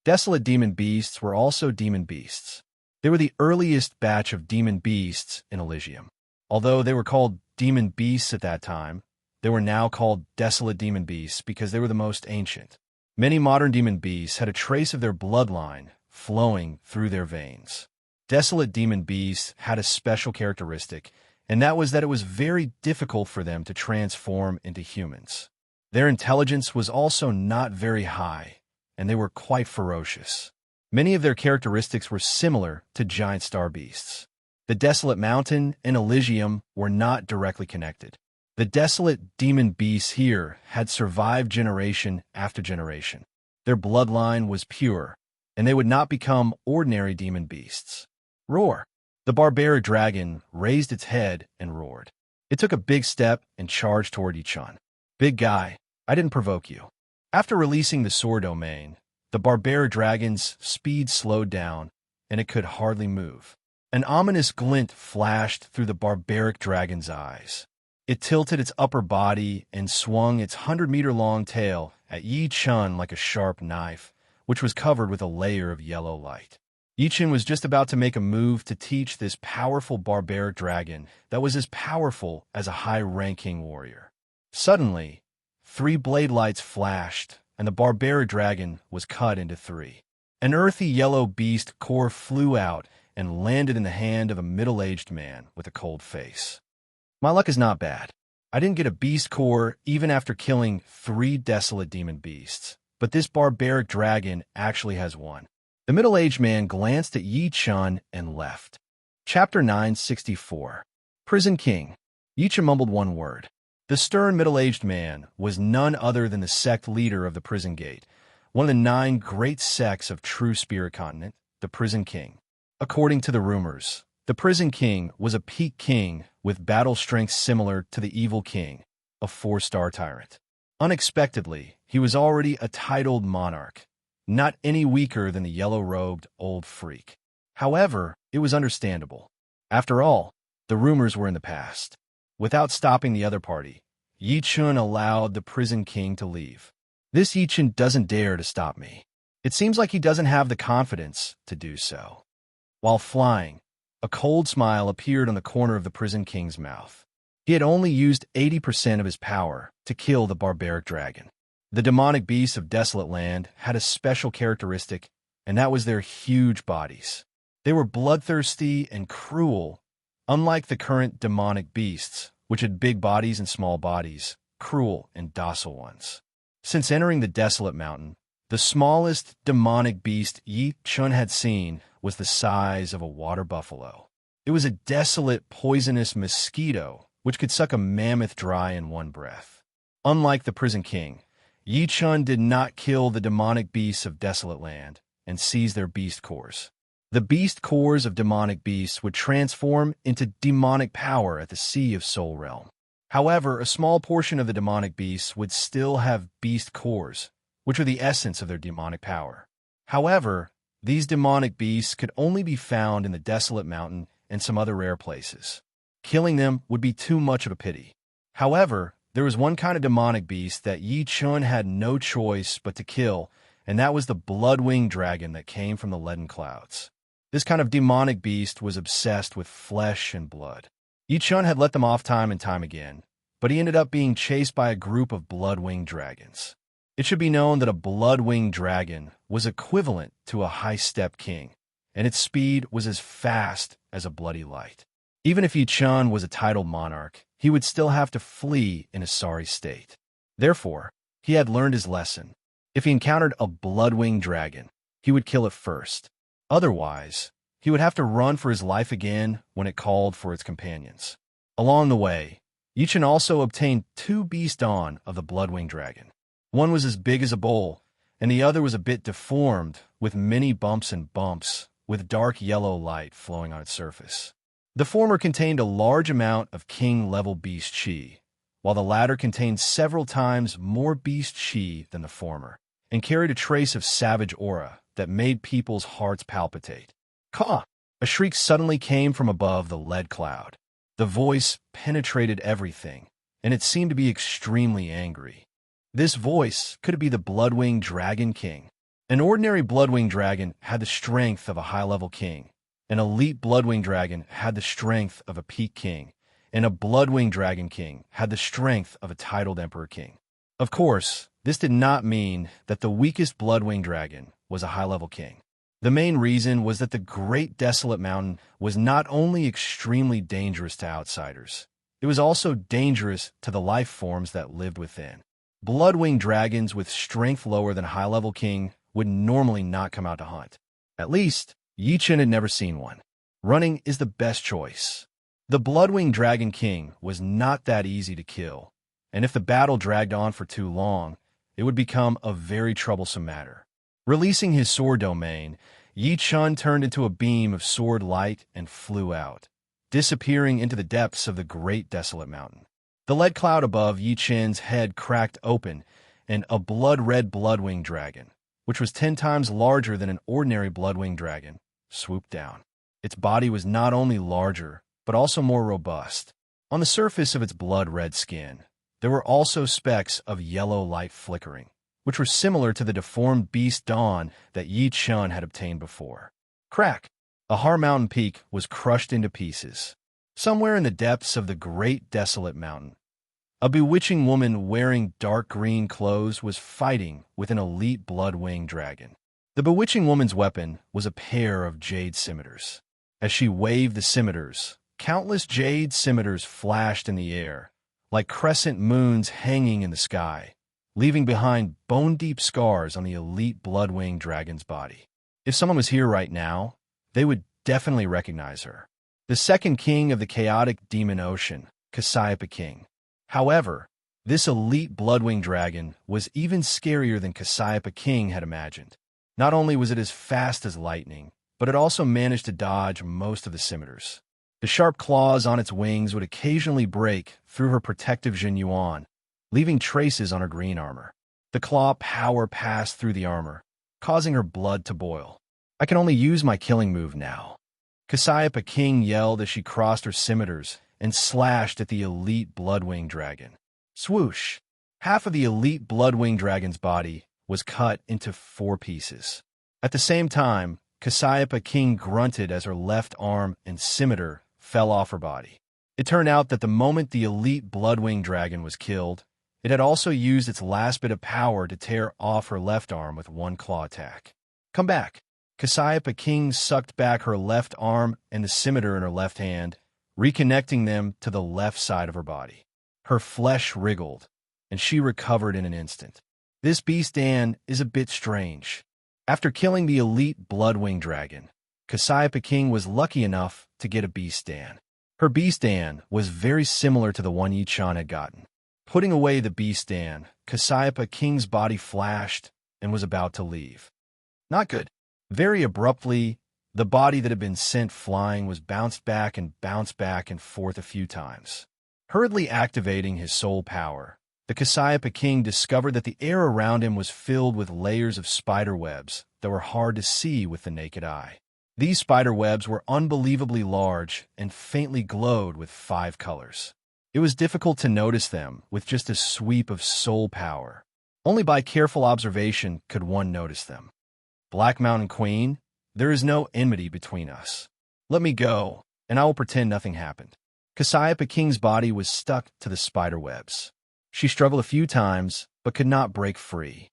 Desolate demon beasts were also demon beasts. They were the earliest batch of demon beasts in Elysium. Although they were called demon beasts at that time, they were now called desolate demon beasts because they were the most ancient. Many modern demon beasts had a trace of their bloodline flowing through their veins. Desolate demon beasts had a special characteristic, and that was that it was very difficult for them to transform into humans. Their intelligence was also not very high, and they were quite ferocious. Many of their characteristics were similar to giant star beasts. The Desolate Mountain and Elysium were not directly connected. The desolate demon beasts here had survived generation after generation. Their bloodline was pure, and they would not become ordinary demon beasts. Roar! The barbaric dragon raised its head and roared. It took a big step and charged toward Yichun. Big guy, I didn't provoke you. After releasing the sword domain, the barbaric dragon's speed slowed down, and it could hardly move. An ominous glint flashed through the barbaric dragon's eyes. It tilted its upper body and swung its 100-meter-long tail at Yichun like a sharp knife, which was covered with a layer of yellow light. Yichun was just about to make a move to teach this powerful barbaric dragon that was as powerful as a high-ranking warrior. Suddenly, 3 blade lights flashed, and the barbaric dragon was cut into 3. An earthy yellow beast core flew out and landed in the hand of a middle-aged man with a cold face. My luck is not bad. I didn't get a beast core even after killing 3 desolate demon beasts, but this barbaric dragon actually has 1. The middle-aged man glanced at Yichun and left. Chapter 964. Prison King. Yichun mumbled one word. The stern middle-aged man was none other than the sect leader of the Prison Gate, one of the 9 great sects of True Spirit Continent, the Prison King. According to the rumors, the Prison King was a peak king with battle strength similar to the Evil King, a 4-star tyrant. Unexpectedly, he was already a titled monarch, not any weaker than the yellow-robed old freak. However, it was understandable. After all, the rumors were in the past. Without stopping the other party, Yichun allowed the Prison King to leave. This Yichun doesn't dare to stop me. It seems like he doesn't have the confidence to do so. While flying, a cold smile appeared on the corner of the Prison King's mouth. He had only used 80% of his power to kill the barbaric dragon. The demonic beasts of Desolate Land had a special characteristic, and that was their huge bodies. They were bloodthirsty and cruel, unlike the current demonic beasts, which had big bodies and small bodies, cruel and docile ones. Since entering the Desolate Mountain, the smallest demonic beast Yichun had seen was the size of a water buffalo. It was a desolate, poisonous mosquito which could suck a mammoth dry in one breath. Unlike the Prison King, Yichun did not kill the demonic beasts of Desolate Land and seize their beast cores. The beast cores of demonic beasts would transform into demonic power at the Sea of Soul Realm. However, a small portion of the demonic beasts would still have beast cores, which are the essence of their demonic power. However, these demonic beasts could only be found in the Desolate Mountain and some other rare places. Killing them would be too much of a pity. However, there was one kind of demonic beast that Yichun had no choice but to kill, and that was the blood-winged dragon that came from the leaden clouds. This kind of demonic beast was obsessed with flesh and blood. Yichun had let them off time and time again, but he ended up being chased by a group of blood-winged dragons. It should be known that a blood-winged dragon was equivalent to a high-step king, and its speed was as fast as a bloody light. Even if Yichun was a titled monarch, he would still have to flee in a sorry state. Therefore, he had learned his lesson. If he encountered a blood-winged dragon, he would kill it first. Otherwise, he would have to run for his life again when it called for its companions. Along the way, Yichun also obtained 2 beast dawn of the blood-winged dragon. One was as big as a bowl, and the other was a bit deformed, with many bumps and bumps, with dark yellow light flowing on its surface. The former contained a large amount of king-level beast chi, while the latter contained several times more beast chi than the former, and carried a trace of savage aura that made people's hearts palpitate. Caw! A shriek suddenly came from above the lead cloud. The voice penetrated everything, and it seemed to be extremely angry. This voice could be the Bloodwing Dragon King. An ordinary Bloodwing Dragon had the strength of a high-level king. An elite Bloodwing Dragon had the strength of a peak king. And a Bloodwing Dragon King had the strength of a titled Emperor King. Of course, this did not mean that the weakest Bloodwing Dragon was a high-level king. The main reason was that the Great Desolate Mountain was not only extremely dangerous to outsiders, it was also dangerous to the life forms that lived within. Bloodwing dragons with strength lower than high-level king would normally not come out to hunt. At least, Yichun had never seen one. running is the best choice. The Bloodwing Dragon King was not that easy to kill, and if the battle dragged on for too long, it would become a very troublesome matter. Releasing his sword domain, Yi Chun turned into a beam of sword light and flew out, disappearing into the depths of the great desolate mountain. The lead cloud above Yi Chun's head cracked open, and a blood-red Bloodwing Dragon, which was 10 times larger than an ordinary Bloodwing Dragon, swooped down. Its body was not only larger, but also more robust. On the surface of its blood-red skin, there were also specks of yellow light flickering, which were similar to the deformed beast dawn that Yi Chun had obtained before. Crack! A Har Mountain peak was crushed into pieces. Somewhere in the depths of the great desolate mountain, a bewitching woman wearing dark green clothes was fighting with an elite Bloodwing Dragon. The bewitching woman's weapon was a pair of jade scimitars. As she waved the scimitars, countless jade scimitars flashed in the air, like crescent moons hanging in the sky, leaving behind bone-deep scars on the elite Bloodwing Dragon's body. If someone was here right now, they would definitely recognize her. The second king of the chaotic demon ocean, Cassiopeia King. However, this elite Bloodwing Dragon was even scarier than Cassiopeia King had imagined. Not only was it as fast as lightning, but it also managed to dodge most of the scimitars. The sharp claws on its wings would occasionally break through her protective jinyuan, leaving traces on her green armor. The claw power passed through the armor, causing her blood to boil. I can only use my killing move now. Cassiopeia King yelled as she crossed her scimitars and slashed at the elite Bloodwing Dragon. Swoosh! Half of the elite Bloodwing Dragon's body was cut into 4 pieces. At the same time, Cassiopeia King grunted as her left arm and scimitar fell off her body. It turned out that the moment the elite Bloodwing Dragon was killed, it had also used its last bit of power to tear off her left arm with one claw attack. Come back! Cassiopeia King sucked back her left arm and the scimitar in her left hand, reconnecting them to the left side of her body. Her flesh wriggled, and she recovered in an instant. This beast Dan is a bit strange. After killing the elite Bloodwing Dragon, Cassiopeia King was lucky enough to get a beast Dan. Her beast Dan was very similar to the one Yi Chun had gotten. Putting away the beast Dan, Cassiopeia King's body flashed and was about to leave. Not good. Very abruptly, the body that had been sent flying was bounced back and forth a few times. Hurriedly activating his soul power, the Cassiopeia King discovered that the air around him was filled with layers of spider webs that were hard to see with the naked eye. These spider webs were unbelievably large and faintly glowed with 5 colors. It was difficult to notice them with just a sweep of soul power. Only by careful observation could one notice them. Black Mountain Queen, there is no enmity between us. Let me go, and I will pretend nothing happened. Cassiopeia King's body was stuck to the spider webs. She struggled a few times, but could not break free.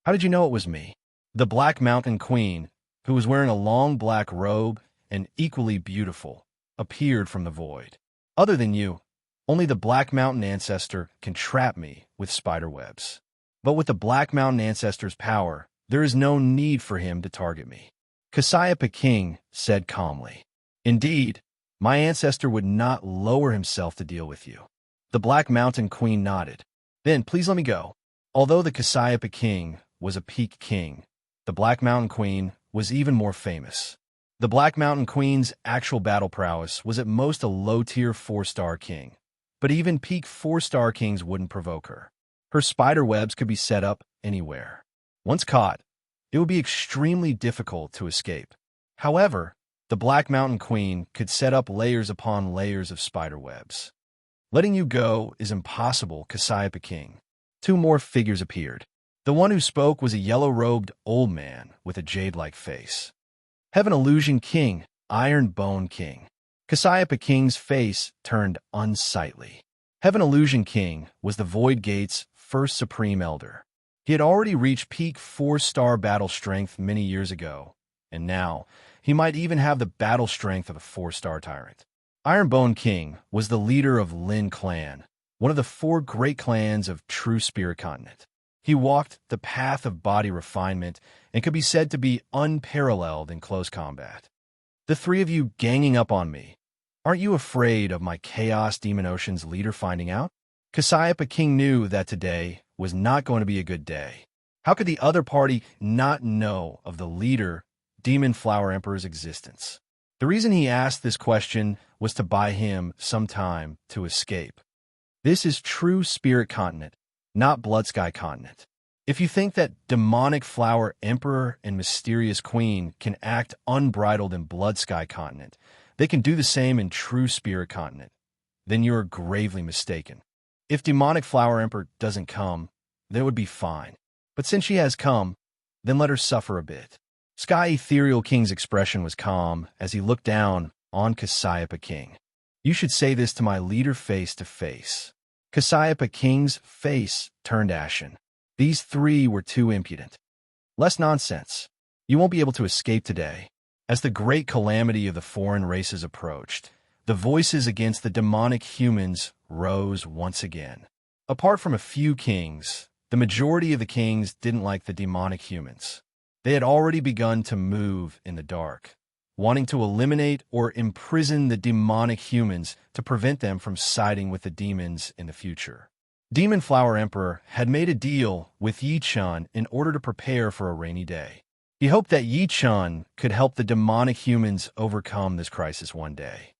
How did you know it was me? The Black Mountain Queen, who was wearing a long black robe and equally beautiful, appeared from the void. Other than you, only the Black Mountain Ancestor can trap me with spider webs. But with the Black Mountain Ancestor's power, there is no need for him to target me. Cassiopeia King said calmly. Indeed, my ancestor would not lower himself to deal with you. The Black Mountain Queen nodded. Then please let me go. Although the Cassiopeia King was a peak king, the Black Mountain Queen was even more famous. The Black Mountain Queen's actual battle prowess was at most a low-tier 4-star king, but even peak 4-star kings wouldn't provoke her. Her spider webs could be set up anywhere. Once caught, it would be extremely difficult to escape. However, the Black Mountain Queen could set up layers upon layers of spider webs. Letting you go is impossible, Cassiopeia King. 2 more figures appeared. The one who spoke was a yellow-robed old man with a jade-like face. Heaven Illusion King, Iron Bone King. Cassiopeia King's face turned unsightly. Heaven Illusion King was the Void Gate's first Supreme Elder. He had already reached peak 4-star battle strength many years ago, and now he might even have the battle strength of a 4-star tyrant. Ironbone King was the leader of Lin Clan, one of the 4 great clans of True Spirit Continent. He walked the path of body refinement and could be said to be unparalleled in close combat. The three of you ganging up on me. Aren't you afraid of my Chaos Demon Ocean's leader finding out? Cassiopeia King knew that today was not going to be a good day. How could the other party not know of the leader, Demon Flower Emperor's existence? The reason he asked this question was to buy him some time to escape. This is true Spirit Continent, not Blood Sky Continent. If you think that Demonic Flower Emperor and Mysterious Queen can act unbridled in Blood Sky Continent, they can do the same in True Spirit Continent, then you are gravely mistaken. If Demonic Flower Emperor doesn't come, then it would be fine. But since she has come, then let her suffer a bit. Sky Ethereal King's expression was calm as he looked down on Cassiopeia King. You should say this to my leader face to face. Cassiopeia King's face turned ashen. These three were too impudent. Less nonsense. You won't be able to escape today. As the great calamity of the foreign races approached, the voices against the demonic humans rose once again. Apart from a few kings, the majority of the kings didn't like the demonic humans. They had already begun to move in the dark, wanting to eliminate or imprison the demonic humans to prevent them from siding with the demons in the future. Demon Flower Emperor had made a deal with Yi-chan in order to prepare for a rainy day. He hoped that Yi-chan could help the demonic humans overcome this crisis one day.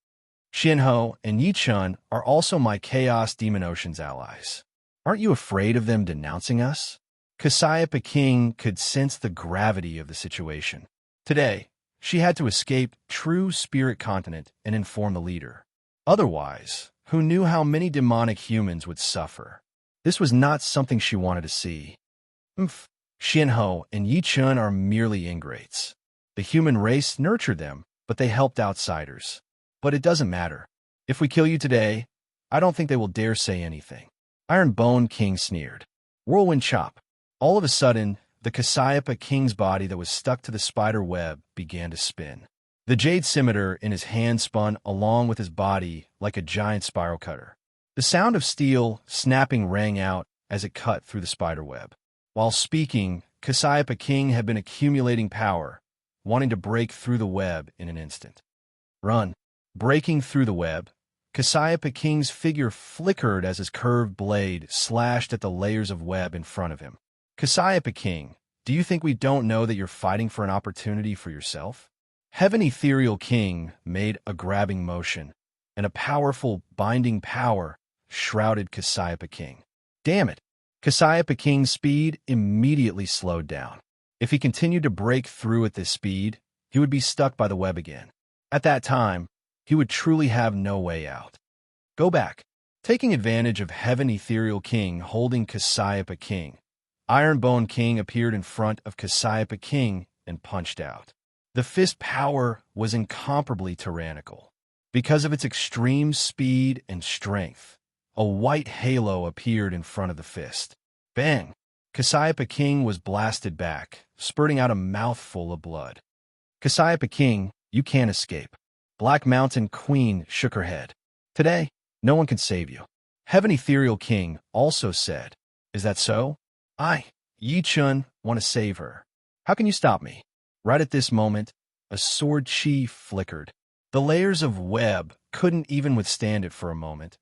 Shinho and Yi-chan are also my Chaos Demon Ocean's allies. Aren't you afraid of them denouncing us? Cassiopeia King could sense the gravity of the situation. Today, she had to escape True Spirit Continent and inform the leader. Otherwise, who knew how many demonic humans would suffer? This was not something she wanted to see. Shinho and Yi-chan are merely ingrates. The human race nurtured them, but they helped outsiders. But it doesn't matter. If we kill you today, I don't think they will dare say anything. Iron Bone King sneered. Whirlwind Chop. All of a sudden, the Cassiopeia King's body that was stuck to the spider web began to spin. The jade scimitar in his hand spun along with his body like a giant spiral cutter. The sound of steel snapping rang out as it cut through the spider web. While speaking, Cassiopeia King had been accumulating power, wanting to break through the web in an instant. Run. Breaking through the web, Cassiopeia King's figure flickered as his curved blade slashed at the layers of web in front of him. Cassiopeia King, do you think we don't know that you're fighting for an opportunity for yourself? Heaven Ethereal King made a grabbing motion, and a powerful binding power shrouded Cassiopeia King. Damn it! Cassiopeia King's speed immediately slowed down. If he continued to break through at this speed, he would be stuck by the web again. At that time, he would truly have no way out. Go back. Taking advantage of Heaven Ethereal King holding Cassiopeia King, Iron Bone King appeared in front of Cassiopeia King and punched out. The fist power was incomparably tyrannical. Because of its extreme speed and strength, a white halo appeared in front of the fist. Bang! Cassiopeia King was blasted back, spurting out a mouthful of blood. Cassiopeia King, you can't escape. Black Mountain Queen shook her head. Today, no one can save you. Heaven Ethereal King also said, is that so? I, Yi-chan, want to save her. How can you stop me? Right at this moment, a sword chi flickered. The layers of web couldn't even withstand it for a moment,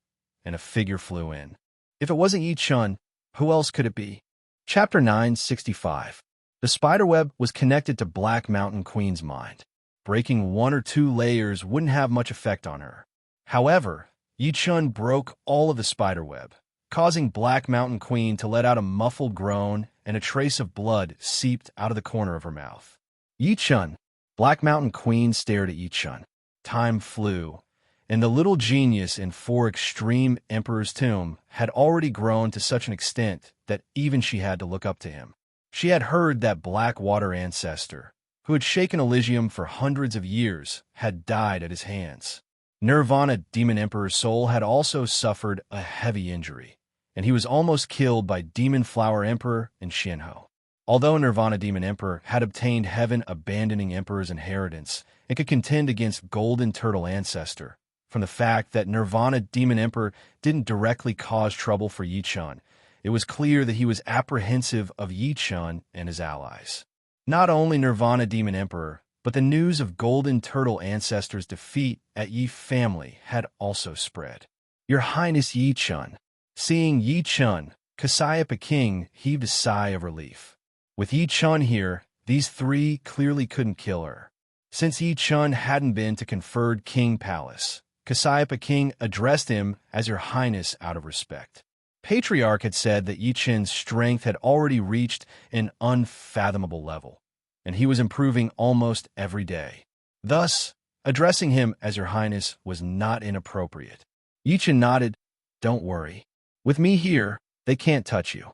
and a figure flew in. If it wasn't Yi-chan, who else could it be? Chapter 965. The spiderweb was connected to Black Mountain Queen's mind. Breaking one or two layers wouldn't have much effect on her. However, Yi-chan broke all of the spiderweb, causing Black Mountain Queen to let out a muffled groan, and a trace of blood seeped out of the corner of her mouth. Yi-chan. Black Mountain Queen stared at Yi-chan. Time flew, and the little genius in 4 Extreme Emperor's Tomb had already grown to such an extent that even she had to look up to him. She had heard that Black Water ancestor, who had shaken Elysium for hundreds of years, had died at his hands. Nirvana Demon Emperor's soul had also suffered a heavy injury, and he was almost killed by Demon Flower Emperor and Shinho. Although Nirvana Demon Emperor had obtained Heaven Abandoning Emperor's inheritance and could contend against Golden Turtle Ancestor, from the fact that Nirvana Demon Emperor didn't directly cause trouble for Yi-chan, it was clear that he was apprehensive of Yi-chan and his allies. Not only Nirvana Demon Emperor, But the news of Golden Turtle ancestors' defeat at Yi family had also spread. Your Highness Yi Chun. Seeing Yi Chun, Cassiopeia King heaved a sigh of relief. With Yi Chun here, these three clearly couldn't kill her. Since Yi Chun hadn't been to conferred King Palace, Cassiopeia King addressed him as Your Highness out of respect. Patriarch had said that Yi Chun's strength had already reached an unfathomable level, and he was improving almost every day. Thus, addressing him as Your Highness was not inappropriate. Yi Chun nodded. Don't worry. With me here, they can't touch you.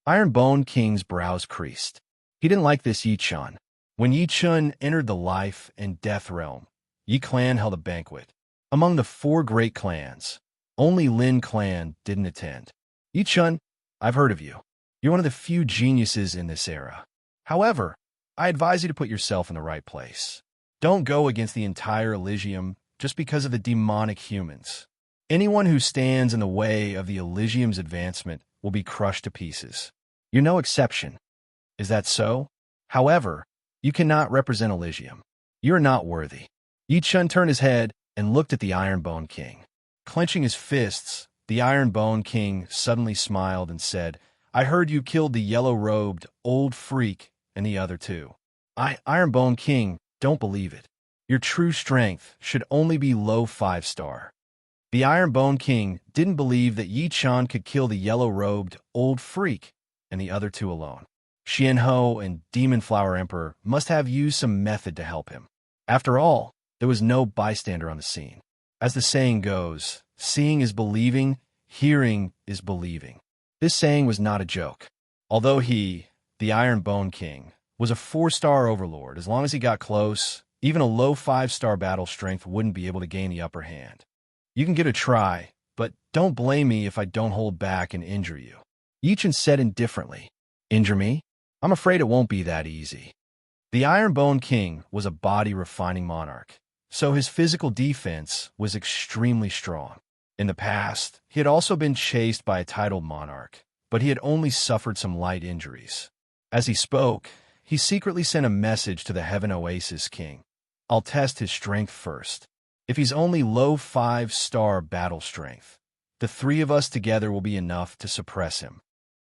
Ironbone King's brows creased. He didn't like this Yi Chun. When Yi Chun entered the life and death realm, Yi clan held a banquet. Among the 4 great clans, only Lin clan didn't attend. Yi Chun, I've heard of you. You're one of the few geniuses in this era. However, I advise you to put yourself in the right place. Don't go against the entire Elysium just because of the demonic humans. Anyone who stands in the way of the Elysium's advancement will be crushed to pieces. You're no exception. Is that so? However, you cannot represent Elysium. You're not worthy. Yi Chun turned his head and looked at the Ironbone King. Clenching his fists, the Ironbone King suddenly smiled and said, I heard you killed the yellow-robed old freak and the other 2. Ironbone King, don't believe it. Your true strength should only be low 5-star. The Ironbone King didn't believe that Yi Chun could kill the yellow-robed old freak and the other 2 alone. Xianhou and Demon Flower Emperor must have used some method to help him. After all, there was no bystander on the scene. As the saying goes, seeing is believing, hearing is believing. This saying was not a joke. Although he, the Ironbone King, was a 4-star overlord, as long as he got close, even a low 5-star battle strength wouldn't be able to gain the upper hand. You can give it a try, but don't blame me if I don't hold back and injure you. Yi Chun said indifferently. Injure me? I'm afraid it won't be that easy. The Ironbone King was a body-refining monarch, so his physical defense was extremely strong. In the past, he had also been chased by a titled monarch, but he had only suffered some light injuries. As he spoke, he secretly sent a message to the Heaven Oasis King. I'll test his strength first. If he's only low 5-star battle strength, the 3 of us together will be enough to suppress him.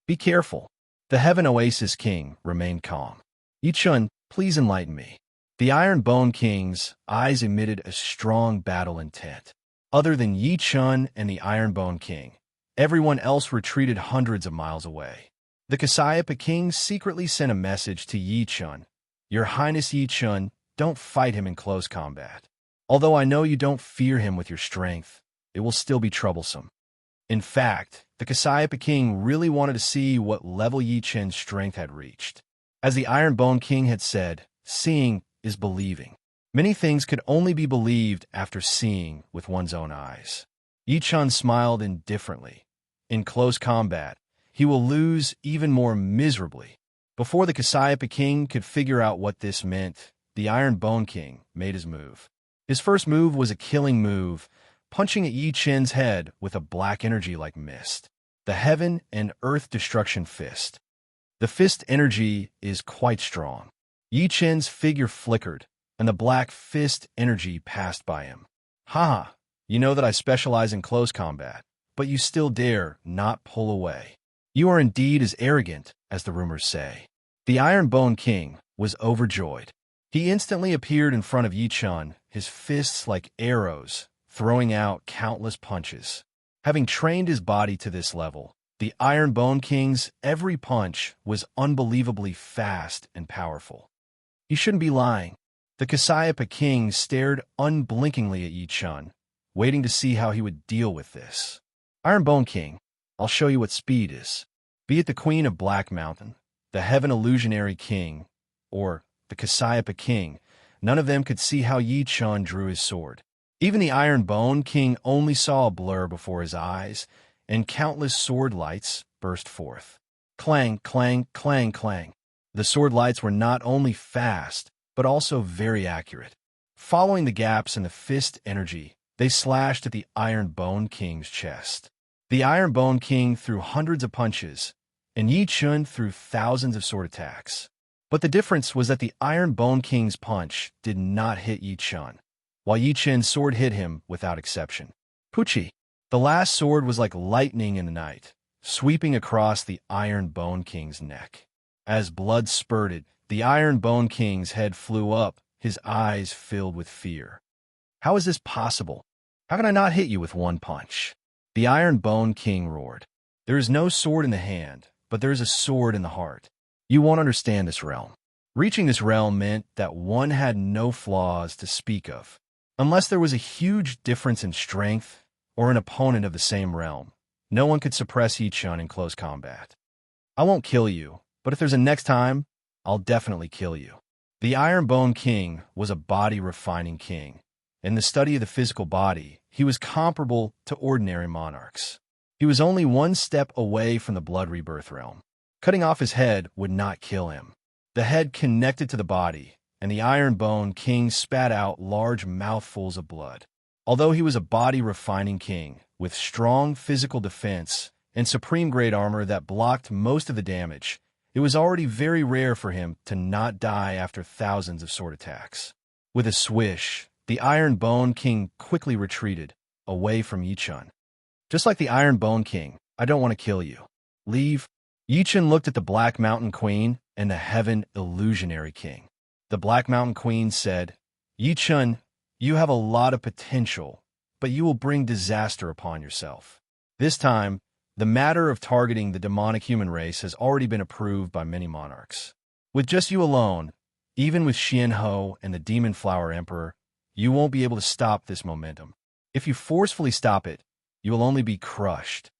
Be careful. The Heaven Oasis King remained calm. Yi Chun, please enlighten me. The Ironbone King's eyes emitted a strong battle intent. Other than Yi Chun and the Ironbone King, everyone else retreated hundreds of miles away. The Cassiopeia King secretly sent a message to Yi Chun. Your Highness Yi Chun, don't fight him in close combat. Although I know you don't fear him with your strength, it will still be troublesome. In fact, the Cassiopeia King really wanted to see what level Yi Chun's strength had reached. As the Ironbone King had said, seeing is believing. Many things could only be believed after seeing with one's own eyes. Yi Chun smiled indifferently. In close combat, he will lose even more miserably. Before the Cassiopeia King could figure out what this meant, the Ironbone King made his move. His first move was a killing move, punching at Yi Chun's head with a black energy like mist. The Heaven and Earth Destruction Fist. The fist energy is quite strong. Yi Chun's figure flickered, and the black fist energy passed by him. Haha, you know that I specialize in close combat, but you still dare not pull away. You are indeed as arrogant as the rumors say. The Ironbone King was overjoyed. He instantly appeared in front of Yi Chun, his fists like arrows, throwing out countless punches. Having trained his body to this level, the Ironbone King's every punch was unbelievably fast and powerful. He shouldn't be lying. The Cassiopeia King stared unblinkingly at Yi Chun, waiting to see how he would deal with this. Ironbone King, I'll show you what speed is. Be it the Queen of Black Mountain, the Heaven Illusionary King, or the Cassiopeia King, none of them could see how Yi Chun drew his sword. Even the Ironbone King only saw a blur before his eyes, and countless sword lights burst forth. Clang, clang, clang, clang. The sword lights were not only fast, but also very accurate. Following the gaps in the fist energy, they slashed at the Ironbone King's chest. The Ironbone King threw hundreds of punches, and Yi Chun threw thousands of sword attacks. But the difference was that the Iron Bone King's punch did not hit Yi Chun, while Yi Chen's sword hit him without exception. Pucci. The last sword was like lightning in the night, sweeping across the Iron Bone King's neck. As blood spurted, the Iron Bone King's head flew up, his eyes filled with fear. How is this possible? How can I not hit you with one punch? The Iron Bone King roared. There is no sword in the hand, but there is a sword in the heart. You won't understand this realm. Reaching this realm meant that one had no flaws to speak of. Unless there was a huge difference in strength or an opponent of the same realm, no one could suppress Yi Chun in close combat. I won't kill you, but if there's a next time, I'll definitely kill you. The Iron Bone King was a body-refining king. In the study of the physical body, he was comparable to ordinary monarchs. He was only one step away from the blood rebirth realm. Cutting off his head would not kill him. The head connected to the body, and the Iron Bone King spat out large mouthfuls of blood. Although he was a body-refining king, with strong physical defense and supreme-grade armor that blocked most of the damage, it was already very rare for him to not die after thousands of sword attacks. With a swish, the Iron Bone King quickly retreated, away from Yi Chun. Just like the Iron Bone King, I don't want to kill you. Leave. Yi Chun looked at the Black Mountain Queen and the Heaven Illusionary King. The Black Mountain Queen said, Yi Chun, you have a lot of potential, but you will bring disaster upon yourself. This time, the matter of targeting the demonic human race has already been approved by many monarchs. With just you alone, even with Xian Ho and the Demon Flower Emperor, you won't be able to stop this momentum. If you forcefully stop it, you will only be crushed.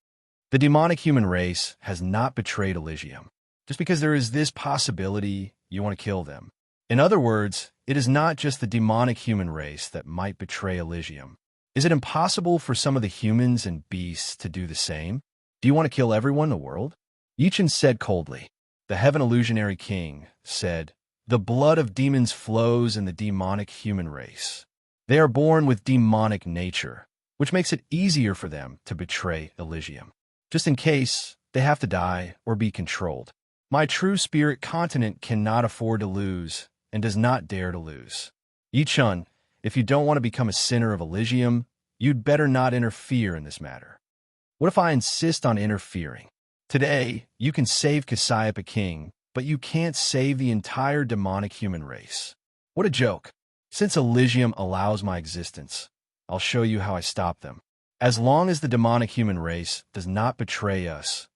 The demonic human race has not betrayed Elysium. Just because there is this possibility, you want to kill them. In other words, it is not just the demonic human race that might betray Elysium. Is it impossible for some of the humans and beasts to do the same? Do you want to kill everyone in the world? Yi Chun said coldly. The Heaven Illusionary King said, the blood of demons flows in the demonic human race. They are born with demonic nature, which makes it easier for them to betray Elysium, just in case they have to die or be controlled. My true spirit continent cannot afford to lose and does not dare to lose. Yi Chun, if you don't want to become a sinner of Elysium, you'd better not interfere in this matter. What if I insist on interfering? Today, you can save Cassiopeia King, but you can't save the entire demonic human race. What a joke. Since Elysium allows my existence, I'll show you how I stop them. As long as the demonic human race does not betray us,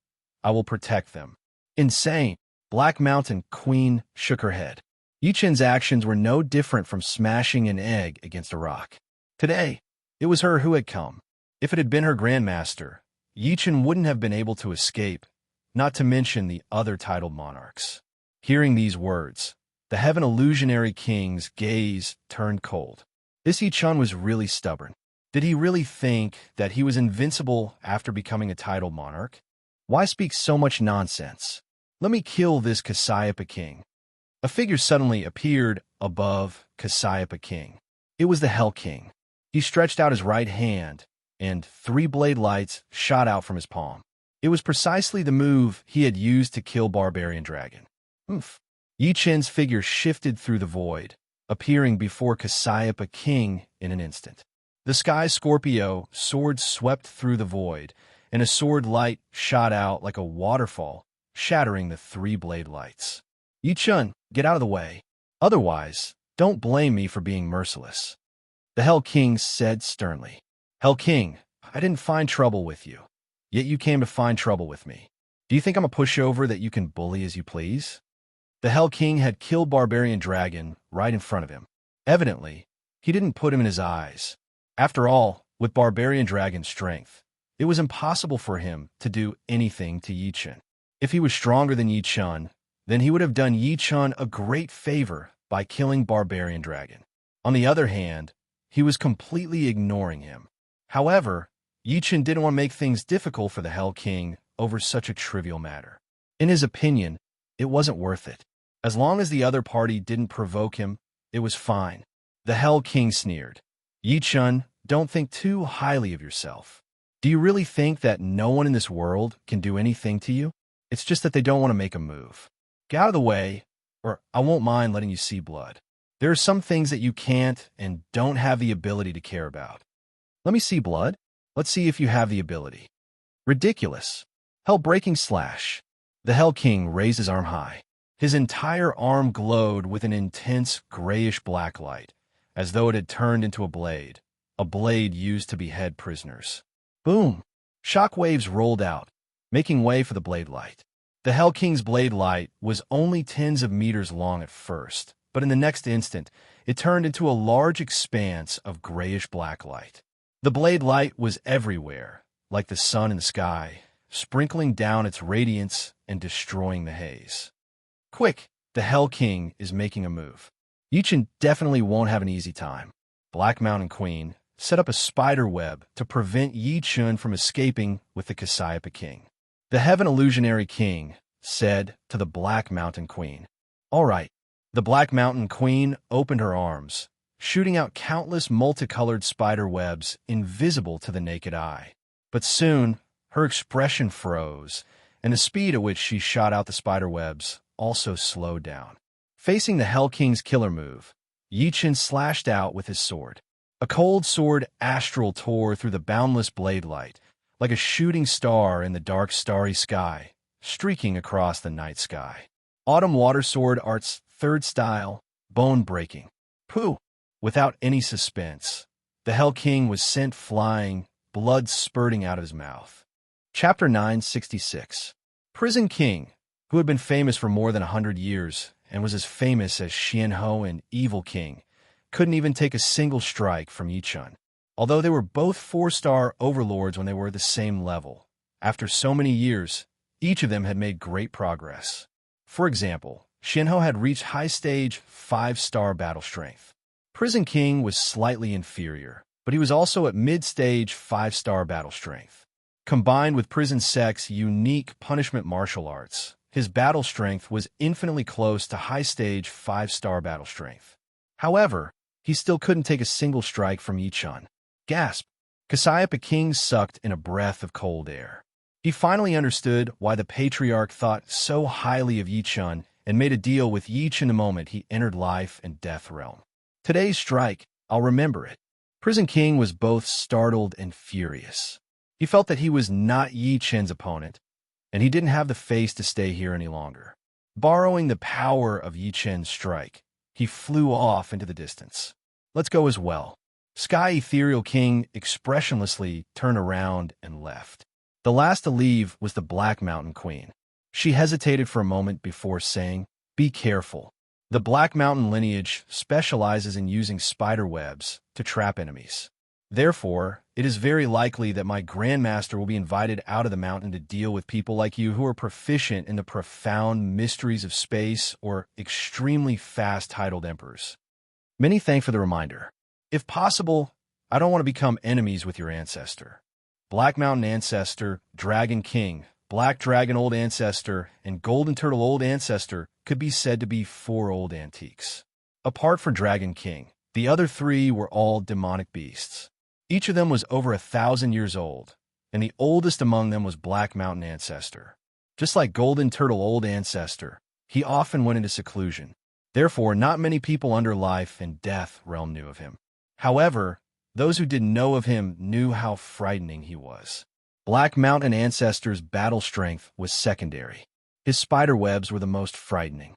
I will protect them. Insane. Black Mountain Queen shook her head. Yi Chun's actions were no different from smashing an egg against a rock. Today, it was her who had come. If it had been her grandmaster, Yi Chun wouldn't have been able to escape, not to mention the other titled monarchs. Hearing these words, the Heaven Illusionary King's gaze turned cold. This Yi Chun was really stubborn. Did he really think that he was invincible after becoming a titled monarch? Why speak so much nonsense? Let me kill this Cassiopeia King. A figure suddenly appeared above Cassiopeia King. It was the Hell King. He stretched out his right hand, and 3 blade lights shot out from his palm. It was precisely the move he had used to kill Barbarian Dragon. Oof. Yi Chun's figure shifted through the void, appearing before Cassiopeia King in an instant. The Sky Scorpio sword swept through the void, and a sword light shot out like a waterfall, shattering the 3 blade lights. Yi Chun, get out of the way. Otherwise, don't blame me for being merciless. The Hell King said sternly. Hell King, I didn't find trouble with you, yet you came to find trouble with me. Do you think I'm a pushover that you can bully as you please? The Hell King had killed Barbarian Dragon right in front of him. Evidently, he didn't put him in his eyes. After all, with Barbarian Dragon's strength, it was impossible for him to do anything to Yi Chun. If he was stronger than Yi Chun, then he would have done Yi Chun a great favor by killing Barbarian Dragon. On the other hand, he was completely ignoring him. However, Yi Chun didn't want to make things difficult for the Hell King over such a trivial matter. In his opinion, it wasn't worth it. As long as the other party didn't provoke him, it was fine. The Hell King sneered. Yi Chun, don't think too highly of yourself. Do you really think that no one in this world can do anything to you? It's just that they don't want to make a move. Get out of the way, or I won't mind letting you see blood. There are some things that you can't and don't have the ability to care about. Let me see blood. Let's see if you have the ability. Ridiculous. Hell-breaking slash. The Hell King raised his arm high. His entire arm glowed with an intense grayish-black light, as though it had turned into a blade used to behead prisoners. Boom! Shock waves rolled out, making way for the blade light. The Hell King's blade light was only tens of meters long at first, but in the next instant, it turned into a large expanse of grayish-black light. The blade light was everywhere, like the sun in the sky, sprinkling down its radiance and destroying the haze. Quick, the Hell King is making a move. Yichen definitely won't have an easy time. Black Mountain Queen set up a spider web to prevent Yichen from escaping with the Cassiopeia King. The Heaven Illusionary King said to the Black Mountain Queen, "All right." The Black Mountain Queen opened her arms, shooting out countless multicolored spider webs invisible to the naked eye. But soon, her expression froze, and the speed at which she shot out the spider webs also slowed down. Facing the Hell King's killer move, Yichen slashed out with his sword. A cold sword astral tore through the boundless blade light, like a shooting star in the dark starry sky, streaking across the night sky. Autumn Water Sword Art's third style, bone-breaking. Pooh! Without any suspense, the Hell King was sent flying, blood spurting out of his mouth. Chapter 966. Prison King, who had been famous for more than 100 years and was as famous as Xianhou and Evil King, couldn't even take a single strike from Yichen. Although they were both 4-star overlords when they were at the same level, after so many years, each of them had made great progress. For example, Xianhou had reached high stage 5-star battle strength. Prison King was slightly inferior, but he was also at mid-stage 5-star battle strength. Combined with Prison Sec's unique punishment martial arts, his battle strength was infinitely close to high stage 5-star battle strength. However, he still couldn't take a single strike from Yichen. Gasp! Cassiopeia King sucked in a breath of cold air. He finally understood why the Patriarch thought so highly of Yichen and made a deal with Yichen the moment he entered life and death realm. Today's strike, I'll remember it. Prison King was both startled and furious. He felt that he was not Yichen's opponent, and he didn't have the face to stay here any longer. Borrowing the power of Yichen's strike, he flew off into the distance. Let's go as well. Sky Ethereal King expressionlessly turned around and left. The last to leave was the Black Mountain Queen. She hesitated for a moment before saying, "Be careful. The Black Mountain lineage specializes in using spider webs to trap enemies. Therefore, it is very likely that my Grandmaster will be invited out of the mountain to deal with people like you who are proficient in the profound mysteries of space or extremely fast-titled emperors. Many thanks for the reminder. If possible, I don't want to become enemies with your ancestor. Black Mountain Ancestor, Dragon King, Black Dragon Old Ancestor, and Golden Turtle Old Ancestor could be said to be 4 old antiques. Apart from Dragon King, the other 3 were all demonic beasts. Each of them was over 1,000 years old, and the oldest among them was Black Mountain Ancestor. Just like Golden Turtle Old Ancestor, he often went into seclusion. Therefore, not many people under life and death realm knew of him. However, those who did know of him knew how frightening he was. Black Mountain Ancestor's battle strength was secondary. His spider webs were the most frightening.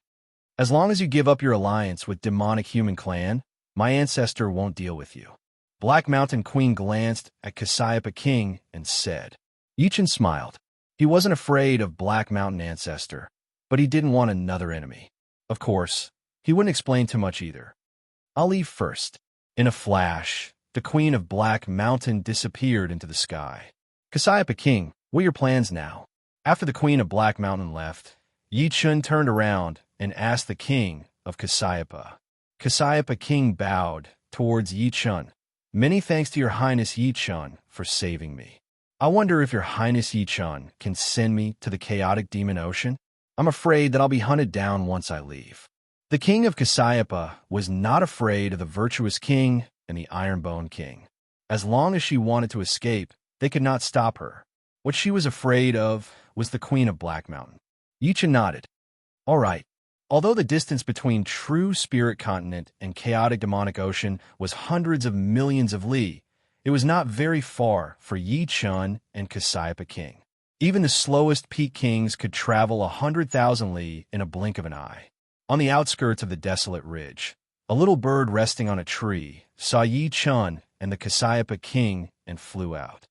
As long as you give up your alliance with demonic human clan, my ancestor won't deal with you. Black Mountain Queen glanced at Cassiopeia King and said. Yichen smiled. He wasn't afraid of Black Mountain Ancestor, but he didn't want another enemy. Of course, he wouldn't explain too much either. I'll leave first. In a flash, the Queen of Black Mountain disappeared into the sky. Cassiopeia King, what are your plans now? After the Queen of Black Mountain left, Yichen turned around and asked the King of Cassiopeia. Cassiopeia King bowed towards Yichen. Many thanks to your Highness Yichen for saving me. I wonder if your Highness Yichen can send me to the chaotic demon ocean? I'm afraid that I'll be hunted down once I leave. The King of Cassiopeia was not afraid of the Virtuous King and the Ironbone King. As long as she wanted to escape, they could not stop her. What she was afraid of was the Queen of Black Mountain. Yichen nodded. All right, Although the distance between true spirit continent and chaotic demonic ocean was hundreds of millions of li, it was not very far for Yi Chun and Cassiopeia King. Even the slowest peak kings could travel 100,000 li in a blink of an eye. On the outskirts of the desolate ridge, a little bird resting on a tree saw Yi Chun and the Cassiopeia King and flew out.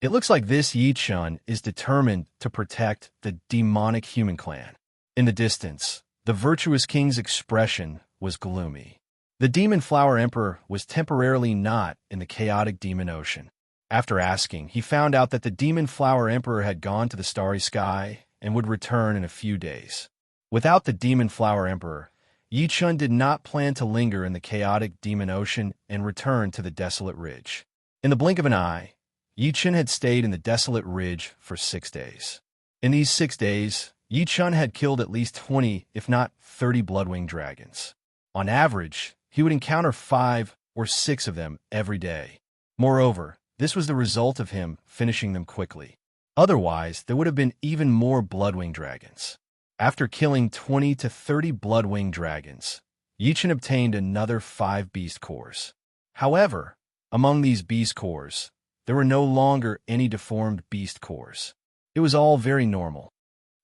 It looks like this Yi Chun is determined to protect the demonic human clan. In the distance, the virtuous king's expression was gloomy. The Demon Flower Emperor was temporarily not in the chaotic demon ocean. After asking, he found out that the Demon Flower Emperor had gone to the starry sky and would return in a few days. Without the Demon Flower Emperor, Yi Chun did not plan to linger in the chaotic demon ocean and return to the desolate ridge. In the blink of an eye, Yi Chun had stayed in the desolate ridge for 6 days. In these 6 days, Yi Chun had killed at least 20, if not 30 blood-winged dragons. On average, he would encounter 5 or 6 of them every day. Moreover, this was the result of him finishing them quickly. Otherwise, there would have been even more blood-winged dragons. After killing 20 to 30 blood-winged dragons, Yi Chun obtained another 5 beast cores. However, among these beast cores, there were no longer any deformed beast cores. It was all very normal.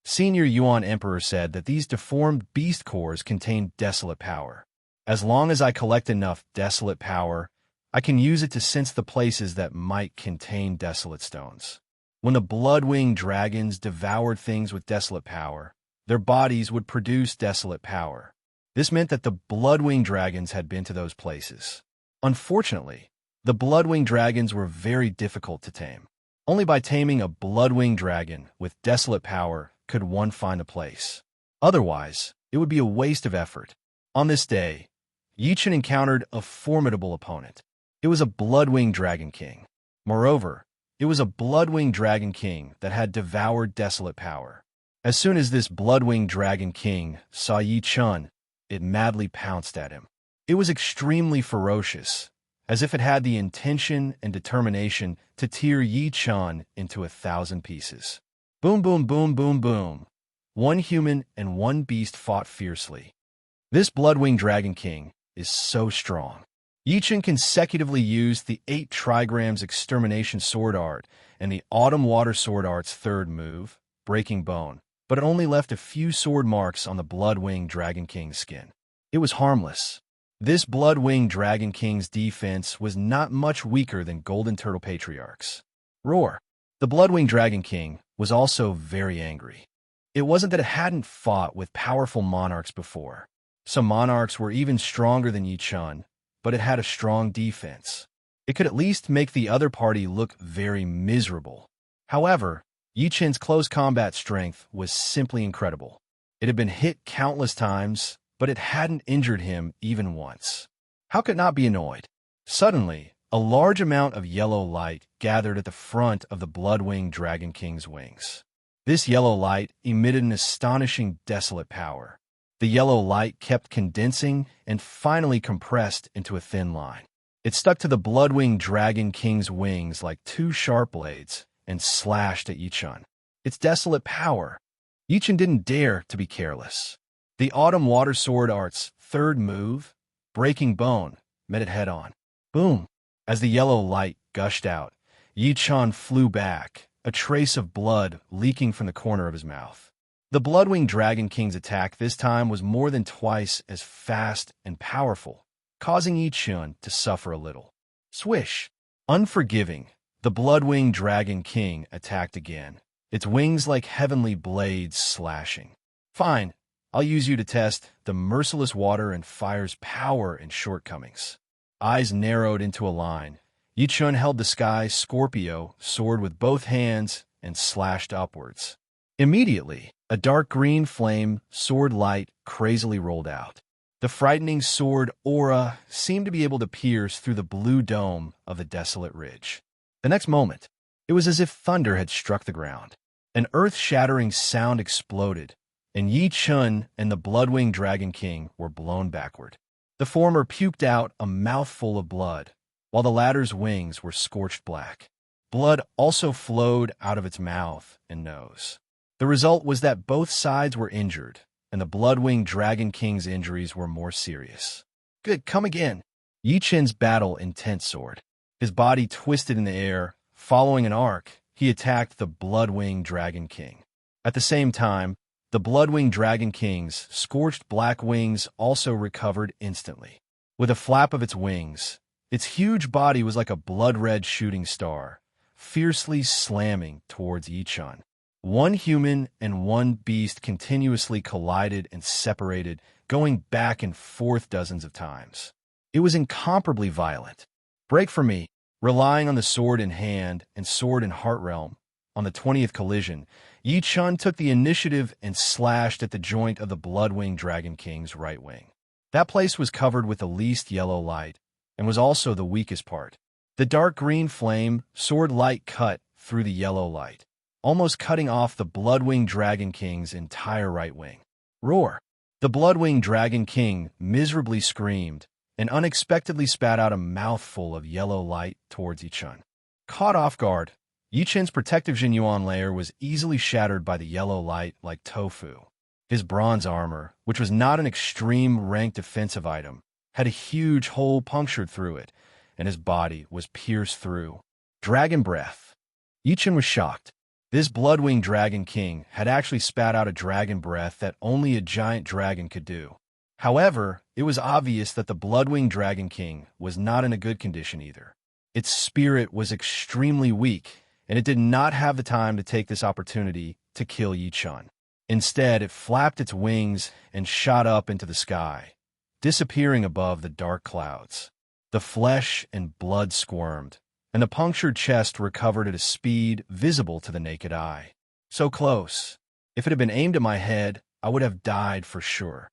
Senior Yuan Emperor said that these deformed beast cores contained desolate power. As long as I collect enough desolate power, I can use it to sense the places that might contain desolate stones. When the blood-winged dragons devoured things with desolate power, their bodies would produce desolate power. This meant that the blood-winged dragons had been to those places. Unfortunately, the blood-winged dragons were very difficult to tame. Only by taming a blood-winged dragon with desolate power could one find a place. Otherwise, it would be a waste of effort. On this day, Yi Chun encountered a formidable opponent. It was a blood-winged dragon king. Moreover, it was a blood-winged dragon king that had devoured desolate power. As soon as this blood-winged dragon king saw Yi Chun, it madly pounced at him. It was extremely ferocious, as if it had the intention and determination to tear Yi Chun into 1,000 pieces. Boom, boom, boom, boom, boom. One human and one beast fought fiercely. This blood-winged dragon king is so strong. Yi Chun consecutively used the 8 trigrams extermination sword art and the autumn water sword art's third move, breaking bone, but it only left a few sword marks on the blood-winged dragon king's skin. It was harmless. This blood-winged dragon king's defense was not much weaker than Golden Turtle Patriarch's. Roar! The blood-winged dragon king was also very angry. It wasn't that it hadn't fought with powerful monarchs before. Some monarchs were even stronger than Yi Chun, but it had a strong defense. It could at least make the other party look very miserable. However, Yi Chun's close combat strength was simply incredible. It had been hit countless times, but it hadn't injured him even once. How could it not be annoyed? Suddenly, a large amount of yellow light gathered at the front of the blood-winged dragon king's wings. This yellow light emitted an astonishing desolate power. The yellow light kept condensing and finally compressed into a thin line. It stuck to the blood-winged dragon king's wings like 2 sharp blades and slashed at Yi Chun. Its desolate power. Yi Chun didn't dare to be careless. The autumn water sword art's third move, breaking bone, met it head-on. Boom! As the yellow light gushed out, Yi Chun flew back, a trace of blood leaking from the corner of his mouth. The blood-winged dragon king's attack this time was more than twice as fast and powerful, causing Yi Chun to suffer a little. Swish! Unforgiving, the blood-winged dragon king attacked again, its wings like heavenly blades slashing. Fine, I'll use you to test the merciless water and fire's power and shortcomings. Eyes narrowed into a line, Yi Chun held the sky Scorpio sword with both hands and slashed upwards. Immediately, a dark green flame sword light crazily rolled out. The frightening sword aura seemed to be able to pierce through the blue dome of the desolate ridge. The next moment, it was as if thunder had struck the ground. An earth-shattering sound exploded, and Yi Chun and the blood-winged dragon king were blown backward. The former puked out a mouthful of blood, while the latter's wings were scorched black. Blood also flowed out of its mouth and nose. The result was that both sides were injured, and the Bloodwing Dragon King's injuries were more serious. Good, come again. Yi Chen's battle intense sword. His body twisted in the air. Following an arc, he attacked the Bloodwing Dragon King. At the same time, the Bloodwing Dragon King's scorched black wings also recovered instantly. With a flap of its wings, its huge body was like a blood-red shooting star, fiercely slamming towards Yi Chen. One human and one beast continuously collided and separated, going back and forth dozens of times. It was incomparably violent. Break for me, relying on the sword in hand and sword in heart realm. On the 20th collision, Yi Chen took the initiative and slashed at the joint of the Bloodwing Dragon King's right wing. That place was covered with the least yellow light, and was also the weakest part. The dark green flame sword light cut through the yellow light, almost cutting off the Bloodwing Dragon King's entire right wing. Roar! The Bloodwing Dragon King miserably screamed and unexpectedly spat out a mouthful of yellow light towards Yi Chen. Caught off guard, Yi Chen's protective Jinyuan layer was easily shattered by the yellow light like tofu. His bronze armor, which was not an extreme rank defensive item, had a huge hole punctured through it, and his body was pierced through. Dragon breath. Yi Chen was shocked. This Bloodwing Dragon King had actually spat out a dragon breath that only a giant dragon could do. However, it was obvious that the Bloodwing Dragon King was not in a good condition either. Its spirit was extremely weak, and it did not have the time to take this opportunity to kill Yi Chen. Instead, it flapped its wings and shot up into the sky, disappearing above the dark clouds. The flesh and blood squirmed, and the punctured chest recovered at a speed visible to the naked eye. So close. If it had been aimed at my head, I would have died for sure.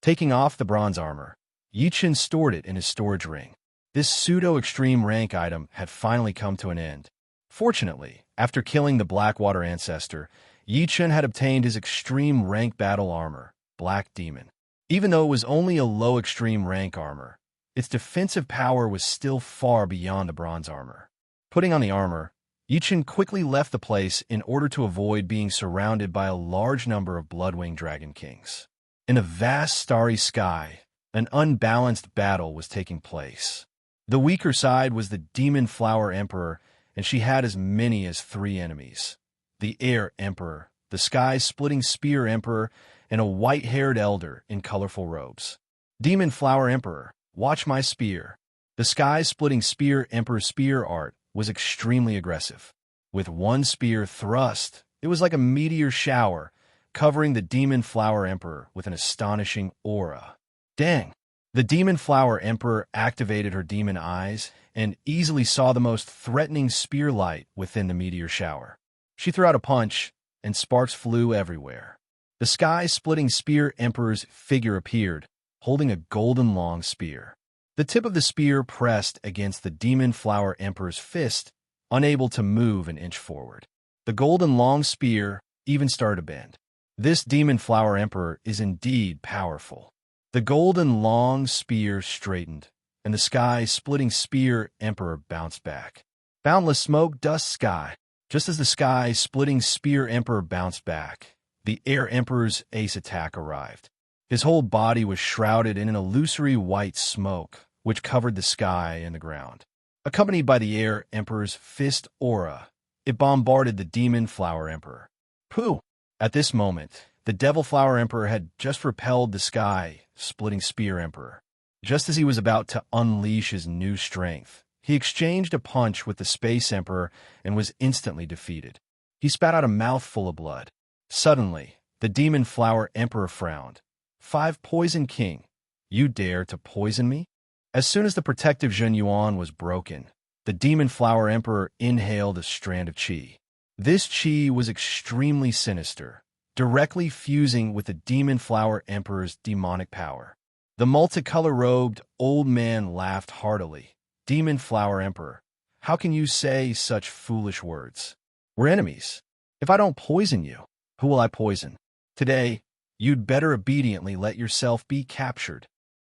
Taking off the bronze armor, Yi Chen stored it in his storage ring. This pseudo-extreme rank item had finally come to an end. Fortunately, after killing the Blackwater ancestor, Yi Chen had obtained his extreme rank battle armor, Black Demon. Even though it was only a low extreme rank armor, its defensive power was still far beyond the bronze armor. Putting on the armor, Yi Chen quickly left the place in order to avoid being surrounded by a large number of Bloodwing Dragon Kings. In a vast starry sky, an unbalanced battle was taking place. The weaker side was the Demon Flower Emperor, and she had as many as 3 enemies. The Air Emperor, the Sky-Splitting Spear Emperor, and a white-haired elder in colorful robes. Demon Flower Emperor, watch my spear. The Sky-Splitting Spear Emperor's spear art was extremely aggressive. With one spear thrust, it was like a meteor shower, covering the Demon Flower Emperor with an astonishing aura. Dang! The Demon Flower Emperor activated her demon eyes and easily saw the most threatening spear light within the meteor shower. She threw out a punch, and sparks flew everywhere. The Sky-Splitting Spear Emperor's figure appeared, holding a golden long spear. The tip of the spear pressed against the Demon Flower Emperor's fist, unable to move an inch forward. The golden long spear even started to bend. This Demon Flower Emperor is indeed powerful. The golden long spear straightened, and the Sky-Splitting Spear Emperor bounced back. Boundless smoke, dust, sky. Just as the Sky-Splitting Spear Emperor bounced back, the Air Emperor's ace attack arrived. His whole body was shrouded in an illusory white smoke, which covered the sky and the ground. Accompanied by the Air Emperor's fist aura, it bombarded the Demon Flower Emperor. Pooh! At this moment, the Devil Flower Emperor had just repelled the Sky-Splitting Spear Emperor. Just as he was about to unleash his new strength, he exchanged a punch with the Space Emperor and was instantly defeated. He spat out a mouthful of blood. Suddenly, the Demon Flower Emperor frowned. 5 Poison King, you dare to poison me? As soon as the protective Jinyuan was broken, the Demon Flower Emperor inhaled a strand of qi. This qi was extremely sinister, directly fusing with the Demon Flower Emperor's demonic power. The multicolor-robed old man laughed heartily. Demon Flower Emperor, how can you say such foolish words? We're enemies. If I don't poison you, who will I poison? Today, you'd better obediently let yourself be captured.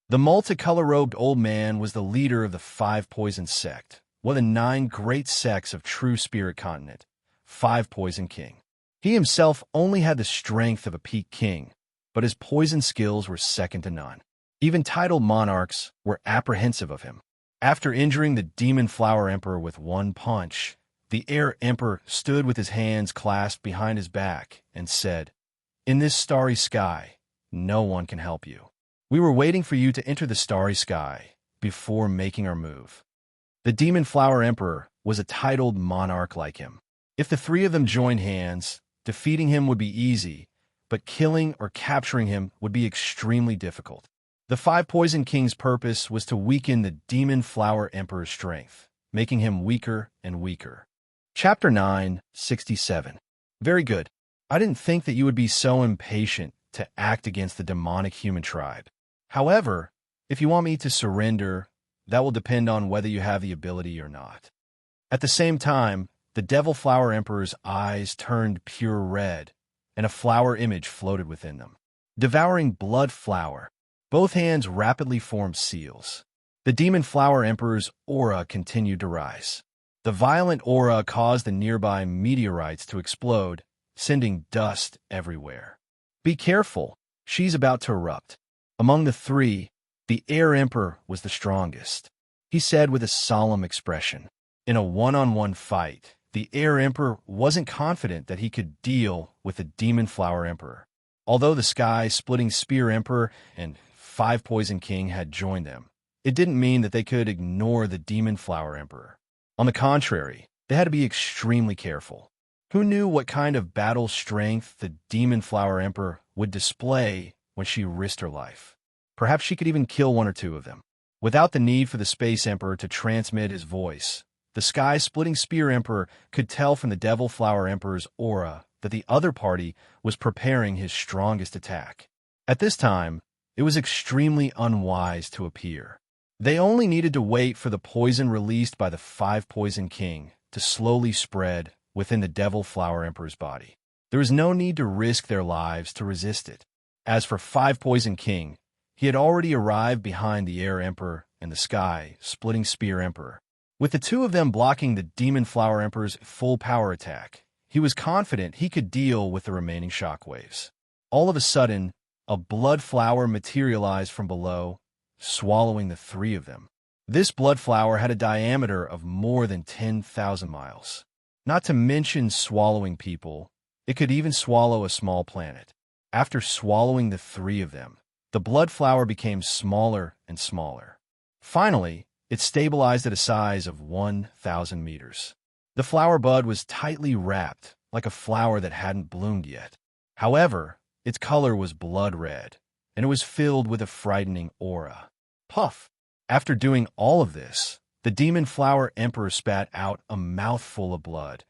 The multicolor-robed old man was the leader of the 5 Poison Sect, one of the 9 great sects of True Spirit Continent, 5 Poison King. He himself only had the strength of a peak king, but his poison skills were second to none. Even titled monarchs were apprehensive of him. After injuring the Demon Flower Emperor with one punch, the Air Emperor stood with his hands clasped behind his back and said, "In this starry sky, no one can help you. We were waiting for you to enter the starry sky before making our move." The Demon Flower Emperor was a titled monarch like him. If the three of them joined hands, defeating him would be easy, but killing or capturing him would be extremely difficult. The Five Poison King's purpose was to weaken the Demon Flower Emperor's strength, making him weaker and weaker. Chapter 967. Very good. I didn't think that you would be so impatient to act against the demonic human tribe. However, if you want me to surrender, that will depend on whether you have the ability or not. At the same time, the Devil Flower Emperor's eyes turned pure red, and a flower image floated within them. Devouring blood flower. Both hands rapidly formed seals. The Demon Flower Emperor's aura continued to rise. The violent aura caused the nearby meteorites to explode, sending dust everywhere. Be careful, she's about to erupt. Among the three, the Air Emperor was the strongest. He said with a solemn expression. In a one-on-one fight, the Air Emperor wasn't confident that he could deal with the Demon Flower Emperor. Although the Sky-Splitting Spear Emperor and Five Poison King had joined them, it didn't mean that they could ignore the Demon Flower Emperor. On the contrary, they had to be extremely careful. Who knew what kind of battle strength the Demon Flower Emperor would display when she risked her life? Perhaps she could even kill one or two of them. Without the need for the Space Emperor to transmit his voice, the Sky-Splitting Spear Emperor could tell from the Devil Flower Emperor's aura that the other party was preparing his strongest attack. At this time, it was extremely unwise to appear. They only needed to wait for the poison released by the Five Poison King to slowly spread within the Devil Flower Emperor's body. There was no need to risk their lives to resist it. As for Five Poison King, he had already arrived behind the Air Emperor and the Sky-Splitting Spear Emperor. With the two of them blocking the Demon Flower Emperor's full power attack, he was confident he could deal with the remaining shockwaves. All of a sudden, a blood flower materialized from below, swallowing the three of them. This blood flower had a diameter of more than 10,000 miles. Not to mention swallowing people, it could even swallow a small planet. After swallowing the three of them, the blood flower became smaller and smaller. Finally, it stabilized at a size of 1,000 meters. The flower bud was tightly wrapped, like a flower that hadn't bloomed yet. However, its color was blood red, and it was filled with a frightening aura. Puff! After doing all of this, the Demon Flower Emperor spat out a mouthful of blood,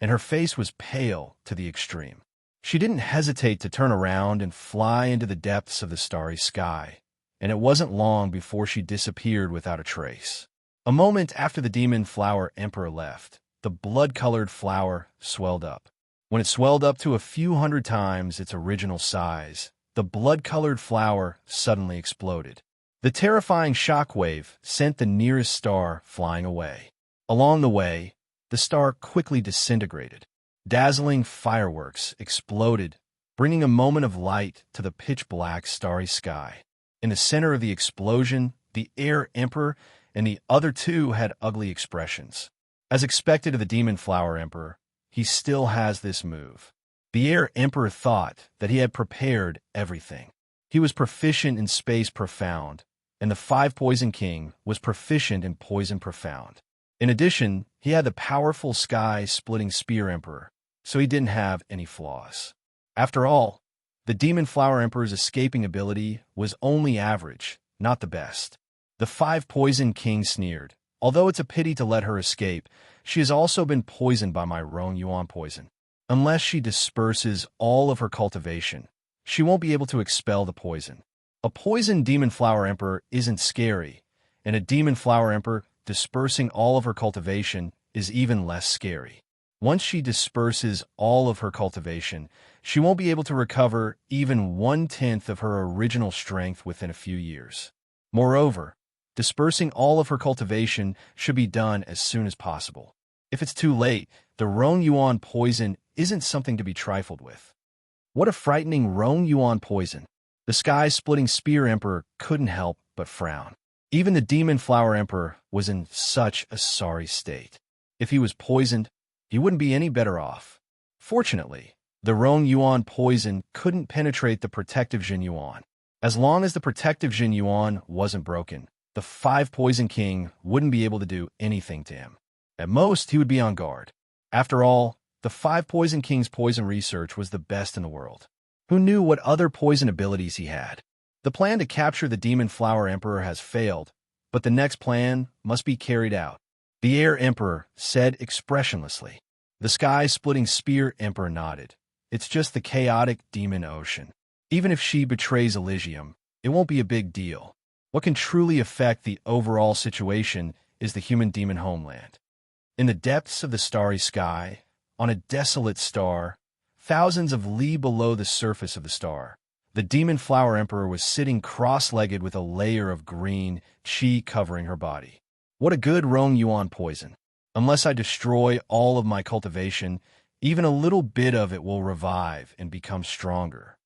and her face was pale to the extreme. She didn't hesitate to turn around and fly into the depths of the starry sky, and it wasn't long before she disappeared without a trace. A moment after the Demon Flower Emperor left, the blood-colored flower swelled up. When it swelled up to a few hundred times its original size, the blood-colored flower suddenly exploded. The terrifying shockwave sent the nearest star flying away. Along the way, the star quickly disintegrated. Dazzling fireworks exploded, bringing a moment of light to the pitch-black starry sky. In the center of the explosion, the Air Emperor and the other two had ugly expressions. As expected of the Demon Flower Emperor, he still has this move. The Air Emperor thought that he had prepared everything. He was proficient in Space Profound, and the Five Poison King was proficient in Poison Profound. In addition, he had the powerful Sky-Splitting Spear Emperor, so he didn't have any flaws. After all, the Demon Flower Emperor's escaping ability was only average, not the best. The Five Poison King sneered. Although it's a pity to let her escape, she has also been poisoned by my Rong Yuan poison. Unless she disperses all of her cultivation, she won't be able to expel the poison. A poisoned Demon Flower Emperor isn't scary, and a Demon Flower Emperor dispersing all of her cultivation is even less scary. Once she disperses all of her cultivation, she won't be able to recover even 1/10 of her original strength within a few years. Moreover, dispersing all of her cultivation should be done as soon as possible. If it's too late, the Rong Yuan poison isn't something to be trifled with. What a frightening Rong Yuan poison! The sky-splitting Spear Emperor couldn't help but frown. Even the Demon Flower Emperor was in such a sorry state. If he was poisoned, he wouldn't be any better off. Fortunately, the Rong Yuan poison couldn't penetrate the protective Jin Yuan. As long as the protective Jin Yuan wasn't broken, the Five Poison King wouldn't be able to do anything to him. At most, he would be on guard. After all, the Five Poison King's poison research was the best in the world. Who knew what other poison abilities he had? The plan to capture the Demon Flower Emperor has failed, but the next plan must be carried out. The Air Emperor said expressionlessly. The sky-splitting Spear Emperor nodded. It's just the chaotic demon ocean. Even if she betrays Elysium, it won't be a big deal. What can truly affect the overall situation is the human-demon homeland. In the depths of the starry sky, on a desolate star, thousands of li below the surface of the star, the Demon Flower Emperor was sitting cross-legged with a layer of green qi covering her body. What a good Rong Yuan poison. Unless I destroy all of my cultivation, even a little bit of it will revive and become stronger.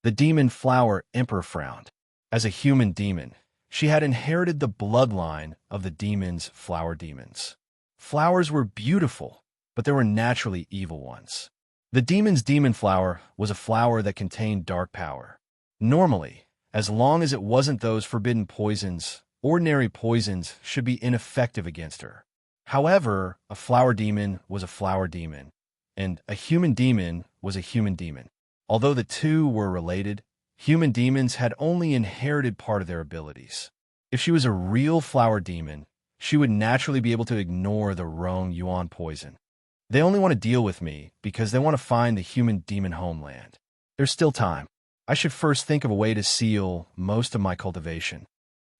The Demon Flower Emperor frowned. As a human demon, she had inherited the bloodline of the demon's flower demons. Flowers were beautiful, but there were naturally evil ones. The demon's demon flower was a flower that contained dark power. Normally, as long as it wasn't those forbidden poisons, ordinary poisons should be ineffective against her. However, a flower demon was a flower demon, and a human demon was a human demon. Although the two were related, human demons had only inherited part of their abilities. If she was a real flower demon, she would naturally be able to ignore the Rong Yuan poison. They only want to deal with me because they want to find the human demon homeland. There's still time. I should first think of a way to seal most of my cultivation.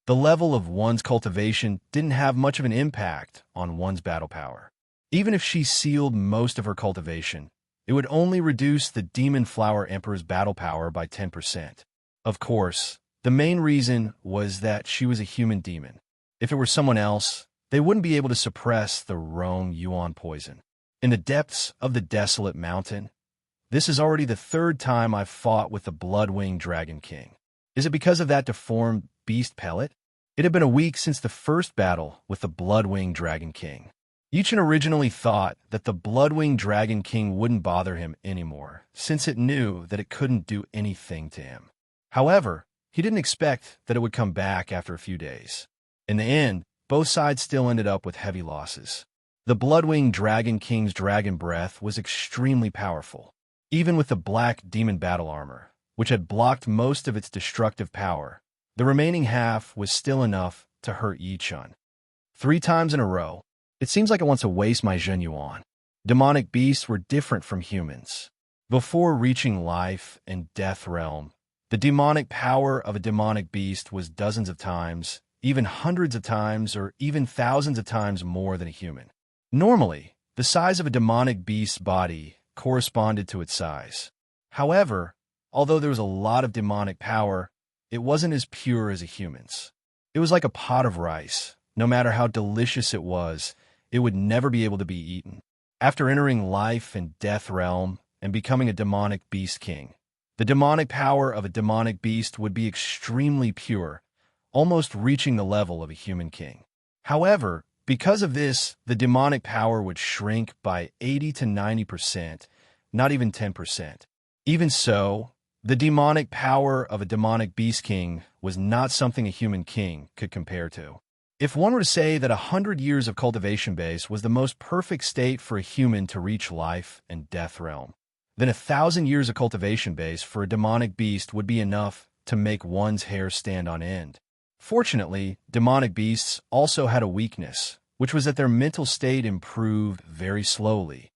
The level of one's cultivation didn't have much of an impact on one's battle power. Even if she sealed most of her cultivation, it would only reduce the Demon Flower Emperor's battle power by 10%. Of course, the main reason was that she was a human demon. If it were someone else, they wouldn't be able to suppress the Rong Yuan poison. In the depths of the desolate mountain, this is already the third time I've fought with the Blood-Winged Dragon King. Is it because of that deformed beast pellet? It had been a week since the first battle with the Blood-Winged Dragon King. Yuchen originally thought that the Blood-Winged Dragon King wouldn't bother him anymore, since it knew that it couldn't do anything to him. However, he didn't expect that it would come back after a few days. In the end, both sides still ended up with heavy losses. The Blood-Winged Dragon King's dragon breath was extremely powerful. Even with the black demon battle armor, which had blocked most of its destructive power, the remaining half was still enough to hurt Yichun. 3 times in a row, it seems like it wants to waste my Jin Yuan. Demonic beasts were different from humans. Before reaching life and death realm, the demonic power of a demonic beast was dozens of times, even hundreds of times, or even thousands of times more than a human. Normally, the size of a demonic beast's body corresponded to its size. However, although there was a lot of demonic power, it wasn't as pure as a human's. It was like a pot of rice. No matter how delicious it was, it would never be able to be eaten. After entering life and death realm and becoming a demonic beast king, the demonic power of a demonic beast would be extremely pure, almost reaching the level of a human king. However, because of this, the demonic power would shrink by 80 to 90%, not even 10%. Even so, the demonic power of a demonic beast king was not something a human king could compare to. If one were to say that 100 years of cultivation base was the most perfect state for a human to reach life and death realm, then 1,000 years of cultivation base for a demonic beast would be enough to make one's hair stand on end. Fortunately, demonic beasts also had a weakness, which was that their mental state improved very slowly,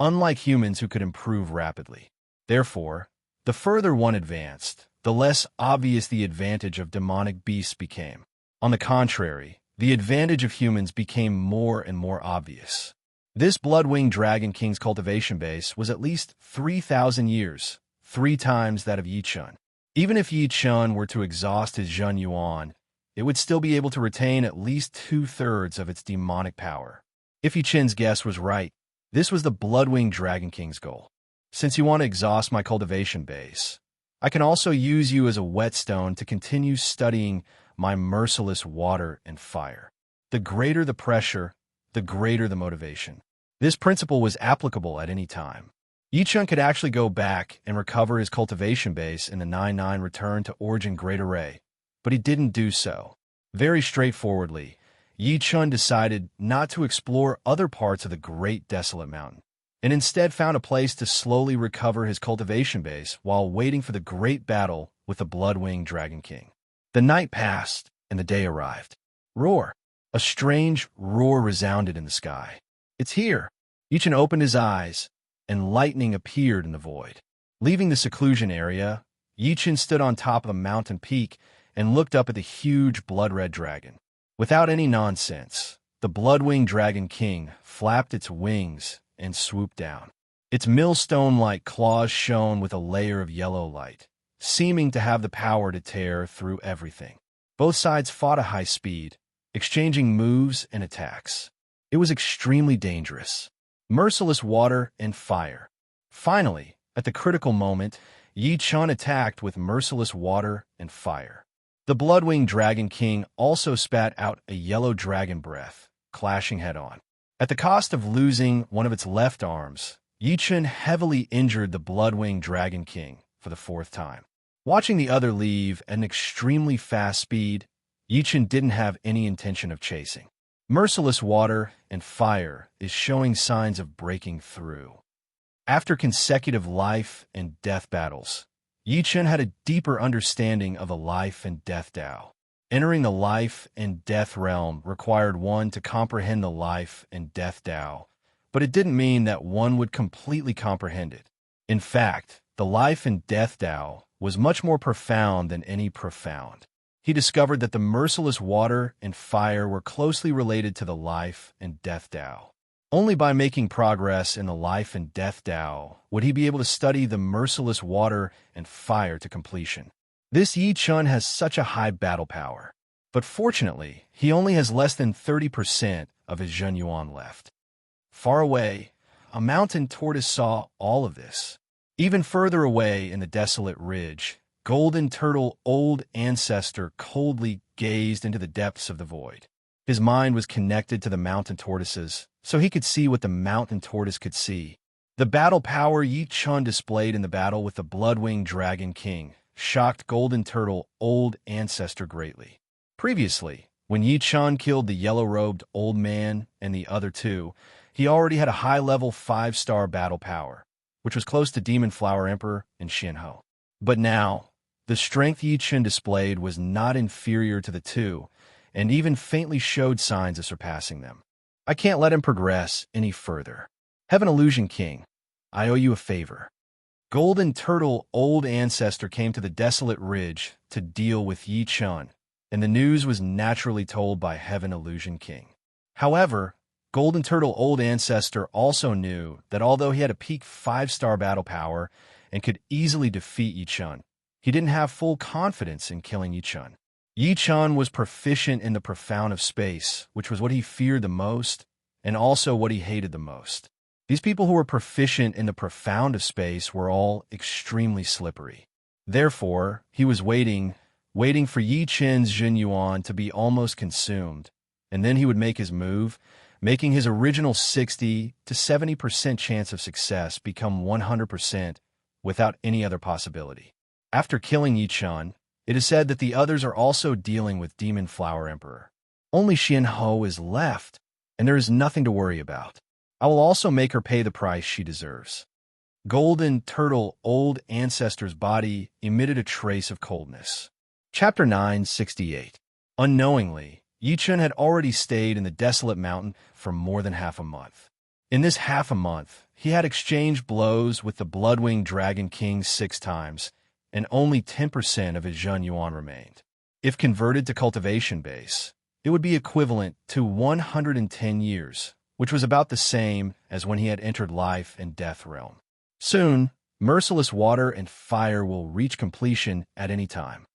unlike humans who could improve rapidly. Therefore, the further one advanced, the less obvious the advantage of demonic beasts became. On the contrary, the advantage of humans became more and more obvious. This Blood-Winged Dragon King's cultivation base was at least 3,000 years, 3 times that of Yichun. Even if Yichun were to exhaust his Jin Yuan, it would still be able to retain at least 2/3 of its demonic power. If Yichun's guess was right, this was the Blood-Winged Dragon King's goal. Since you want to exhaust my cultivation base, I can also use you as a whetstone to continue studying my merciless water and fire. The greater the pressure, the greater the motivation. This principle was applicable at any time. Yi-Chun could actually go back and recover his cultivation base in the 9-9 return to Origin Great Array, but he didn't do so. Very straightforwardly, Yi-Chun decided not to explore other parts of the Great Desolate Mountain, and instead found a place to slowly recover his cultivation base while waiting for the great battle with the Bloodwing Dragon King. The night passed, and the day arrived. Roar! A strange roar resounded in the sky. It's here! Yi-Chun opened his eyes, and lightning appeared in the void. Leaving the seclusion area, Yi-Chun stood on top of a mountain peak and looked up at the huge blood-red dragon. Without any nonsense, the Bloodwing Dragon King flapped its wings and swooped down. Its millstone-like claws shone with a layer of yellow light, seeming to have the power to tear through everything. Both sides fought at high speed, exchanging moves and attacks. It was extremely dangerous. Merciless water and fire. Finally, at the critical moment, Yi-Chun attacked with merciless water and fire. The Bloodwing Dragon King also spat out a yellow dragon breath, clashing head-on. At the cost of losing one of its left arms, Yi-Chun heavily injured the Bloodwing Dragon King for the 4th time. Watching the other leave at an extremely fast speed, Yi-Chun didn't have any intention of chasing. Merciless water and fire is showing signs of breaking through. After consecutive life and death battles, Yi-Chun had a deeper understanding of the life and death Tao. Entering the life and death realm required one to comprehend the life and death Tao, but it didn't mean that one would completely comprehend it. In fact, the life and death Tao was much more profound than any profound. He discovered that the merciless water and fire were closely related to the life and death Tao. Only by making progress in the life and death Tao would he be able to study the merciless water and fire to completion. This Yi-Chun has such a high battle power, but fortunately, he only has less than 30% of his Zhen Yuan left. Far away, a mountain tortoise saw all of this. Even further away in the desolate ridge, Golden Turtle Old Ancestor coldly gazed into the depths of the void. His mind was connected to the mountain tortoises, so he could see what the mountain tortoise could see. The battle power Yi-Chun displayed in the battle with the Bloodwing Dragon King shocked Golden Turtle Old Ancestor greatly. Previously, when Yi-Chun killed the yellow-robed old man and the other two, he already had a high-level 5-star battle power, which was close to Demon Flower Emperor and Xianhou. But now, the strength Yi-Chun displayed was not inferior to the two, and even faintly showed signs of surpassing them. I can't let him progress any further. Heaven Illusion King, I owe you a favor. Golden Turtle Old Ancestor came to the desolate ridge to deal with Yi-Chun, and the news was naturally told by Heaven Illusion King. However, Golden Turtle Old Ancestor also knew that although he had a peak 5-star battle power and could easily defeat Yi-Chun, he didn't have full confidence in killing Yi-Chun. Yi-Chun was proficient in the profound of space, which was what he feared the most, and also what he hated the most. These people who were proficient in the profound of space were all extremely slippery. Therefore, he was waiting for Yi-Chun's Zhen Yuan to be almost consumed, and then he would make his move, making his original 60 to 70% chance of success become 100% without any other possibility. After killing Yi-Chun, it is said that the others are also dealing with Demon Flower Emperor. Only Xianhou is left, and there is nothing to worry about. I will also make her pay the price she deserves. Golden Turtle Old Ancestor's body emitted a trace of coldness. Chapter 968. Unknowingly, Yi-Chun had already stayed in the desolate mountain for more than half a month. In this half a month, he had exchanged blows with the Bloodwing Dragon King 6 times, and only 10% of his Zhen Yuan remained. If converted to cultivation base, it would be equivalent to 110 years, which was about the same as when he had entered life and death realm. Soon, merciless water and fire will reach completion at any time.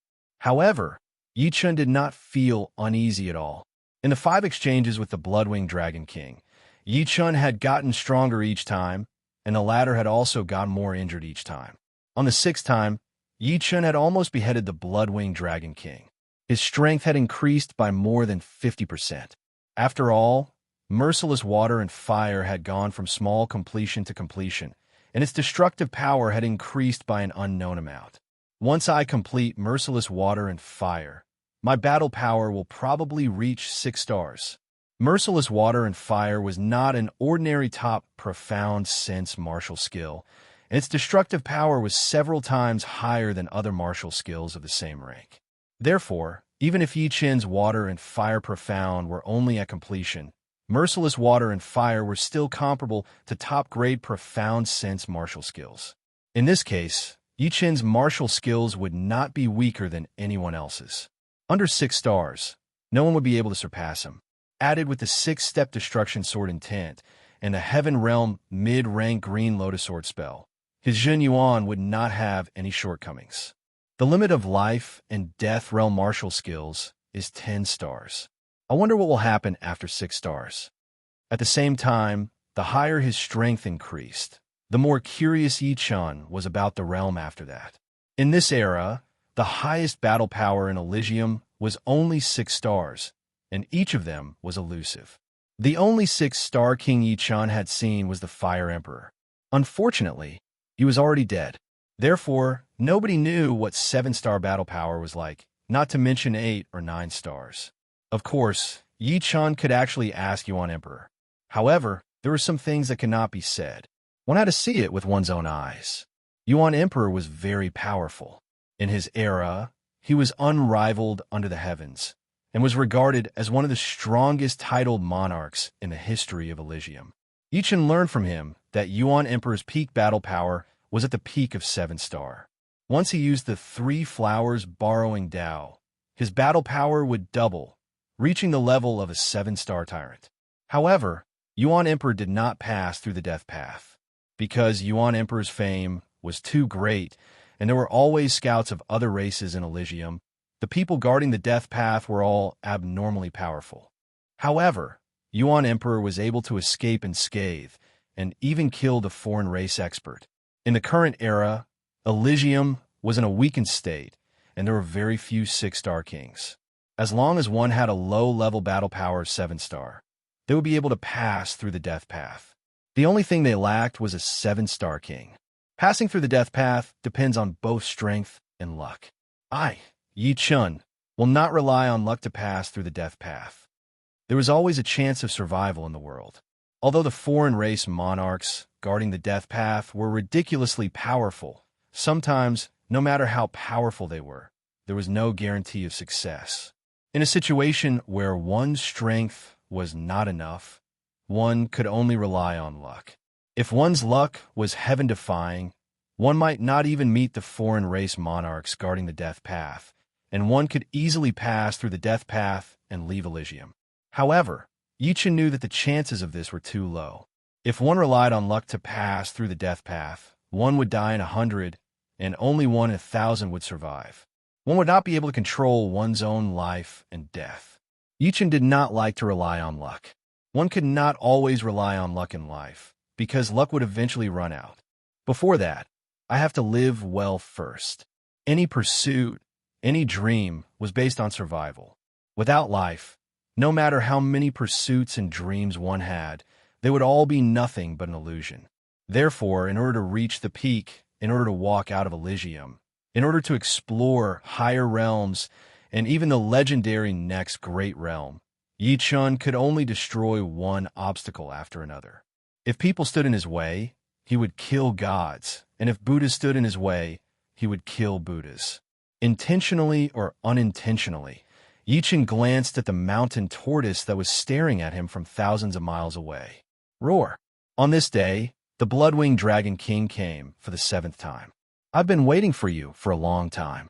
However, Yi-Chun did not feel uneasy at all. In the 5 exchanges with the Bloodwing Dragon King, Yi-Chun had gotten stronger each time, and the latter had also gotten more injured each time. On the 6th time, Yi Chun had almost beheaded the blood-winged Dragon King. His strength had increased by more than 50%. After all, merciless water and fire had gone from small completion to completion, and its destructive power had increased by an unknown amount. Once I complete merciless water and fire, my battle power will probably reach 6 stars. Merciless water and fire was not an ordinary top profound sense martial skill, and its destructive power was several times higher than other martial skills of the same rank. Therefore, even if Yi Chun's water and fire profound were only at completion, merciless water and fire were still comparable to top-grade profound sense martial skills. In this case, Yi Chun's martial skills would not be weaker than anyone else's. Under 6 stars, no one would be able to surpass him. Added with the 6-step destruction sword intent and the Heaven Realm mid-rank green lotus sword spell, his Jun Yuan would not have any shortcomings. The limit of life and death realm martial skills is 10 stars. I wonder what will happen after 6 stars. At the same time, the higher his strength increased, the more curious Yi Chun was about the realm after that. In this era, the highest battle power in Elysium was only 6 stars, and each of them was elusive. The only 6-star king Yi Chun had seen was the Fire Emperor. Unfortunately, he was already dead. Therefore, nobody knew what 7-star battle power was like, not to mention 8 or 9 stars. Of course, Yi Chun could actually ask Yuan Emperor. However, there were some things that cannot be said. One had to see it with one's own eyes. Yuan Emperor was very powerful. In his era, he was unrivaled under the heavens, and was regarded as one of the strongest titled monarchs in the history of Elysium. Yi Chun learned from him that Yuan Emperor's peak battle power was at the peak of 7-star. Once he used the 3 flowers borrowing Dao, his battle power would double, reaching the level of a 7-star tyrant. However, Yuan Emperor did not pass through the death path. Because Yuan Emperor's fame was too great, and there were always scouts of other races in Elysium, the people guarding the death path were all abnormally powerful. However, Yuan Emperor was able to escape unscathed, and even killed a foreign race expert. In the current era, Elysium was in a weakened state, and there were very few 6-star kings. As long as one had a low-level battle power of 7-star, they would be able to pass through the death path. The only thing they lacked was a 7-star king. Passing through the death path depends on both strength and luck. Yi Chun, will not rely on luck to pass through the death path. There is always a chance of survival in the world. Although the foreign race monarchs guarding the death path were ridiculously powerful, sometimes, no matter how powerful they were, there was no guarantee of success. In a situation where one's strength was not enough, one could only rely on luck. If one's luck was heaven-defying, one might not even meet the foreign race monarchs guarding the death path, and one could easily pass through the death path and leave Elysium. However, Yi Chun knew that the chances of this were too low. If one relied on luck to pass through the death path, one would die in 100, and only 1 in 1,000 would survive. One would not be able to control one's own life and death. Yi Chun did not like to rely on luck. One could not always rely on luck in life, because luck would eventually run out. Before that, I have to live well first. Any pursuit, any dream was based on survival. Without life, no matter how many pursuits and dreams one had, they would all be nothing but an illusion. Therefore, in order to reach the peak, in order to walk out of Elysium, in order to explore higher realms and even the legendary next great realm, Yi Chun could only destroy one obstacle after another. If people stood in his way, he would kill gods, and if Buddhas stood in his way, he would kill Buddhas. Intentionally or unintentionally, Yi Chun glanced at the mountain tortoise that was staring at him from thousands of miles away. Roar! On this day, the blood-winged Dragon King came for the 7th time. I've been waiting for you for a long time.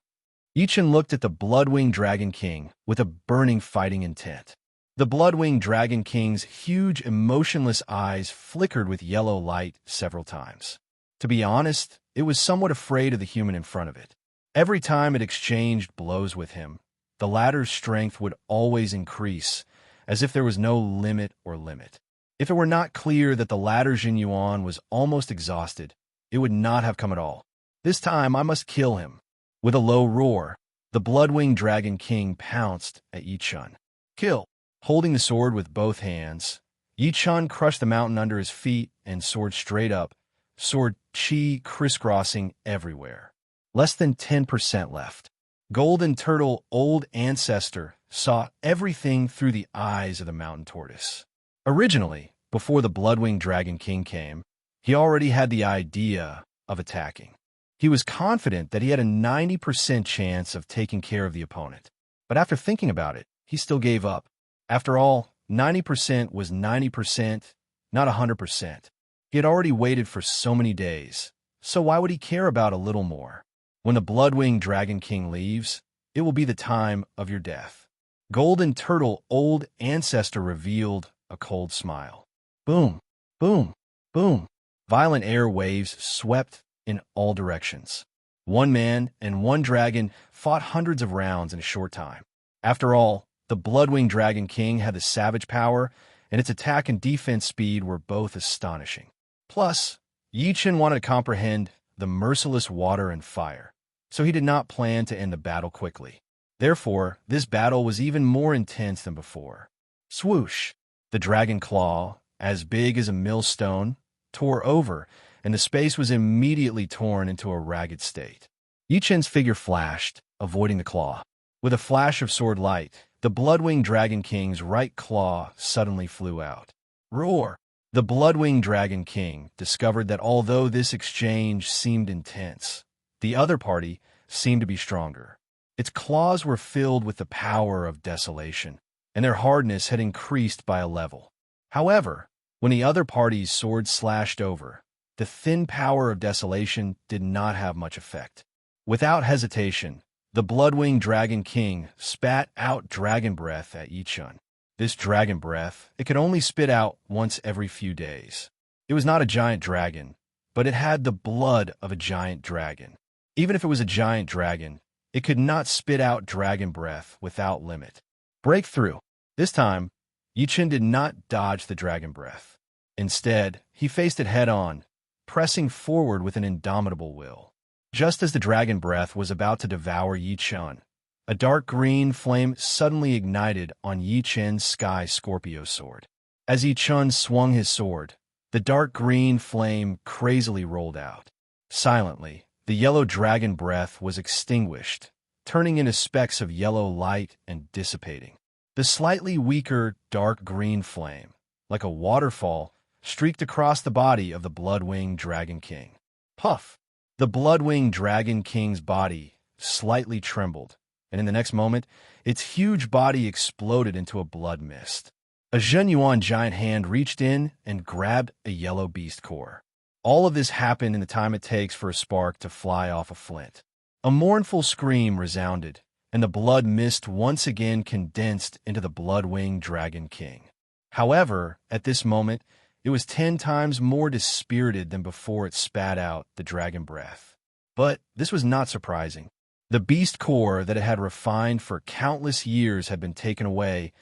Yi Chun looked at the blood-winged Dragon King with a burning fighting intent. The blood-winged Dragon King's huge, emotionless eyes flickered with yellow light several times. To be honest, it was somewhat afraid of the human in front of it. Every time it exchanged blows with him, the latter's strength would always increase, as if there was no limit or limit. If it were not clear that the latter's Jin Yuan was almost exhausted, it would not have come at all. This time I must kill him. With a low roar, the blood-winged dragon king pounced at Yi-chun. Kill! Holding the sword with both hands, Yi-chun crushed the mountain under his feet and soared straight up, sword chi crisscrossing everywhere. Less than 10% left. Golden Turtle, old ancestor, saw everything through the eyes of the mountain tortoise. Originally, before the blood-winged dragon king came, he already had the idea of attacking. He was confident that he had a 90% chance of taking care of the opponent. But after thinking about it, he still gave up. After all, 90% was 90%, not 100%. He had already waited for so many days, so why would he care about a little more? When the blood-winged dragon king leaves, it will be the time of your death. Golden Turtle, old ancestor, revealed a cold smile. Boom, boom, boom. Violent air waves swept in all directions. One man and one dragon fought hundreds of rounds in a short time. After all, the blood-winged dragon king had the savage power, and its attack and defense speed were both astonishing. Plus, Yi-chun wanted to comprehend the merciless water and fire, so he did not plan to end the battle quickly. Therefore, this battle was even more intense than before. Swoosh! The dragon claw, as big as a millstone, tore over, and the space was immediately torn into a ragged state. Yi-chun's figure flashed, avoiding the claw. With a flash of sword light, the blood-winged dragon king's right claw suddenly flew out. Roar! The blood-winged dragon king discovered that although this exchange seemed intense, the other party seemed to be stronger. Its claws were filled with the power of desolation, and their hardness had increased by a level. However, when the other party's sword slashed over, the thin power of desolation did not have much effect. Without hesitation, the blood-winged dragon king spat out dragon breath at Yi-chun. This dragon breath, it could only spit out once every few days. It was not a giant dragon, but it had the blood of a giant dragon. Even if it was a giant dragon, it could not spit out dragon breath without limit. Breakthrough. This time, Yi-chun did not dodge the dragon breath. Instead, he faced it head-on, pressing forward with an indomitable will. Just as the dragon breath was about to devour Yi-chun, a dark green flame suddenly ignited on Yi-chun's sky Scorpio sword. As Yi-chun swung his sword, the dark green flame crazily rolled out. Silently, the yellow dragon breath was extinguished, turning into specks of yellow light and dissipating. The slightly weaker dark green flame, like a waterfall, streaked across the body of the blood-winged dragon king. Puff! The blood-winged dragon king's body slightly trembled, and in the next moment, its huge body exploded into a blood mist. A Zhenyuan giant hand reached in and grabbed a yellow beast core. All of this happened in the time it takes for a spark to fly off a flint. A mournful scream resounded, and the blood mist once again condensed into the blood-winged dragon king. However, at this moment, it was 10 times more dispirited than before it spat out the dragon breath. But this was not surprising. The beast core that it had refined for countless years had been taken away,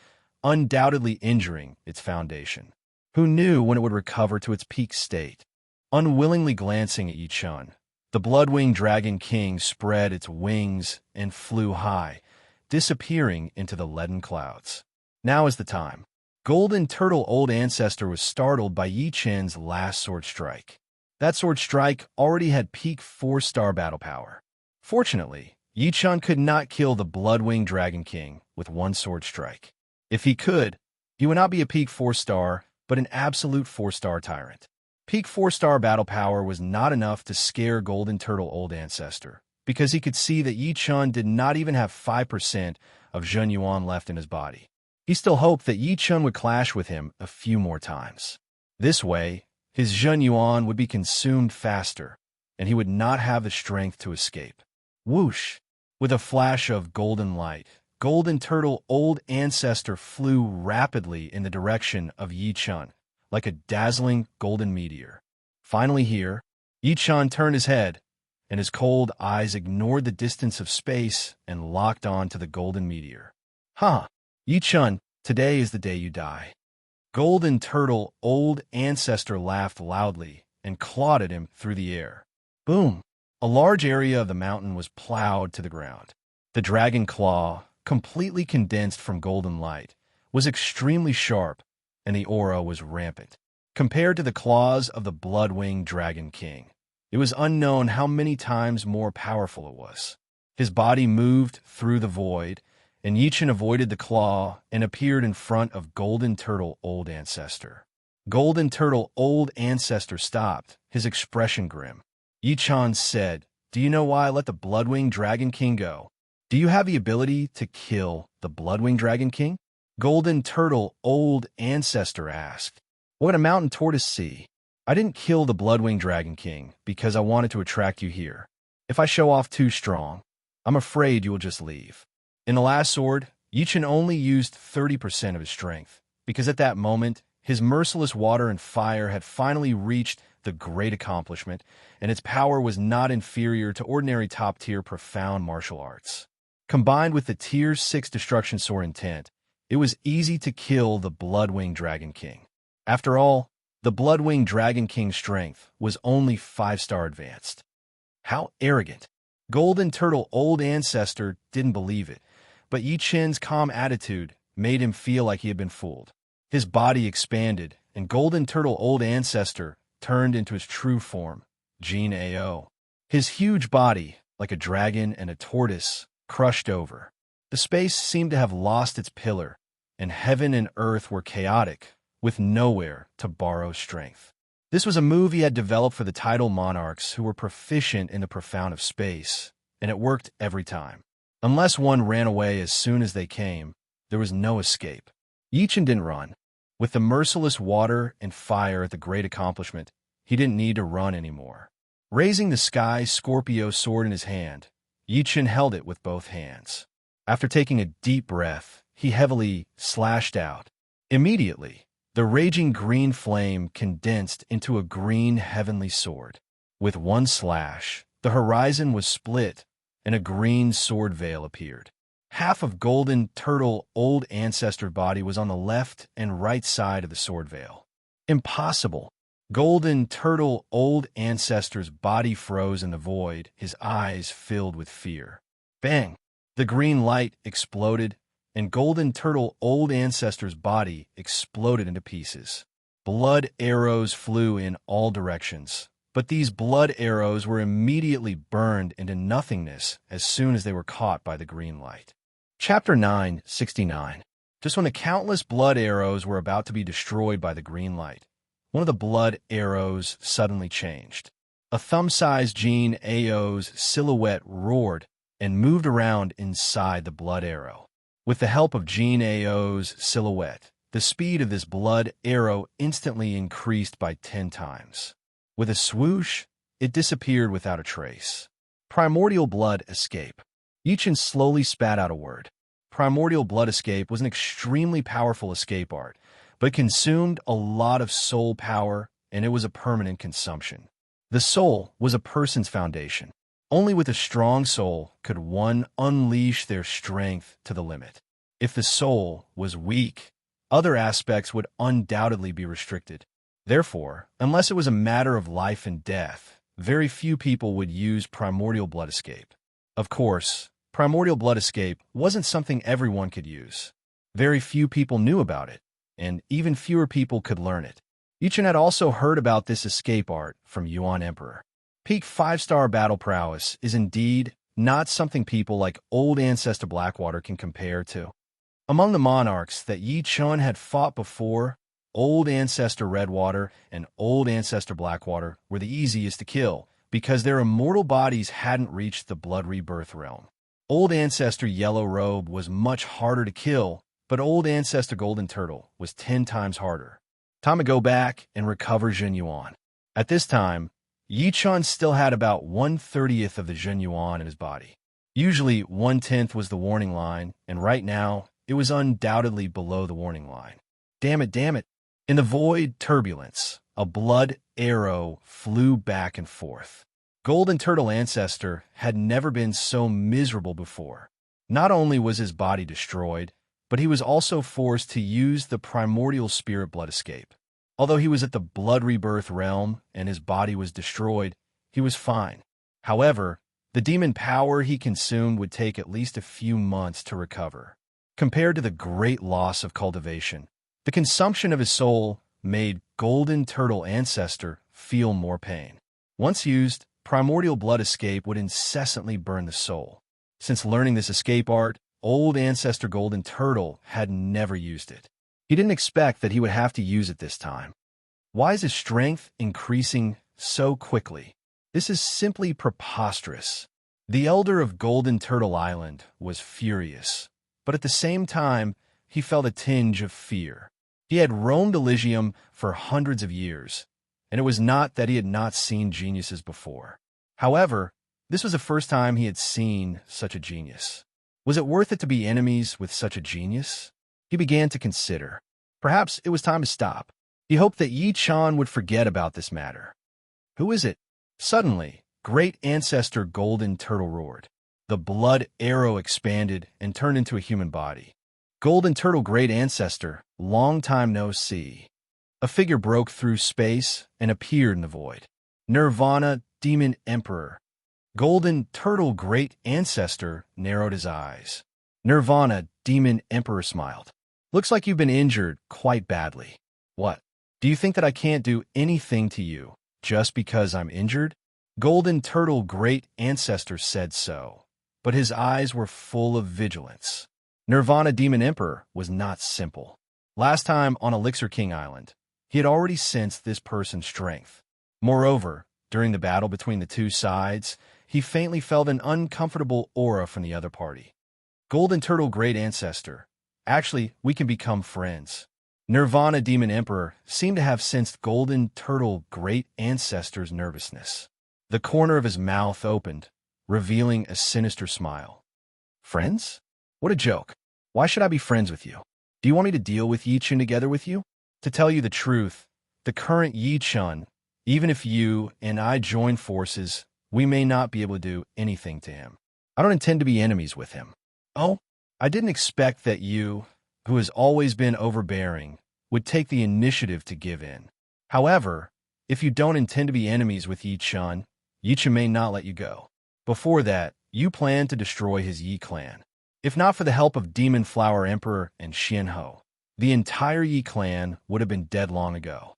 undoubtedly injuring its foundation. Who knew when it would recover to its peak state? Unwillingly glancing at Yi-chun, the blood-winged dragon king spread its wings and flew high, disappearing into the leaden clouds. Now is the time. Golden Turtle, old ancestor, was startled by Yi-chun's last sword strike. That sword strike already had peak 4-star battle power. Fortunately, Yi-chun could not kill the blood-winged dragon king with one sword strike. If he could, he would not be a peak 4-star, but an absolute 4-star tyrant. Peak 4-star battle power was not enough to scare Golden Turtle, old ancestor, because he could see that Yi-chun did not even have 5% of Zhenyuan left in his body. He still hoped that Yi-chun would clash with him a few more times. This way, his Zhenyuan would be consumed faster, and he would not have the strength to escape. Whoosh! With a flash of golden light, Golden Turtle, old ancestor, flew rapidly in the direction of Yi-chun, like a dazzling golden meteor. Finally here, Yi-chun turned his head, and his cold eyes ignored the distance of space and locked on to the golden meteor. Huh! Yi-chun, today is the day you die. Golden Turtle, old ancestor, laughed loudly and clawed at him through the air. Boom! A large area of the mountain was plowed to the ground. The dragon claw, completely condensed from golden light, was extremely sharp, and the aura was rampant. Compared to the claws of the blood-winged dragon king, it was unknown how many times more powerful it was. His body moved through the void, and Yichen avoided the claw and appeared in front of Golden Turtle Old Ancestor. Golden Turtle Old Ancestor stopped, his expression grim. Yichen said, "Do you know why I let the Bloodwing Dragon King go? Do you have the ability to kill the Bloodwing Dragon King?" Golden Turtle Old Ancestor asked. "What a mountain tortoise see? I didn't kill the Bloodwing Dragon King because I wanted to attract you here. If I show off too strong, I'm afraid you will just leave." In the last sword, Yichen only used 30% of his strength, because at that moment, his merciless water and fire had finally reached the great accomplishment, and its power was not inferior to ordinary top-tier profound martial arts. Combined with the Tier 6 Destruction Sword intent, it was easy to kill the Bloodwing Dragon King. After all, the Bloodwing Dragon King's strength was only 5-star advanced. How arrogant! Golden Turtle Old Ancestor didn't believe it, but Yichen's calm attitude made him feel like he had been fooled. His body expanded, and Golden Turtle Old Ancestor turned into his true form, Jin Ao. His huge body, like a dragon and a tortoise, crushed over. The space seemed to have lost its pillar, and heaven and earth were chaotic, with nowhere to borrow strength. This was a move he had developed for the tidal monarchs who were proficient in the profound of space, and it worked every time. Unless one ran away as soon as they came, there was no escape. Yichen didn't run. With the merciless water and fire at the great accomplishment, he didn't need to run anymore. Raising the Sky Scorpio sword in his hand, Yichen held it with both hands. After taking a deep breath, he heavily slashed out. Immediately, the raging green flame condensed into a green heavenly sword. With one slash, the horizon was split, and a green sword veil appeared. Half of Golden Turtle Old Ancestor's body was on the left and right side of the sword veil. Impossible! Golden Turtle Old Ancestor's body froze in the void, his eyes filled with fear. Bang! The green light exploded, and Golden Turtle Old Ancestor's body exploded into pieces. Blood arrows flew in all directions, but these blood arrows were immediately burned into nothingness as soon as they were caught by the green light. Chapter 969. Just when the countless blood arrows were about to be destroyed by the green light, one of the blood arrows suddenly changed. A thumb-sized Jin Ao's silhouette roared and moved around inside the blood arrow. With the help of Jin Ao's silhouette, the speed of this blood arrow instantly increased by 10 times. With a swoosh, it disappeared without a trace. Primordial blood escape. Yichen slowly spat out a word. Primordial blood escape was an extremely powerful escape art, but it consumed a lot of soul power, and it was a permanent consumption. The soul was a person's foundation. Only with a strong soul could one unleash their strength to the limit. If the soul was weak, other aspects would undoubtedly be restricted. Therefore, unless it was a matter of life and death, very few people would use primordial blood escape. Of course, primordial blood escape wasn't something everyone could use. Very few people knew about it, and even fewer people could learn it. Yichen had also heard about this escape art from Yuan Emperor. Peak 5-star battle prowess is indeed not something people like Old Ancestor Blackwater can compare to. Among the monarchs that Yichen had fought before, Old Ancestor Redwater and Old Ancestor Blackwater were the easiest to kill because their immortal bodies hadn't reached the Blood Rebirth realm. Old Ancestor Yellow Robe was much harder to kill, but Old Ancestor Golden Turtle was 10 times harder. Time to go back and recover Jin Yuan. At this time, Yichen still had about 1/30th of the Jin Yuan in his body. Usually 1/10 was the warning line, and right now, it was undoubtedly below the warning line. Damn it, damn it. In the void turbulence, a blood arrow flew back and forth. Golden Turtle Ancestor had never been so miserable before. Not only was his body destroyed, but he was also forced to use the primordial spirit blood escape. Although he was at the Blood Rebirth realm and his body was destroyed, he was fine. However, the demon power he consumed would take at least a few months to recover. Compared to the great loss of cultivation, the consumption of his soul made Golden Turtle Ancestor feel more pain. Once used, primordial blood escape would incessantly burn the soul. Since learning this escape art, old Ancestor Golden Turtle had never used it. He didn't expect that he would have to use it this time. Why is his strength increasing so quickly? This is simply preposterous. The Elder of Golden Turtle Island was furious, but at the same time, he felt a tinge of fear. He had roamed Elysium for hundreds of years, and it was not that he had not seen geniuses before. However, this was the first time he had seen such a genius. Was it worth it to be enemies with such a genius? He began to consider. Perhaps it was time to stop. He hoped that Yi Chan would forget about this matter. Who is it? Suddenly, Great Ancestor Golden Turtle roared. The blood arrow expanded and turned into a human body. Golden Turtle Great Ancestor, long time no see. A figure broke through space and appeared in the void. Nirvana, Demon Emperor. Golden Turtle Great Ancestor narrowed his eyes. Nirvana, Demon Emperor smiled. Looks like you've been injured quite badly. What? Do you think that I can't do anything to you just because I'm injured? Golden Turtle Great Ancestor said so, but his eyes were full of vigilance. Nirvana Demon Emperor was not simple. Last time on Elixir King Island, he had already sensed this person's strength. Moreover, during the battle between the two sides, he faintly felt an uncomfortable aura from the other party. Golden Turtle Great Ancestor. Actually, we can become friends. Nirvana Demon Emperor seemed to have sensed Golden Turtle Great Ancestor's nervousness. The corner of his mouth opened, revealing a sinister smile. Friends? What a joke. Why should I be friends with you? Do you want me to deal with Yi Chun together with you? To tell you the truth, the current Yi Chun, even if you and I join forces, we may not be able to do anything to him. I don't intend to be enemies with him. Oh, I didn't expect that you, who has always been overbearing, would take the initiative to give in. However, if you don't intend to be enemies with Yi Chun may not let you go. Before that, you plan to destroy his Yi clan. If not for the help of Demon Flower Emperor and Xianhou, the entire Yi clan would have been dead long ago.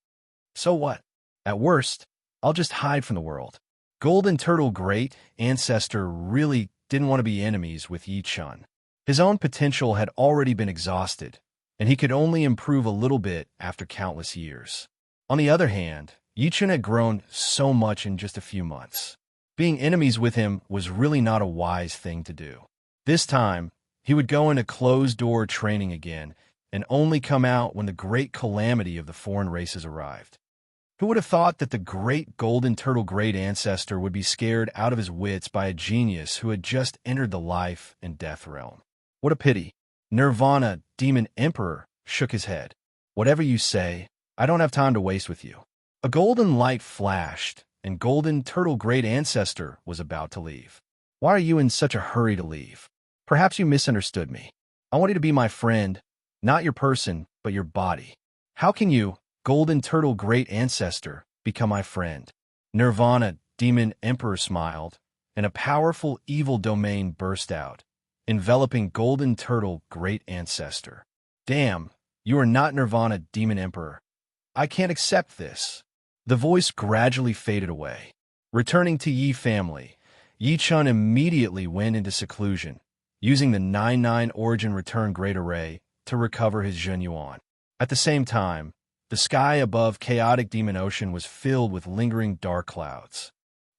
So what? At worst, I'll just hide from the world. Golden Turtle Great Ancestor really didn't want to be enemies with Yi Chun. His own potential had already been exhausted, and he could only improve a little bit after countless years. On the other hand, Yi Chun had grown so much in just a few months. Being enemies with him was really not a wise thing to do. This time, he would go into closed-door training again and only come out when the great calamity of the foreign races arrived. Who would have thought that the great Golden Turtle Great Ancestor would be scared out of his wits by a genius who had just entered the life and death realm? What a pity. Nirvana, Demon Emperor, shook his head. Whatever you say, I don't have time to waste with you. A golden light flashed, and Golden Turtle Great Ancestor was about to leave. Why are you in such a hurry to leave? Perhaps you misunderstood me. I want you to be my friend, not your person, but your body. How can you, Golden Turtle Great Ancestor, become my friend? Nirvana, Demon Emperor smiled, and a powerful evil domain burst out, enveloping Golden Turtle Great Ancestor. Damn, you are not Nirvana, Demon Emperor. I can't accept this. The voice gradually faded away. Returning to Yi family, Yi Chun immediately went into seclusion, using the 9-9 Origin Return Great Array to recover his Zhen Yuan. At the same time, the sky above Chaotic Demon Ocean was filled with lingering dark clouds.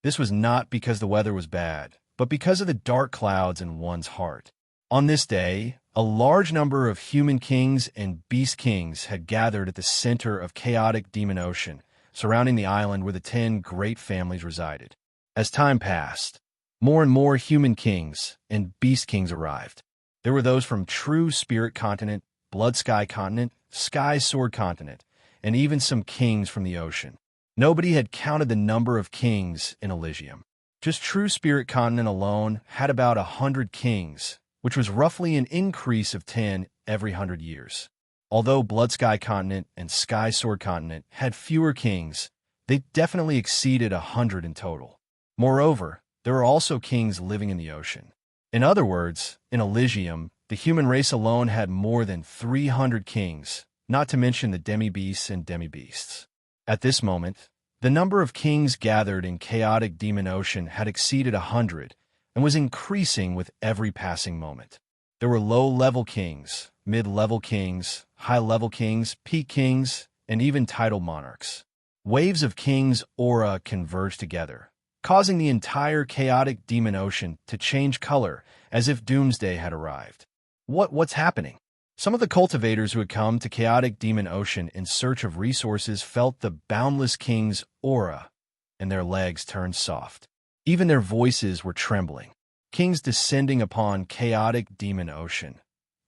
This was not because the weather was bad, but because of the dark clouds in one's heart. On this day, a large number of human kings and beast kings had gathered at the center of Chaotic Demon Ocean, surrounding the island where the 10 great families resided. As time passed, more and more human kings and beast kings arrived. There were those from True Spirit Continent, Blood Sky Continent, Sky Sword Continent, and even some kings from the ocean. Nobody had counted the number of kings in Elysium. Just True Spirit Continent alone had about 100 kings, which was roughly an increase of 10 every 100 years. Although Blood Sky Continent and Sky Sword Continent had fewer kings, they definitely exceeded 100 in total. Moreover, there are also kings living in the ocean. In other words, in Elysium, the human race alone had more than 300 kings, not to mention the demi-beasts and demi-beasts. At this moment, the number of kings gathered in chaotic demon ocean had exceeded 100 and was increasing with every passing moment. There were low-level kings, mid-level kings, high-level kings, peak kings, and even titled monarchs. Waves of kings' aura converged together, causing the entire chaotic demon ocean to change color as if doomsday had arrived. What's happening? Some of the cultivators who had come to chaotic demon ocean in search of resources felt the boundless king's aura, and their legs turned soft. Even their voices were trembling. Kings descending upon chaotic demon ocean.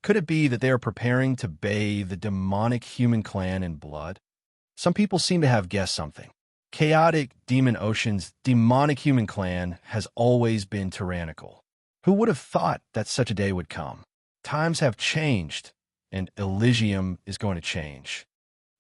Could it be that they are preparing to bathe the demonic human clan in blood? Some people seem to have guessed something. Chaotic demon ocean's demonic human clan has always been tyrannical. Who would have thought that such a day would come? Times have changed, and Elysium is going to change.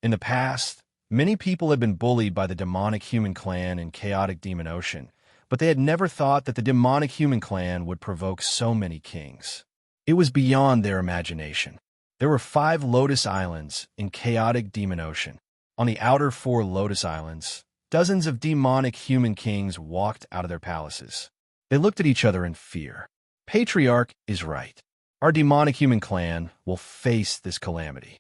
In the past, many people had been bullied by the demonic human clan in chaotic demon ocean, but they had never thought that the demonic human clan would provoke so many kings. It was beyond their imagination. There were 5 Lotus Islands in chaotic demon ocean. On the outer 4 Lotus Islands, dozens of demonic human kings walked out of their palaces. They looked at each other in fear. Patriarch is right. Our demonic human clan will face this calamity.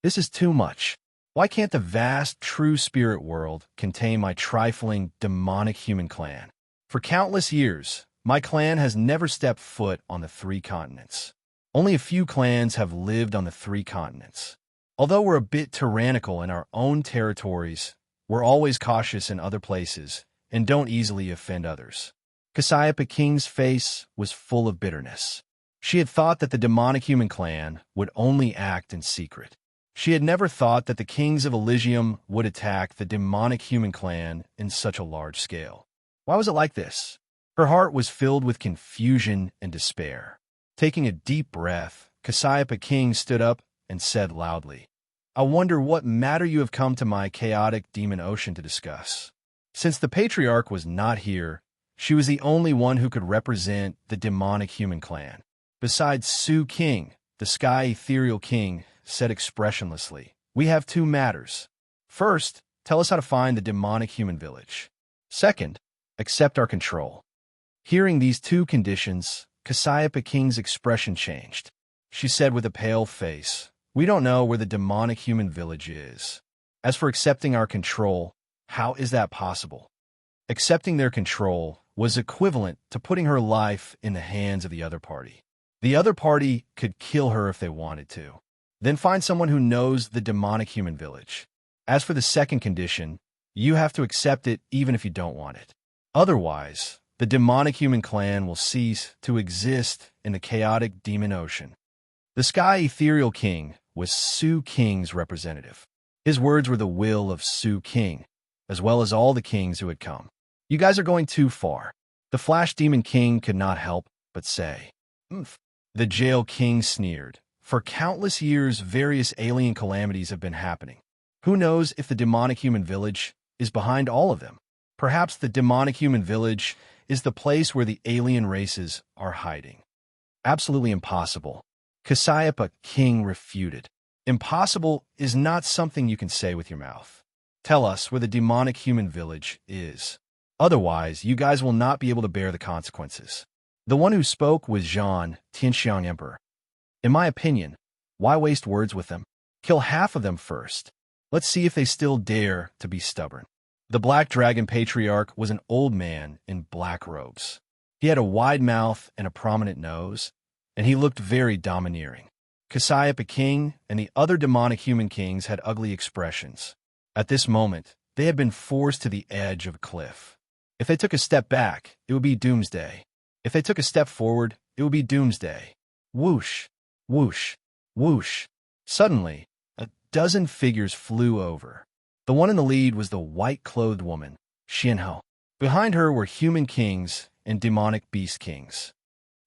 This is too much. Why can't the vast, true spirit world contain my trifling, demonic human clan? For countless years, my clan has never stepped foot on the 3 continents. Only a few clans have lived on the 3 continents. Although we're a bit tyrannical in our own territories, we're always cautious in other places and don't easily offend others. Cassiopeia King's face was full of bitterness. She had thought that the demonic human clan would only act in secret. She had never thought that the kings of Elysium would attack the demonic human clan in such a large scale. Why was it like this? Her heart was filled with confusion and despair. Taking a deep breath, Cassiopeia King stood up and said loudly, "I wonder what matter you have come to my chaotic demon ocean to discuss." Since the patriarch was not here, she was the only one who could represent the demonic human clan. Besides Su King, the Sky Ethereal King said expressionlessly, "We have 2 matters. First, tell us how to find the demonic human village. Second, accept our control." Hearing these 2 conditions, Cassiopeia King's expression changed. She said with a pale face, "We don't know where the demonic human village is. As for accepting our control, how is that possible?" Accepting their control was equivalent to putting her life in the hands of the other party. The other party could kill her if they wanted to. Then find someone who knows the demonic human village. As for the second condition, you have to accept it even if you don't want it. Otherwise, the demonic human clan will cease to exist in the chaotic demon ocean. The Sky Ethereal King was Su King's representative. His words were the will of Su King, as well as all the kings who had come. "You guys are going too far." The Flash Demon King could not help but say, "Umph." The Jail King sneered. For countless years, various alien calamities have been happening. Who knows if the demonic human village is behind all of them? Perhaps the demonic human village is the place where the alien races are hiding. Absolutely impossible. Cassiopeia King refuted. Impossible is not something you can say with your mouth. Tell us where the demonic human village is. Otherwise, you guys will not be able to bear the consequences. The one who spoke was Zhang Tianxiang Emperor. In my opinion, why waste words with them? Kill half of them first. Let's see if they still dare to be stubborn. The Black Dragon Patriarch was an old man in black robes. He had a wide mouth and a prominent nose, and he looked very domineering. Cassiopeia King and the other demonic human kings had ugly expressions. At this moment, they had been forced to the edge of a cliff. If they took a step back, it would be doomsday. If they took a step forward, it would be doomsday. Whoosh, whoosh, whoosh. Suddenly, a dozen figures flew over. The one in the lead was the white-clothed woman, Xianhou. Behind her were human kings and demonic beast kings.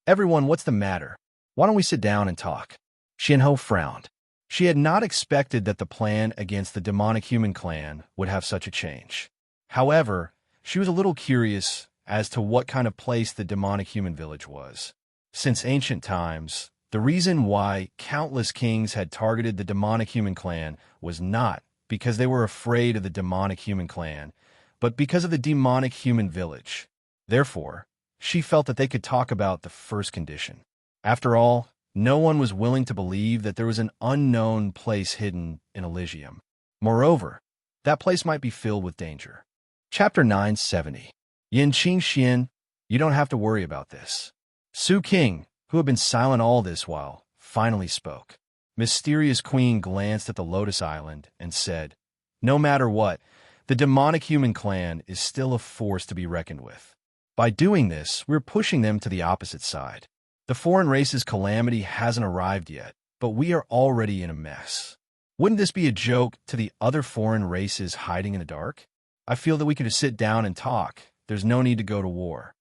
"Everyone, what's the matter? Why don't we sit down and talk?" Xianhou frowned. She had not expected that the plan against the demonic human clan would have such a change. However, she was a little curious as to what kind of place the demonic human village was. Since ancient times, the reason why countless kings had targeted the demonic human clan was not because they were afraid of the demonic human clan, but because of the demonic human village. Therefore, she felt that they could talk about the first condition. After all, no one was willing to believe that there was an unknown place hidden in Elysium. Moreover, that place might be filled with danger. Chapter 970. Yin Qing Xian, you don't have to worry about this. Su King, who had been silent all this while, finally spoke. Mysterious Queen glanced at the Lotus Island and said, "No matter what, the demonic human clan is still a force to be reckoned with. By doing this, we're pushing them to the opposite side. The foreign race's calamity hasn't arrived yet, but we are already in a mess. Wouldn't this be a joke to the other foreign races hiding in the dark? I feel that we could just sit down and talk. There's no need to go to war."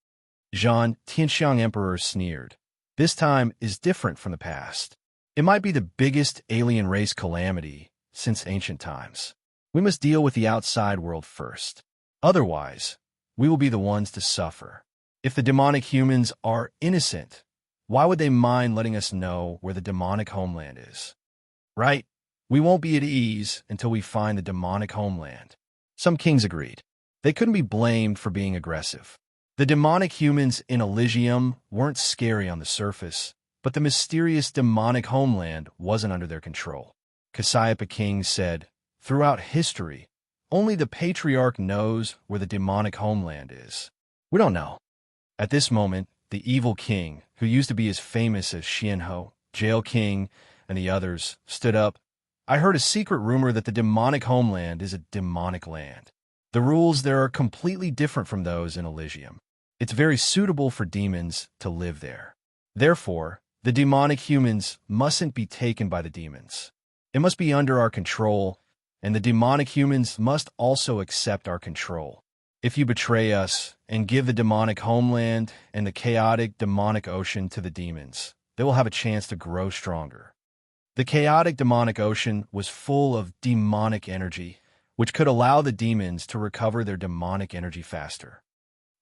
Zhan, Tianxiang Emperor, sneered. "This time is different from the past. It might be the biggest alien race calamity since ancient times. We must deal with the outside world first. Otherwise, we will be the ones to suffer. If the demonic humans are innocent, why would they mind letting us know where the demonic homeland is? Right? We won't be at ease until we find the demonic homeland." Some kings agreed. They couldn't be blamed for being aggressive. The demonic humans in Elysium weren't scary on the surface, but the mysterious demonic homeland wasn't under their control. Cassiopeia King said, "Throughout history, only the Patriarch knows where the demonic homeland is. We don't know." At this moment, the evil king, who used to be as famous as Xianhou, Jail King, and the others, stood up. "I heard a secret rumor that the demonic homeland is a demonic land. The rules there are completely different from those in Elysium. It's very suitable for demons to live there. Therefore, the demonic humans mustn't be taken by the demons. It must be under our control, and the demonic humans must also accept our control. If you betray us and give the demonic homeland and the chaotic demonic ocean to the demons, they will have a chance to grow stronger." The chaotic demonic ocean was full of demonic energy, which could allow the demons to recover their demonic energy faster.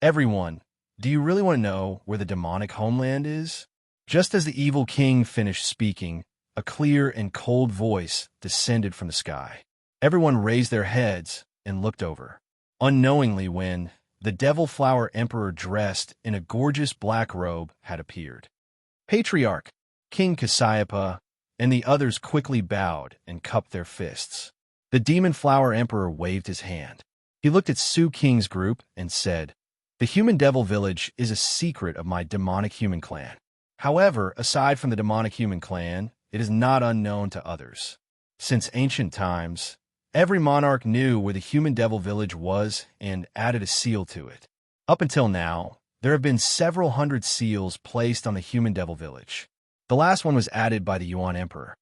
"Everyone, do you really want to know where the demonic homeland is?" Just as the evil king finished speaking, a clear and cold voice descended from the sky. Everyone raised their heads and looked over, unknowingly when the Devil Flower Emperor dressed in a gorgeous black robe had appeared. Patriarch, King Cassiopeia, and the others quickly bowed and cupped their fists. The Demon Flower Emperor waved his hand. He looked at Su King's group and said, "The Human Devil Village is a secret of my demonic human clan. However, aside from the demonic human clan, it is not unknown to others. Since ancient times, every monarch knew where the Human Devil Village was and added a seal to it. Up until now, there have been several hundred seals placed on the Human Devil Village. The last one was added by the Yuan Emperor.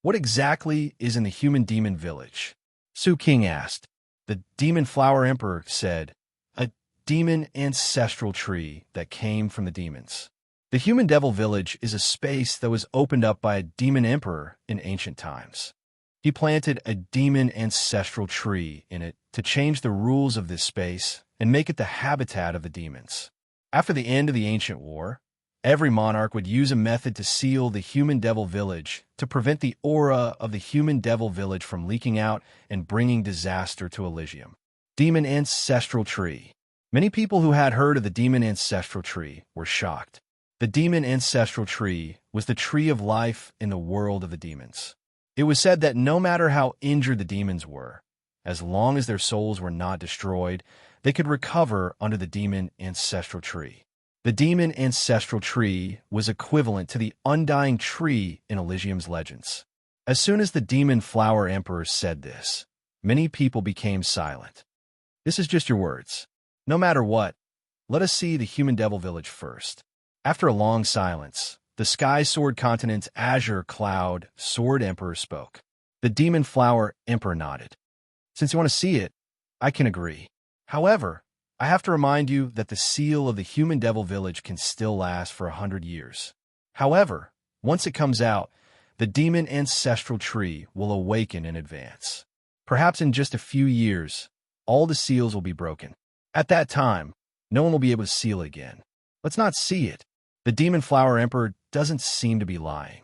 What exactly is in the Human Demon Village?" Su King asked. The Demon Flower Emperor said, "A demon ancestral tree that came from the demons. The Human Devil Village is a space that was opened up by a demon emperor in ancient times. He planted a demon ancestral tree in it to change the rules of this space and make it the habitat of the demons. After the end of the ancient war, every monarch would use a method to seal the Human Devil Village to prevent the aura of the Human Devil Village from leaking out and bringing disaster to Elysium. Demon Ancestral Tree. Many people who had heard of the Demon Ancestral Tree were shocked. The Demon Ancestral Tree was the tree of life in the world of the demons. It was said that no matter how injured the demons were, as long as their souls were not destroyed, they could recover under the Demon Ancestral Tree. The Demon Ancestral Tree was equivalent to the undying tree in Elysium's legends. As soon as the Demon Flower Emperor said this, many people became silent. "This is just your words. No matter what, let us see the Human Devil Village first." After a long silence, the Sky Sword Continent's Azure Cloud Sword Emperor spoke. The Demon Flower Emperor nodded. "Since you want to see it, I can agree. However, I have to remind you that the seal of the Human Devil Village can still last for 100 years. However, once it comes out, the Demon Ancestral Tree will awaken in advance. Perhaps in just a few years, all the seals will be broken. At that time, no one will be able to seal it again. Let's not see it. The Demon Flower Emperor doesn't seem to be lying.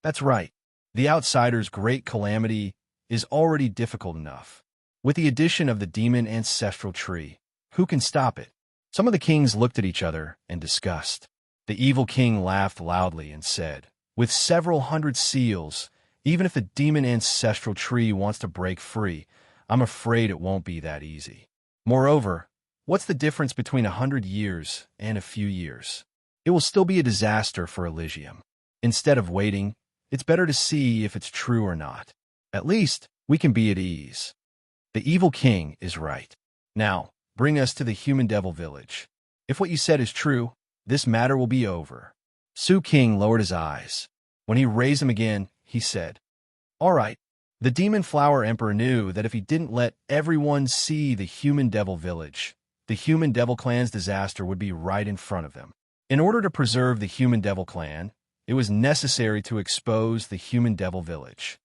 That's right. The outsider's great calamity is already difficult enough. With the addition of the demon ancestral tree, who can stop it? Some of the kings looked at each other in disgust. The evil king laughed loudly and said, "With several hundred seals, even if the demon ancestral tree wants to break free, I'm afraid it won't be that easy. Moreover, what's the difference between 100 years and a few years? It will still be a disaster for Elysium. Instead of waiting, it's better to see if it's true or not. At least, we can be at ease." The evil king is right. Now, bring us to the human devil village. If what you said is true, this matter will be over. Su King lowered his eyes. When he raised them again, he said, "All right." The Demon Flower Emperor knew that if he didn't let everyone see the human devil village, the human devil clan's disaster would be right in front of them. In order to preserve the human devil clan, it was necessary to expose the human devil village.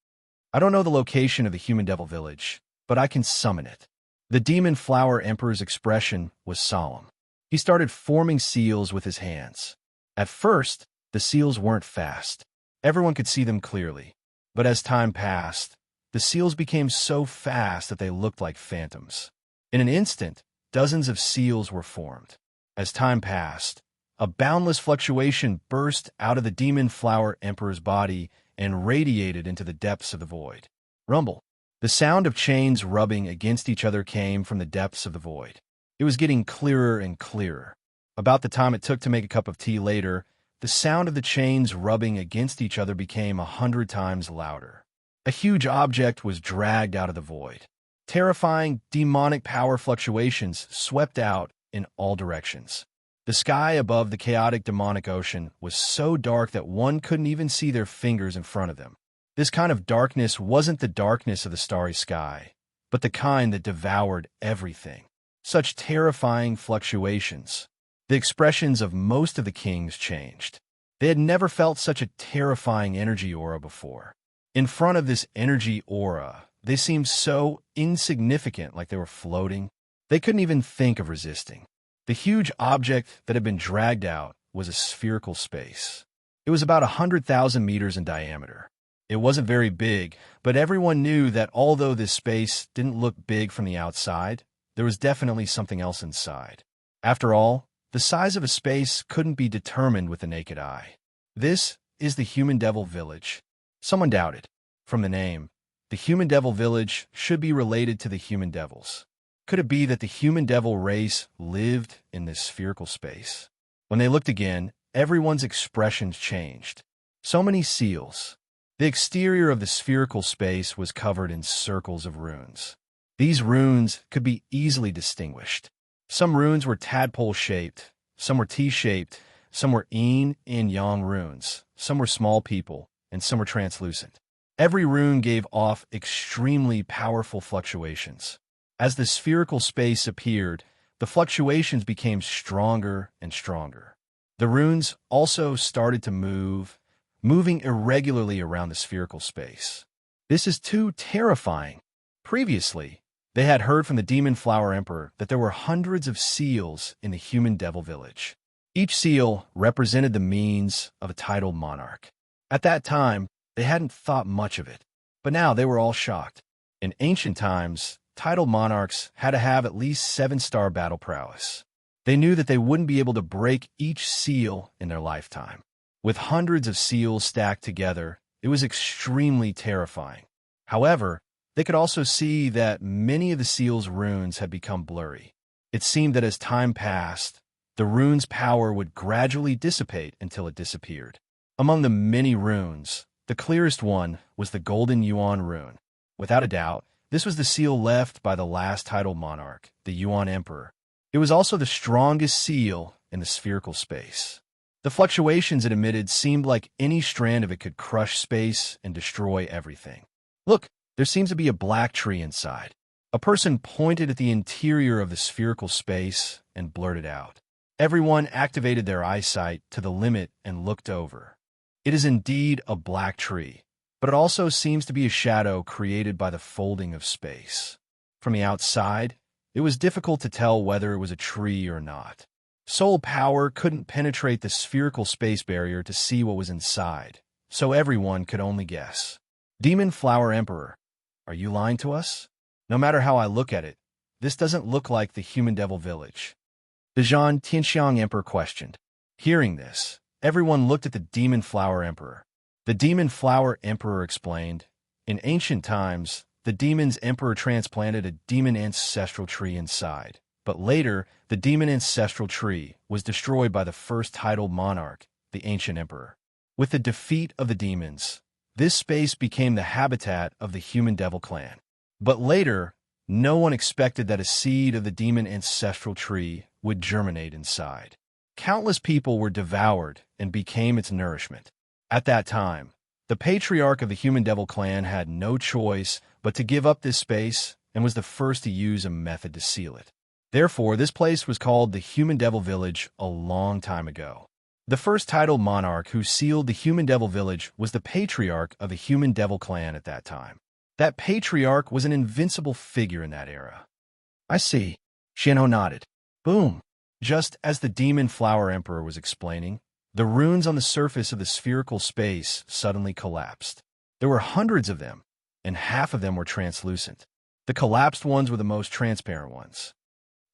I don't know the location of the human devil village, but I can summon it. The Demon Flower Emperor's expression was solemn. He started forming seals with his hands. At first, the seals weren't fast. Everyone could see them clearly. But as time passed, the seals became so fast that they looked like phantoms. In an instant, dozens of seals were formed. As time passed, a boundless fluctuation burst out of the Demon Flower Emperor's body and radiated into the depths of the void. Rumble. The sound of chains rubbing against each other came from the depths of the void. It was getting clearer and clearer. About the time it took to make a cup of tea later, the sound of the chains rubbing against each other became 100 times louder. A huge object was dragged out of the void. Terrifying, demonic power fluctuations swept out in all directions. The sky above the chaotic demonic ocean was so dark that one couldn't even see their fingers in front of them. This kind of darkness wasn't the darkness of the starry sky, but the kind that devoured everything. Such terrifying fluctuations. The expressions of most of the kings changed. They had never felt such a terrifying energy aura before. In front of this energy aura, they seemed so insignificant, like they were floating. They couldn't even think of resisting. The huge object that had been dragged out was a spherical space. It was about 100,000 meters in diameter. It wasn't very big, but everyone knew that although this space didn't look big from the outside, there was definitely something else inside. After all, the size of a space couldn't be determined with the naked eye. This is the Human Devil Village. Someone doubted. From the name, the Human Devil Village should be related to the human devils. Could it be that the human devil race lived in this spherical space? When they looked again, everyone's expressions changed. So many seals. The exterior of the spherical space was covered in circles of runes. These runes could be easily distinguished. Some runes were tadpole-shaped, some were T-shaped, some were yin and yang runes, some were small people, and some were translucent. Every rune gave off extremely powerful fluctuations. As the spherical space appeared, the fluctuations became stronger and stronger. The runes also started to move, moving irregularly around the spherical space. This is too terrifying. Previously, they had heard from the Demon Flower Emperor that there were hundreds of seals in the Human Devil Village. Each seal represented the means of a titled monarch. At that time, they hadn't thought much of it, but now they were all shocked. In ancient times, titled monarchs had to have at least 7-star battle prowess. They knew that they wouldn't be able to break each seal in their lifetime. With hundreds of seals stacked together, it was extremely terrifying. However, they could also see that many of the seals' runes had become blurry. It seemed that as time passed, the rune's power would gradually dissipate until it disappeared. Among the many runes, the clearest one was the Golden Yuan rune. Without a doubt, this was the seal left by the last titled monarch, the Yuan Emperor. It was also the strongest seal in the spherical space. The fluctuations it emitted seemed like any strand of it could crush space and destroy everything. Look, there seems to be a black tree inside. A person pointed at the interior of the spherical space and blurted out. Everyone activated their eyesight to the limit and looked over. It is indeed a black tree, but it also seems to be a shadow created by the folding of space. From the outside, It was difficult to tell whether it was a tree or not. Soul power couldn't penetrate the spherical space barrier to see what was inside, so everyone could only guess. Demon Flower Emperor, are you lying to us? No matter how I look at it, this doesn't look like the human devil village. The Zhan Tianxiang Emperor questioned. Hearing this, everyone looked at the Demon Flower Emperor. The Demon Flower Emperor explained, in ancient times, the Demon's Emperor transplanted a demon ancestral tree inside, but later, the demon ancestral tree was destroyed by the first titled monarch, the Ancient Emperor. With the defeat of the demons, this space became the habitat of the human devil clan. But later, no one expected that a seed of the demon ancestral tree would germinate inside. Countless people were devoured and became its nourishment. At that time, the patriarch of the human devil clan had no choice but to give up this space and was the first to use a method to seal it. Therefore, this place was called the Human Devil Village a long time ago. The first titled monarch who sealed the Human Devil Village was the patriarch of the Human Devil clan at that time. That patriarch was an invincible figure in that era. I see. Xianhou nodded. Boom! Just as the Demon Flower Emperor was explaining, the runes on the surface of the spherical space suddenly collapsed. There were hundreds of them, and half of them were translucent. The collapsed ones were the most transparent ones.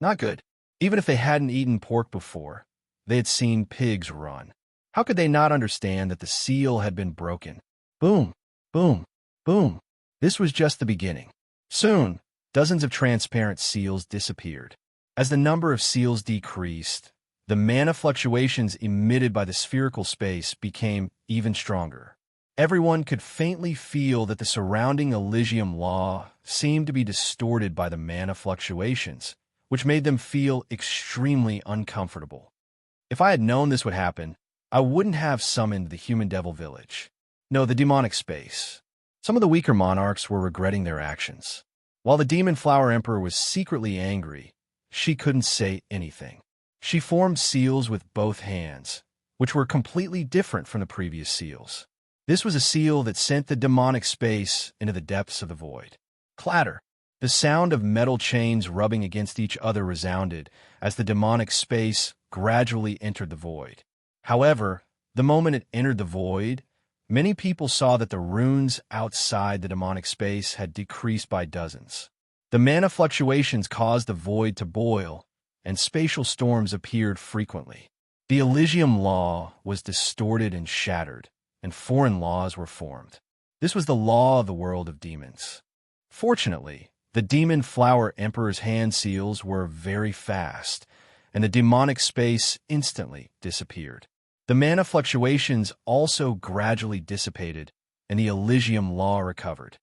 Not good. Even if they hadn't eaten pork before, they had seen pigs run. How could they not understand that the seal had been broken? Boom, boom, boom. This was just the beginning. Soon, dozens of transparent seals disappeared. As the number of seals decreased, the mana fluctuations emitted by the spherical space became even stronger. Everyone could faintly feel that the surrounding Elysium law seemed to be distorted by the mana fluctuations, which made them feel extremely uncomfortable. If I had known this would happen, I wouldn't have summoned the Human Devil Village. No, the demonic space. Some of the weaker monarchs were regretting their actions. While the Demon Flower Emperor was secretly angry, she couldn't say anything. She formed seals with both hands, which were completely different from the previous seals. This was a seal that sent the demonic space into the depths of the void. Clatter! The sound of metal chains rubbing against each other resounded as the demonic space gradually entered the void. However, the moment it entered the void, many people saw that the runes outside the demonic space had decreased by dozens. The mana fluctuations caused the void to boil, and spatial storms appeared frequently. The Elysium law was distorted and shattered, and foreign laws were formed. This was the law of the world of demons. Fortunately, the Demon Flower Emperor's hand seals were very fast, and the demonic space instantly disappeared. The mana fluctuations also gradually dissipated, and the Elysium law recovered.